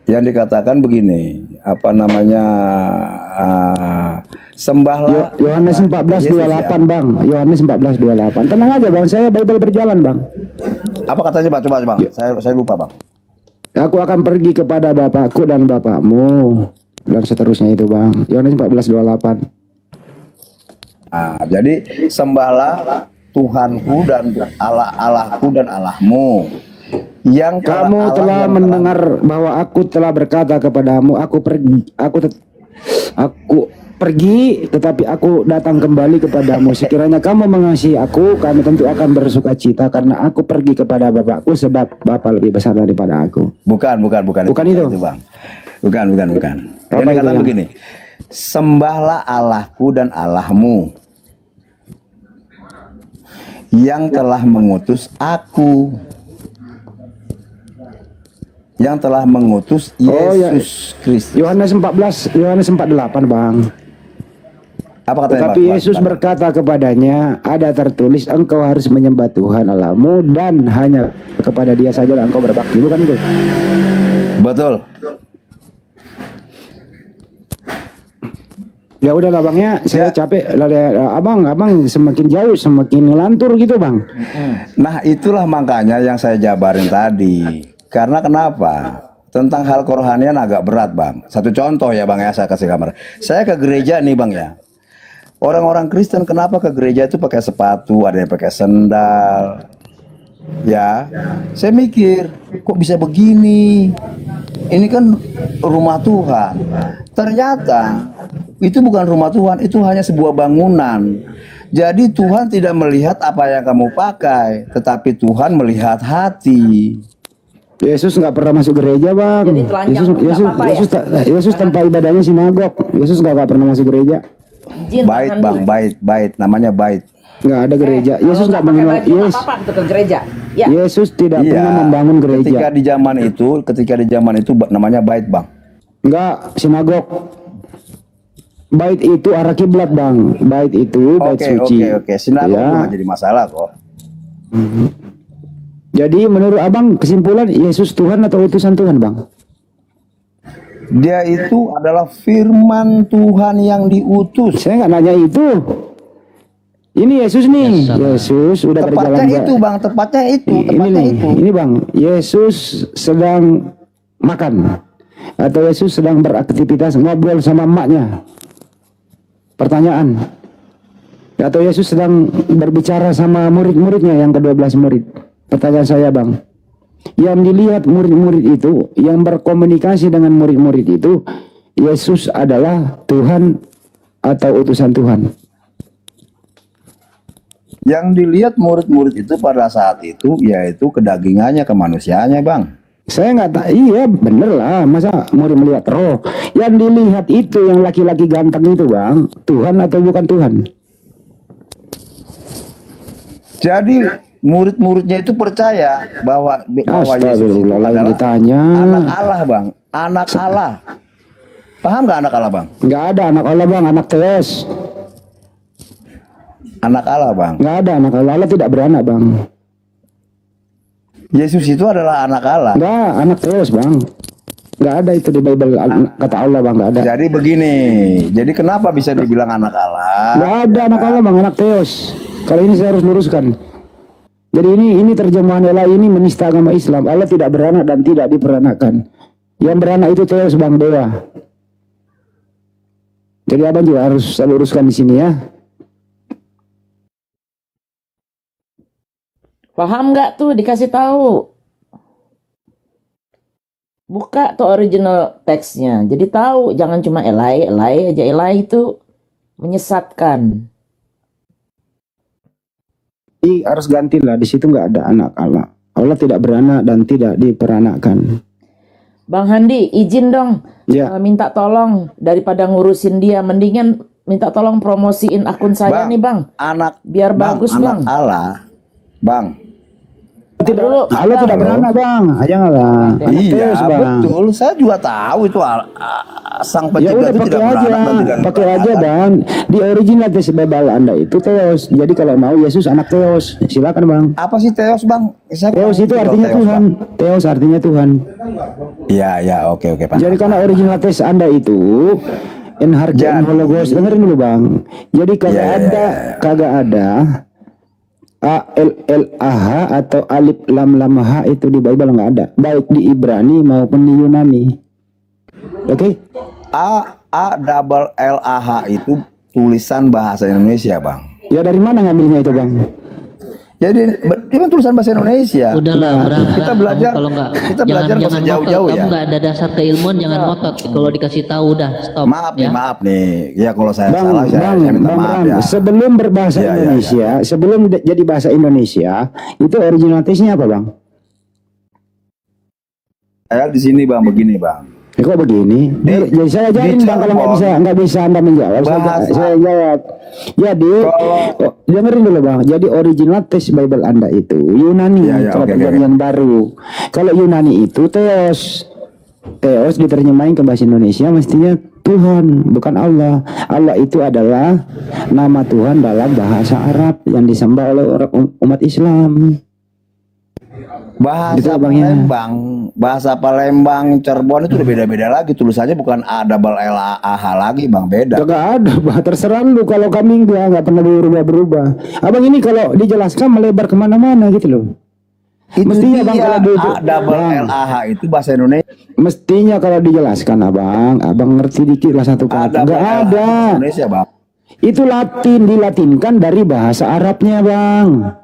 Yang dikatakan begini, apa namanya, sembahlah Yohanes 14:28 Bang. Yohanes 14:28. Tenang aja Bang, saya Bible berjalan Bang. Apa katanya Bang? Coba Bang. Saya lupa Bang. Aku akan pergi kepada Bapakku dan Bapakmu dan seterusnya itu Bang. Yohanes 14:28. Jadi sembahlah Tuhanku dan Allahku dan Allahmu. Yang kamu telah mendengar bahwa aku telah berkata kepadamu, aku pergi, tetapi aku datang kembali kepadamu. Sekiranya kamu mengasihi aku, kami tentu akan bersuka cita karena aku pergi kepada Bapakku, sebab Bapa lebih besar daripada aku. Bukan itu Bang. Bukan. Yang dikatakan begini, sembahlah Allahku dan Allahmu yang telah mengutus aku, yang telah mengutus Yesus Kristus. Yohanes 4:8 Bang. Apa katanya, tetapi Yesus berkata kepadanya, ada tertulis, engkau harus menyembah Tuhan Allahmu dan hanya kepada Dia saja engkau berbakti. Bukan itu? Betul. Ya udahlah Bang ya, saya capek. Abang semakin jauh semakin ngelantur gitu Bang. Nah itulah makanya yang saya jabarin tadi. Karena kenapa? Tentang hal kerohanian agak berat Bang. Satu contoh ya Bang ya, saya kasih gambar. Saya ke gereja nih Bang ya. Orang-orang Kristen kenapa ke gereja itu pakai sepatu, ada yang pakai sendal. Ya, saya mikir, kok bisa begini? Ini kan rumah Tuhan. Ternyata itu bukan rumah Tuhan, itu hanya sebuah bangunan. Jadi Tuhan tidak melihat apa yang kamu pakai, tetapi Tuhan melihat hati. Yesus nggak pernah masuk gereja Bang. Yesus tempat ibadahnya sinagog. Yesus nggak pernah masuk gereja. Bait, namanya bait. Nggak ada gereja. Yesus nggak mengenal Yesus tidak pernah membangun gereja. Ketika di zaman itu namanya bait Bang. Nggak, sinagog. Bait itu arah kiblat Bang. Bait itu bait suci. Oke. Sinagog nggak jadi masalah kok. Jadi menurut Abang kesimpulan Yesus Tuhan atau utusan Tuhan Bang? Dia itu adalah firman Tuhan yang diutus. Saya nggak nanya itu. Ini Yesus nih. Yesus udah berjalan. Tepatnya itu. Ini Bang, Yesus sedang makan atau Yesus sedang beraktivitas ngobrol sama emaknya. Pertanyaan. Atau Yesus sedang berbicara sama murid-muridnya yang ke-12 murid. Pertanyaan saya Bang, yang dilihat murid-murid itu, yang berkomunikasi dengan murid-murid itu, Yesus adalah Tuhan atau utusan Tuhan? Yang dilihat murid-murid itu pada saat itu, yaitu kedagingannya, kemanusiaannya Bang. Saya nggak tahu, iya bener lah, masa murid melihat roh? Yang dilihat itu, yang laki-laki ganteng itu Bang, Tuhan atau bukan Tuhan? Jadi murid-muridnya itu percaya bahwa Yesus itu adalah ditanya. anak Allah Bang, anak Allah. Paham nggak anak Allah Bang? Nggak ada anak Allah Bang, anak Theos. Anak Allah Bang. Nggak ada anak Allah, Allah tidak beranak Bang. Yesus itu adalah anak Allah. Nggak, anak Theos Bang. Nggak ada itu di Bible kata Allah Bang, nggak ada. Jadi begini, jadi kenapa bisa dibilang anak Allah? Nggak ada anak Allah Bang, anak Theos. Kalau ini saya harus luruskan. Jadi ini terjemahan Allah ini menista agama Islam. Allah tidak beranak dan tidak diperanakkan. Yang beranak itu Theos Bang, dewa. Jadi Abang juga harus saya luruskan di sini ya. Paham nggak tuh, dikasih tahu. Buka tuh original teksnya. Jadi tahu, jangan cuma elai aja. Elai itu menyesatkan. Harus gantilah, di situ nggak ada anak Allah. Allah tidak beranak dan tidak diperanakkan. Bang Handi, izin dong, minta tolong daripada ngurusin dia, mendingan minta tolong promosiin akun saya nih Bang. Anak biar bagus Bang. Allah, Bang. Dulu Allah tidak beranak bang, janganlah. Iya, Teos, Bang. betul. Saya juga tahu itu sang Ya pencipta udah itu pakai tidak aja, beranak dan tidak pakai aja beranatan. bang. Di original tes Bible Anda itu Theos. Jadi kalau mau Yesus anak Theos, silakan bang. Apa sih Theos, Bang? Saya Theos itu kurang artinya Theos, Tuhan. Bang. Theos artinya Tuhan. Iya, ya, oke, Pak. Jadi karena original tes Anda itu Enharja Hologos, dengerin dulu bang. Jadi kagak ada ALLAH atau alif lam lam H itu di Bible nggak ada, baik di Ibrani maupun di Yunani. Oke? A double L A H itu tulisan bahasa Indonesia, Bang. Ya dari mana ngambilnya itu bang? Jadi itu kan tulisan bahasa Indonesia. Udahlah, Bram. Kita belajar, Kalau nggak, kita belajar nggak usah jauh-jauh ya. Kamu nggak ada dasar keilmuan, jangan ngotot. Kalau dikasih tahu udah stop. Maaf nih. Ya kalau saya Bang, salah, saya minta maaf ya. Sebelum berbahasa Ya, Indonesia, sebelum jadi bahasa Indonesia, itu original tesnya apa bang? Saya di sini Bang, begini Bang. Kok begini? Jadi saya ajarin bang, kalau nggak bisa Anda menjawab, saya jawab. Jadi dengerin dulu bang. Jadi original tes Bible Anda itu Yunani, kalau perjanjian baru. Kalau Yunani itu Theos. Theos diterjemahin ke bahasa Indonesia mestinya Tuhan, bukan Allah. Allah itu adalah nama Tuhan dalam bahasa Arab yang disembah oleh orang umat Islam. Bahasa Palembang, Cirebon itu udah beda-beda lagi tulisannya, bukan A double L A H lagi bang, beda. Gak ada, bah, terserah lu. Kalau kami nggak pernah berubah-berubah. Abang ini kalau dijelaskan melebar kemana-mana gitu loh. Mestinya bang kalau A double L A H itu bahasa Indonesia. Mestinya kalau dijelaskan abang ngerti dikit lah satu kata. Gak ada. Indonesia bang. Itu Latin, dilatinkan dari bahasa Arabnya bang.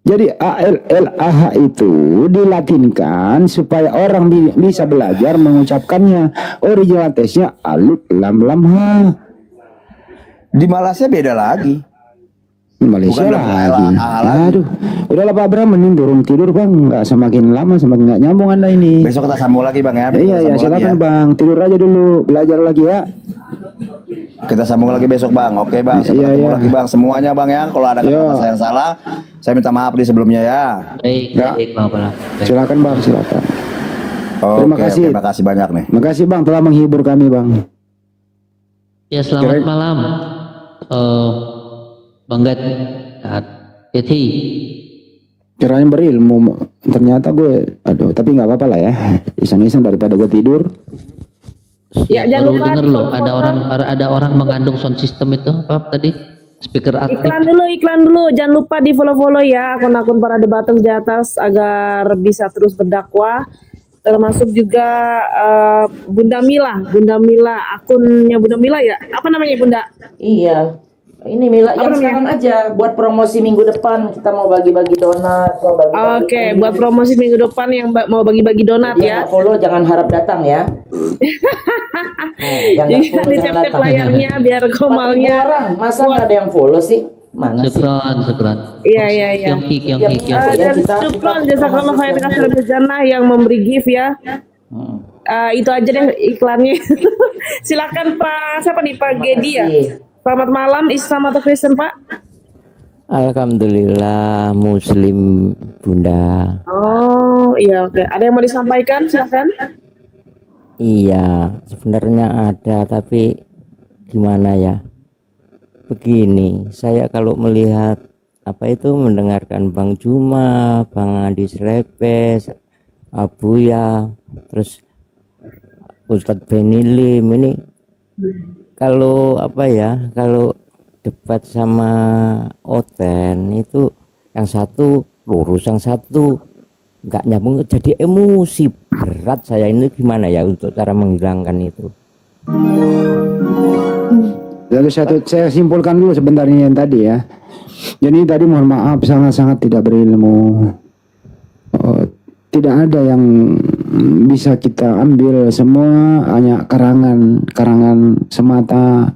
Jadi ALLAH itu dilatinkan supaya orang bisa belajar mengucapkannya. Original tesnya alif lam lam H. Di Malaysia beda lagi. Malaysia lagi. Aduh, udahlah Pak Bram, mending turun tidur bang. Nggak semakin lama semakin nggak nyambung Anda ini. Besok kita sambung lagi bang ya. Iya silakan bang, tidur aja dulu, belajar lagi ya. Kita sambung lagi besok bang. Oke bang, sampai ketemu lagi bang semuanya bang ya. Kalau ada kata saya yang salah, saya minta maaf di sebelumnya ya. Baik bang. Silakan bang, silakan. Terima kasih banyak nih. Terima kasih bang telah menghibur kami bang. Ya selamat malam. Bang Gat, Keti. Kirain berilmu, ternyata gue, aduh, tapi nggak apa-apa lah ya, iseng-iseng daripada gue tidur. Ya jangan lupa denger loh, ada orang mengandung sound system itu apa tadi? Speaker aktif. Iklan dulu, jangan lupa di follow ya akun-akun para debaters di atas agar bisa terus berdakwah. Termasuk juga Bunda Mila, akunnya Bunda Mila ya, apa namanya Bunda? Iya. Ini Mila yang sekarang aja buat promosi minggu depan, kita mau bagi-bagi donat, Oke, buat promosi minggu depan yang mau bagi-bagi donat ya. Follow jangan harap datang ya. Jangan di-tap layarnya biar komalnya. Orang, masa nggak ada yang follow sih? Mana sih? Syukran. Iya. Dan syukran jazakallah khairan jannah yang memberi gift ya. Itu aja deh iklannya. Silakan Pak, siapa nih Pak Gedi ya? Selamat malam, Islam atau Kristen Pak? Alhamdulillah Muslim Bunda. Oh iya oke. Ada yang mau disampaikan? Silakan. Iya sebenarnya ada, tapi gimana ya? Begini, saya kalau melihat mendengarkan Bang Juma, Bang Andi Srepes, Abuya, terus Ustadz Benilim ini. Kalau kalau debat sama Oten itu yang satu lurus, yang satu nggak nyambung, jadi emosi berat saya ini. Gimana ya untuk cara menghilangkan itu? Lalu saya simpulkan dulu sebentar ini yang tadi ya. Jadi tadi mohon maaf sangat-sangat tidak berilmu. Tidak ada yang bisa kita ambil, semua hanya karangan semata.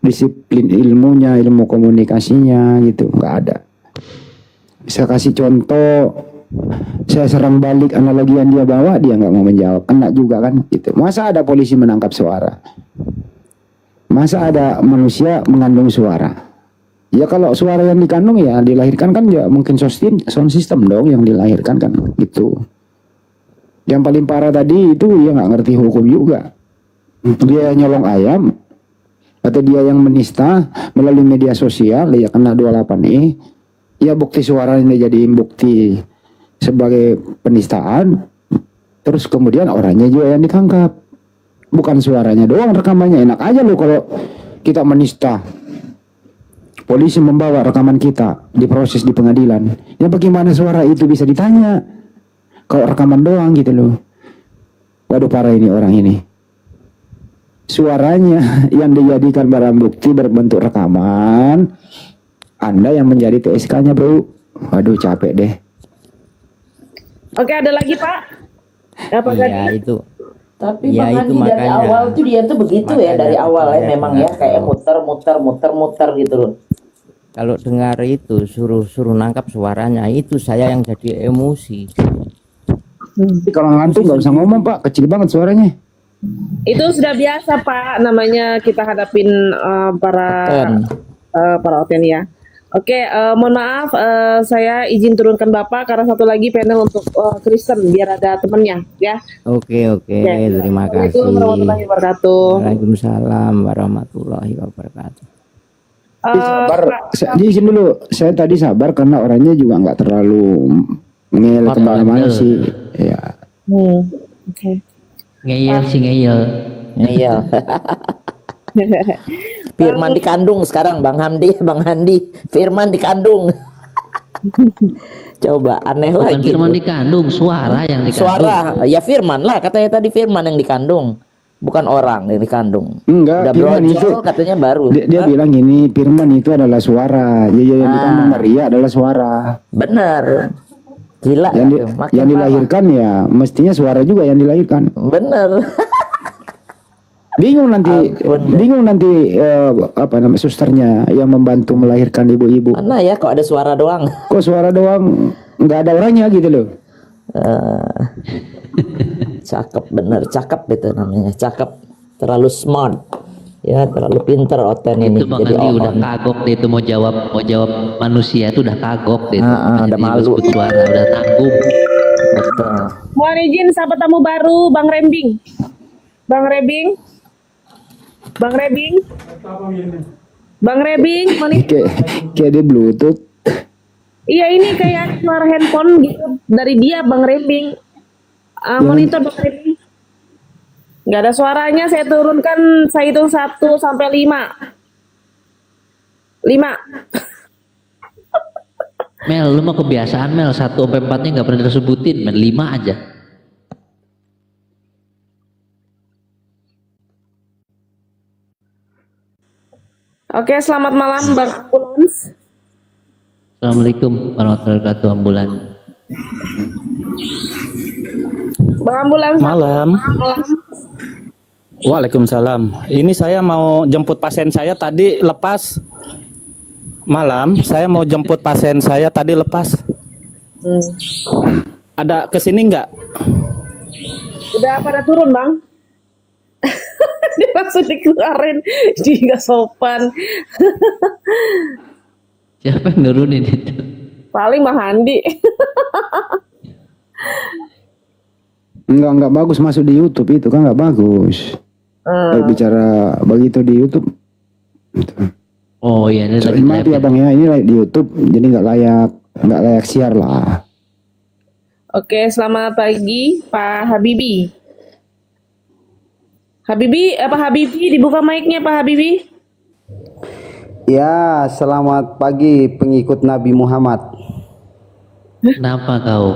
Disiplin ilmunya, ilmu komunikasinya gitu nggak ada. Saya kasih contoh, saya serang balik analogi yang dia bawa, dia nggak mau menjawab, kena juga kan gitu. Masa ada polisi menangkap suara? Masa ada manusia mengandung suara? Ya kalau suara yang dikandung ya dilahirkan kan ya mungkin sound system dong yang dilahirkan kan gitu. Yang paling parah tadi itu dia nggak ngerti hukum juga. Dia nyolong ayam atau dia yang menista melalui media sosial ya kena 28E. Ya bukti suaranya dijadiin bukti sebagai penistaan. Terus kemudian orangnya juga yang ditangkap. Bukan suaranya doang rekamannya. Enak aja loh kalau kita menista. Polisi membawa rekaman kita diproses di pengadilan. Ya bagaimana suara itu bisa ditanya? Kalau rekaman doang gitu loh. Waduh parah ini orang ini. Suaranya yang dijadikan barang bukti berbentuk rekaman. Anda yang menjadi TSK-nya bro. Waduh capek deh. Oke, ada lagi Pak? Apa Iya tadi? itu. Tapi Ya, Bang itu Andi dari makanya. awal tuh dia tuh begitu ya, Makanya dari awal ya saya memang ya dengar. kayak muter gitu loh. Kalau dengar itu suruh nangkap suaranya itu saya yang jadi emosi. Tapi kalau ngantuk nggak usah ngomong Pak. Kecil banget suaranya. Itu sudah biasa Pak, namanya kita hadapin para oten ya. Oke, mohon maaf, saya izin turunkan Bapak karena satu lagi panel untuk Kristen biar ada temennya ya. Oke, Ya. terima kasih. Assalamualaikum warahmatullahi wabarakatuh. Waalaikumsalam warahmatullahi wabarakatuh. Sabar, izin dulu. Saya tadi sabar karena orangnya juga nggak terlalu ngel kemana-mana sih. Ya. Oke. Ngeyel sih ngeyel. Iya. Firman dikandung sekarang Bang Handi. Firman dikandung. Coba aneh Bukan lagi. firman dikandung, suara yang dikandung. Suara, ya firman lah katanya tadi firman yang dikandung. Bukan orang yang dikandung. Enggak, Udah firman brojol itu katanya baru. dia Hah? bilang gini, firman itu adalah suara. Ya yang dikandung Maria adalah suara. Bener. Gila Yang, ya tuh, makin yang parah. dilahirkan ya mestinya suara juga yang dilahirkan. Bener. Bingung nanti apa namanya susternya yang membantu melahirkan ibu-ibu. Mana ya kok ada suara doang? Kok suara doang nggak ada orangnya gitu loh. Cakep bener, cakep itu namanya, cakep. Terlalu smart. Ya, terlalu pinter Oten ini. Itu Bang Jadi Andi udah on. kagok deh itu mau jawab manusia itu udah kagok deh. Udah malu. Suara udah tanggung. Betul. Mohon izin sahabat tamu baru Bang Rembing. Bang Rebing. Kayak di Bluetooth. Iya ini kayak suara handphone gitu dari dia Bang Rembing. Monitor Bang Rembing. Nggak ada suaranya, saya turunkan, saya hitung 1 sampai 5. 5. Mel, lu mah kebiasaan Mel 1 sampai 4-nya nggak pernah disebutin, Mel 5 aja. Oke, selamat malam Bang Ambulans. Assalamualaikum warahmatullahi wabarakatuh ambulan. Bang Ambulans. Malam. Waalaikumsalam. Ini saya mau jemput pasien saya tadi lepas. Malam, saya mau jemput pasien saya tadi lepas. Ada kesini nggak? Udah pada turun Bang? Dia langsung dikeluarin, dia nggak sopan. Siapa yang nurunin itu? Paling Bang Handi. Enggak bagus masuk di YouTube itu kan nggak bagus. Bicara begitu di YouTube. Oh iya, ini lagi Maaf ya Bang ya, ini di YouTube jadi nggak layak siar lah. Oke, selamat pagi Pak Habibi. Habibi dibuka mic-nya Pak Habibi. Ya, selamat pagi pengikut Nabi Muhammad. Kenapa kau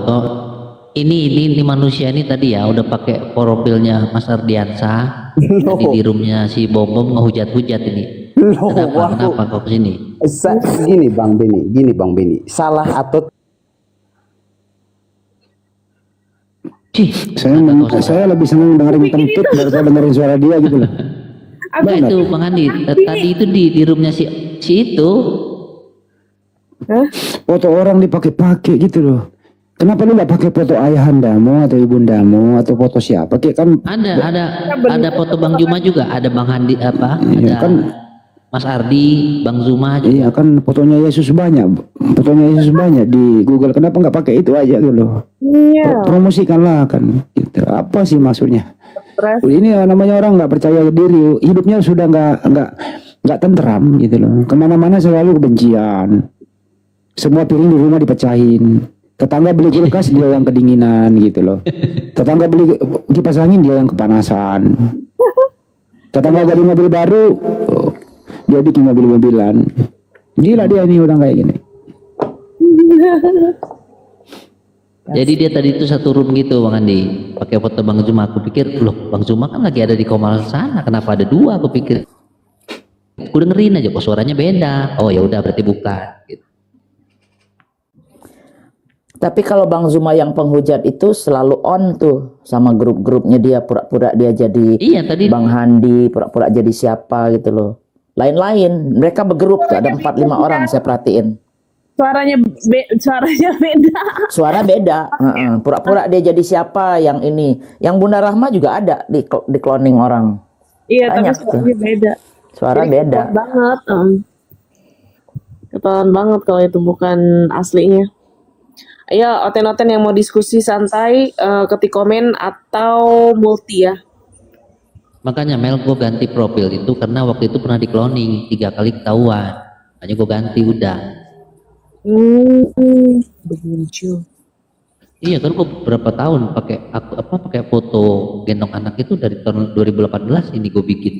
ini manusia ini tadi ya udah pakai profilnya Mas Ardiansa, tadi di roomnya si Bom ngehujat-hujat ini. Kenapa kau kesini? Gini Bang Beni, salah atau Saya lebih senang dengerin kentut daripada dengerin suara dia gitu loh. Nah itu Bang Andi, tadi itu di roomnya si itu. Foto orang dipakai-pakai gitu loh. Kenapa lu nggak pakai foto ayahandamu atau ibundamu atau foto siapa? Kayak kan Ada foto Bang Juma juga, ada Bang Handi apa? Iya, Ada kan Mas Ardi, Bang Zuma juga. Iya kan fotonya Yesus banyak di Google. Kenapa nggak pakai itu aja gitu loh? Iya. Promosikanlah kan. Gitu. Apa sih maksudnya? Stres. Ini namanya orang nggak percaya diri, hidupnya sudah nggak tenteram gitu loh. Kemana-mana selalu kebencian. Semua piring di rumah dipecahin. Tetangga beli kulkas dia yang kedinginan gitu loh. Tetangga beli kipas angin dia yang kepanasan. Tetangga beli mobil baru, dia bikin mobil-mobilan. Gila dia ini udah kayak gini. Jadi dia tadi itu satu room gitu Bang Andi, pakai foto Bang Zuma. Aku pikir, loh Bang Zuma kan lagi ada di Komal sana, kenapa ada dua? Aku pikir, aku dengerin aja, kok suaranya beda. Oh ya udah berarti bukan. Gitu. Tapi kalau Bang Zuma yang penghujat itu selalu on tuh sama grup-grupnya dia, pura-pura dia jadi Bang Handi, pura-pura jadi siapa gitu loh. Lain-lain, mereka bergrup tuh, ada 4-5 orang saya perhatiin. Suaranya beda. Suara beda, pura-pura dia jadi siapa yang ini. Yang Bunda Rahma juga ada di cloning orang. Iya, banyak tapi suaranya beda. Suara Jadi beda. ketahuan banget. Ketahuan banget kalau itu bukan aslinya. Ayo, oten-oten yang mau diskusi santai, ketik komen atau multi ya. Makanya Mel gue ganti profil itu karena waktu itu pernah di cloning 3 kali ketahuan. Makanya gue ganti udah. Begitu. Iya kan gue berapa tahun pakai foto gendong anak itu dari tahun 2018 ini gue bikin.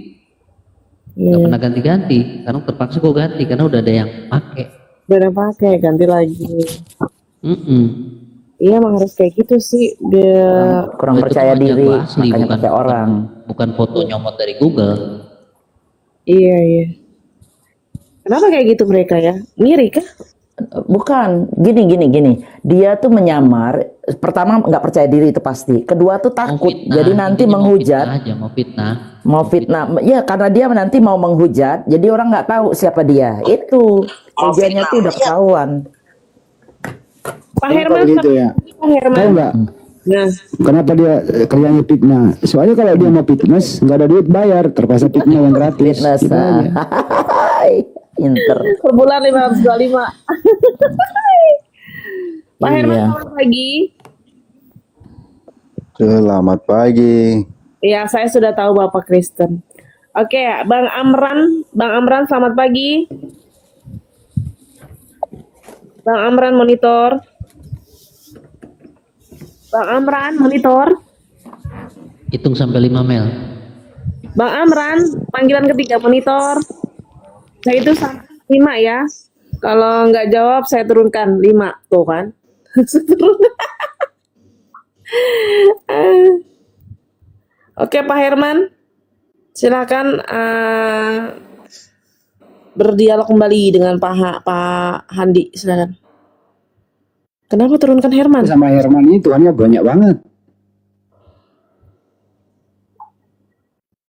Gak pernah ganti-ganti, karena terpaksa gue ganti karena udah ada yang pakai. Udah pakai, ganti lagi. Iya emang harus kayak gitu sih. Kurang percaya diri, asli, makanya bukan pakai orang. Bukan foto nyomot dari Google. Iya. Kenapa kayak gitu mereka ya? Ngiri kah? Bukan, gini. Dia tuh menyamar. Pertama nggak percaya diri itu pasti. Kedua tuh takut. Jadi nanti menghujat. Mau fitnah. Ya karena dia nanti mau menghujat. Jadi orang nggak tahu siapa dia. Itu tujuannya tuh udah ketahuan. Pak Herman, gitu ya. Pak Herman. Tahu nggak? Nah, kenapa dia kerjanya fitnah? Soalnya kalau dia mau fitness nggak ada duit bayar, terpaksa fitnah yang gratis. Fitness. Gitu aja. Inter. Per bulan 525. Pak Herman, selamat pagi. Selamat pagi. Ya, saya sudah tahu Bapak Kristen. Oke, Bang Amran, selamat pagi. Bang Amran monitor. Hitung sampai 5 Mel. Bang Amran, panggilan ketiga monitor. Saya itu sampai 5 ya. Kalau nggak jawab saya turunkan 5. Tuh kan. Oke Pak Herman, silakan berdialog kembali dengan Pak Handi, silakan. Kenapa turunkan Herman? Sama Herman ini Tuhannya banyak banget.